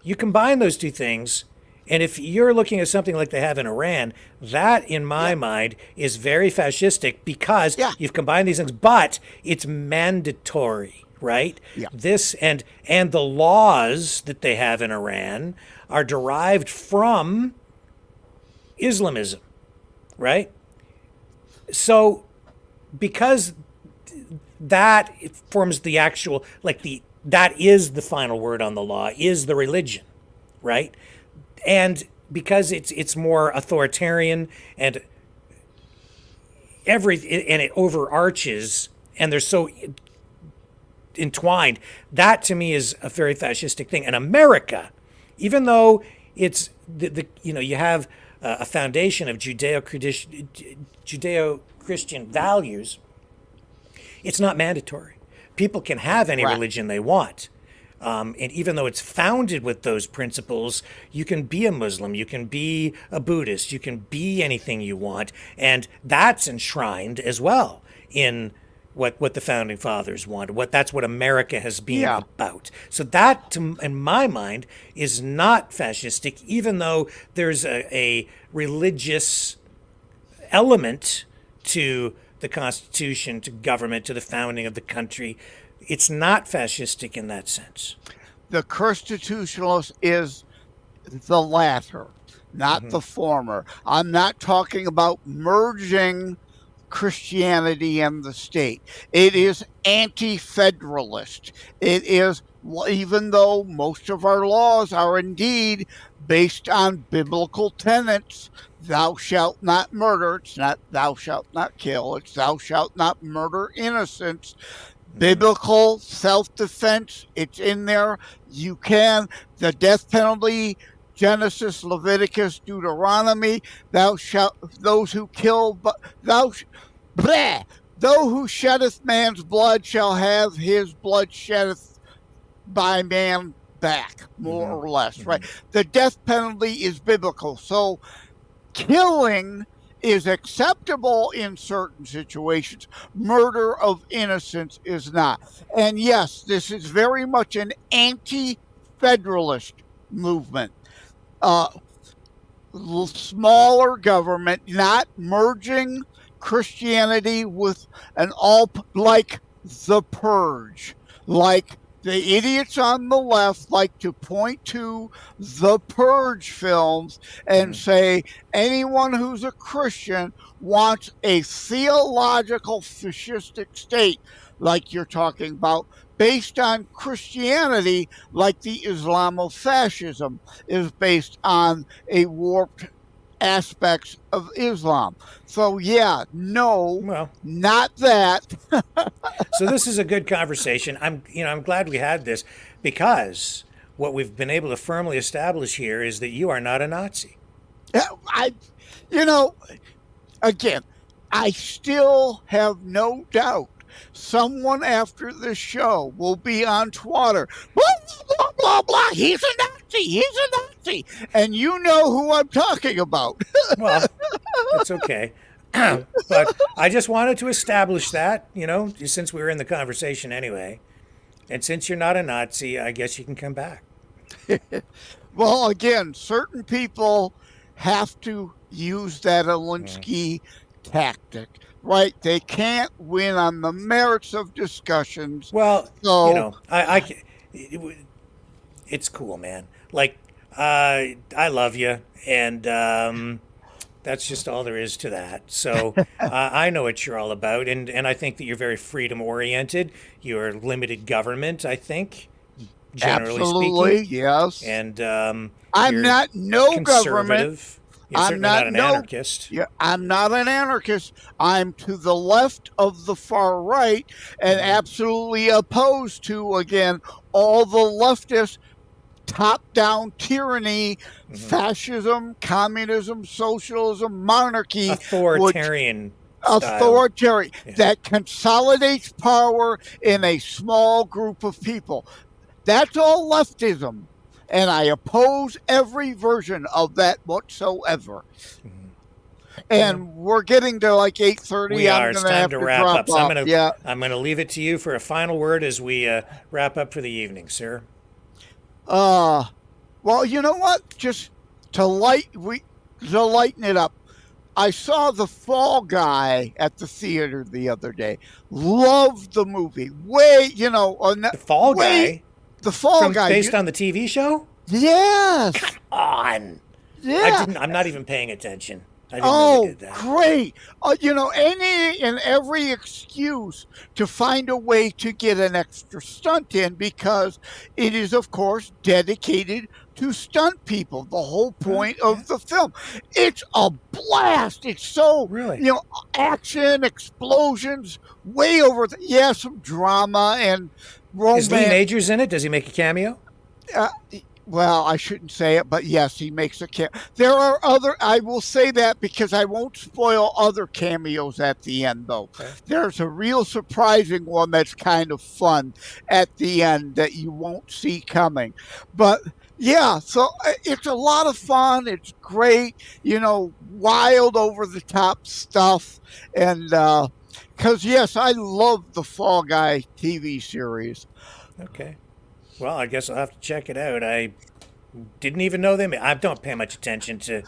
You combine those two things, and if you're looking at something like they have in Iran, that, in my mind, is very fascistic, because you've combined these things, but it's mandatory, right? This and the laws that they have in Iran are derived from Islamism, right? So, because that forms the actual, that is the final word on the law, is the religion, right? And because it's more authoritarian and it overarches, and they're so entwined, that to me is a very fascistic thing. And America, even though it's you have a foundation of Judeo-Christian values, it's not mandatory. People can have any religion they want. And even though it's founded with those principles, you can be a Muslim, you can be a Buddhist, you can be anything you want. And that's enshrined as well in what the founding fathers wanted. That's what America has been
Yeah.
about. So that, in my mind, is not fascistic, even though there's a religious element to the Constitution, to government, to the founding of the country. It's not fascistic in that sense.
The constitutionalist is the latter, not the former. I'm not talking about merging Christianity and the state. It is anti-federalist. It is, even though most of our laws are indeed based on biblical tenets, thou shalt not murder. It's not thou shalt not kill. It's thou shalt not murder innocents. Biblical self-defense, it's in there. You can. The death penalty, Genesis, Leviticus, Deuteronomy, thou shalt, those who kill, those who sheddeth man's blood shall have his blood sheddeth by man back, more or less, right? The death penalty is biblical. So killing is acceptable in certain situations. Murder of innocents is not. And yes, this is very much an anti-federalist movement. Smaller government, not merging Christianity with an like the Purge, like the idiots on the left like to point to the Purge films and say anyone who's a Christian wants a theological fascistic state, like you're talking about, based on Christianity, like the Islamofascism is based on a warped aspects of Islam. So yeah, no, not that.
So this is a good conversation. I'm glad we had this, because what we've been able to firmly establish here is that you are not a Nazi.
Again, I still have no doubt someone after this show will be on Twitter. Blah, blah, blah, blah. He's a Nazi. He's a Nazi. And you know who I'm talking about.
Well, it's okay. But I just wanted to establish that, since we were in the conversation anyway. And since you're not a Nazi, I guess you can come back.
Well, again, certain people have to use that Zelensky tactic. Right, they can't win on the merits of discussions.
Well,
so,
it's cool, man. Like, I love you, and that's just all there is to that. So I know what you're all about, and I think that you're very freedom-oriented. You're limited government, I think, generally
absolutely,
speaking.
Yes.
And
I'm not government.
You're certainly not an anarchist.
Yeah, I'm not an anarchist. I'm to the left of the far right and absolutely opposed to, again, all the leftist top-down tyranny, fascism, communism, socialism, monarchy.
Authoritarian
that consolidates power in a small group of people. That's all leftism. And I oppose every version of that whatsoever. And we're getting to like 8:30.
We are. It's time to wrap up. So I'm going to leave it to you for a final word as we wrap up for the evening, sir.
Well, you know what? Just to lighten it up. I saw The Fall Guy at the theater the other day. Loved the movie.
The Fall Guy?
The Fall Guy.
Based on the TV show?
Yes.
Come on.
Yeah.
I'm not even paying attention. I didn't know they did that.
Great. Any and every excuse to find a way to get an extra stunt in, because it is, of course, dedicated to stunt people. The whole point of the film. It's a blast. It's so, action, explosions, way over. Some drama and romance.
Is Lee Majors in it? Does he make a cameo?
Well, I shouldn't say it, but yes, he makes a cameo. There are I will say that because I won't spoil other cameos at the end, though. Okay. There's a real surprising one that's kind of fun at the end that you won't see coming. But yeah, so it's a lot of fun. It's great, wild over the top stuff. And Because, yes, I love the Fall Guy TV series.
Okay. Well, I guess I'll have to check it out. I didn't even know them. I don't pay much attention to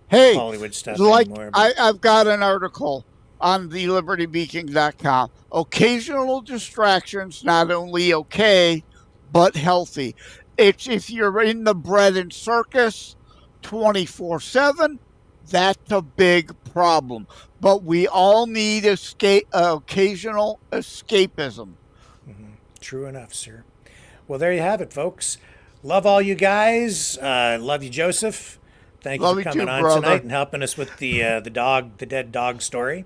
Hey,
Hollywood stuff
like
anymore. But
I've got an article on thelibertybeacon.com. Occasional distractions, not only okay, but healthy. It's if you're in the bread and circus 24/7, that's a big problem. But we all need occasional escapism.
True enough, sir. Well, there you have it, folks. Love all you guys. Love you, Joseph. Thank you
Love
for
you
coming
too,
on
brother.
tonight and helping us with the dead dog story.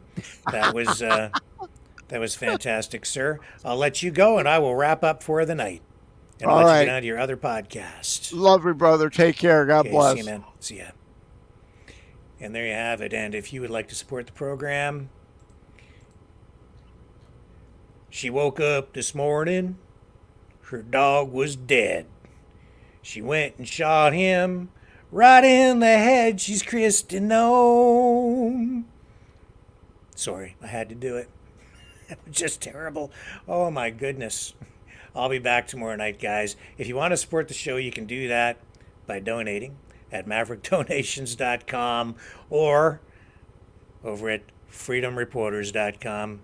That was fantastic, sir. I'll let you go, and I will wrap up for the night. And I'll
All
let
right.
you get on to your other podcast.
Love you, brother. Take care. God
Okay,
bless.
see you, man. See ya. And there you have it. And if you would like to support the program, she woke up this morning. Her dog was dead. She went and shot him right in the head. She's Kristen Nome. Sorry, I had to do it. It was just terrible. Oh my goodness. I'll be back tomorrow night, guys. If you want to support the show, you can do that by donating at maverickdonations.com or over at freedomreporters.com.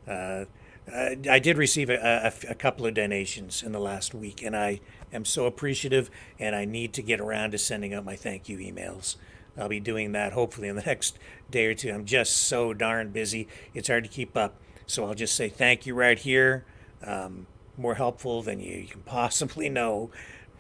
I did receive a couple of donations in the last week, and I am so appreciative, and I need to get around to sending out my thank you emails. I'll be doing that hopefully in the next day or two. I'm just so darn busy. It's hard to keep up. So I'll just say thank you right here. More helpful than you can possibly know.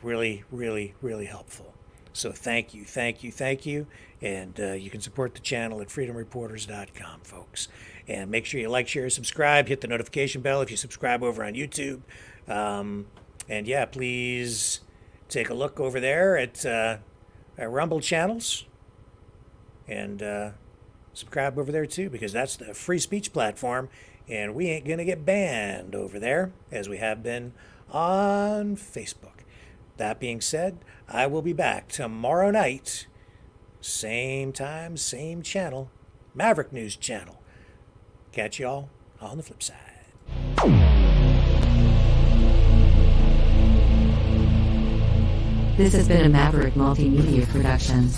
Really, really, really helpful. So thank you, thank you, thank you. And you can support the channel at freedomreporters.com, folks. And make sure you like, share, subscribe. Hit the notification bell if you subscribe over on YouTube. And yeah, please take a look over there at our Rumble channels. And subscribe over there too, because that's the free speech platform. And we ain't going to get banned over there as we have been on Facebook. That being said, I will be back tomorrow night. Same time, same channel. Maverick News Channel. Catch y'all on the flip side.
This has been a Maverick Multimedia production.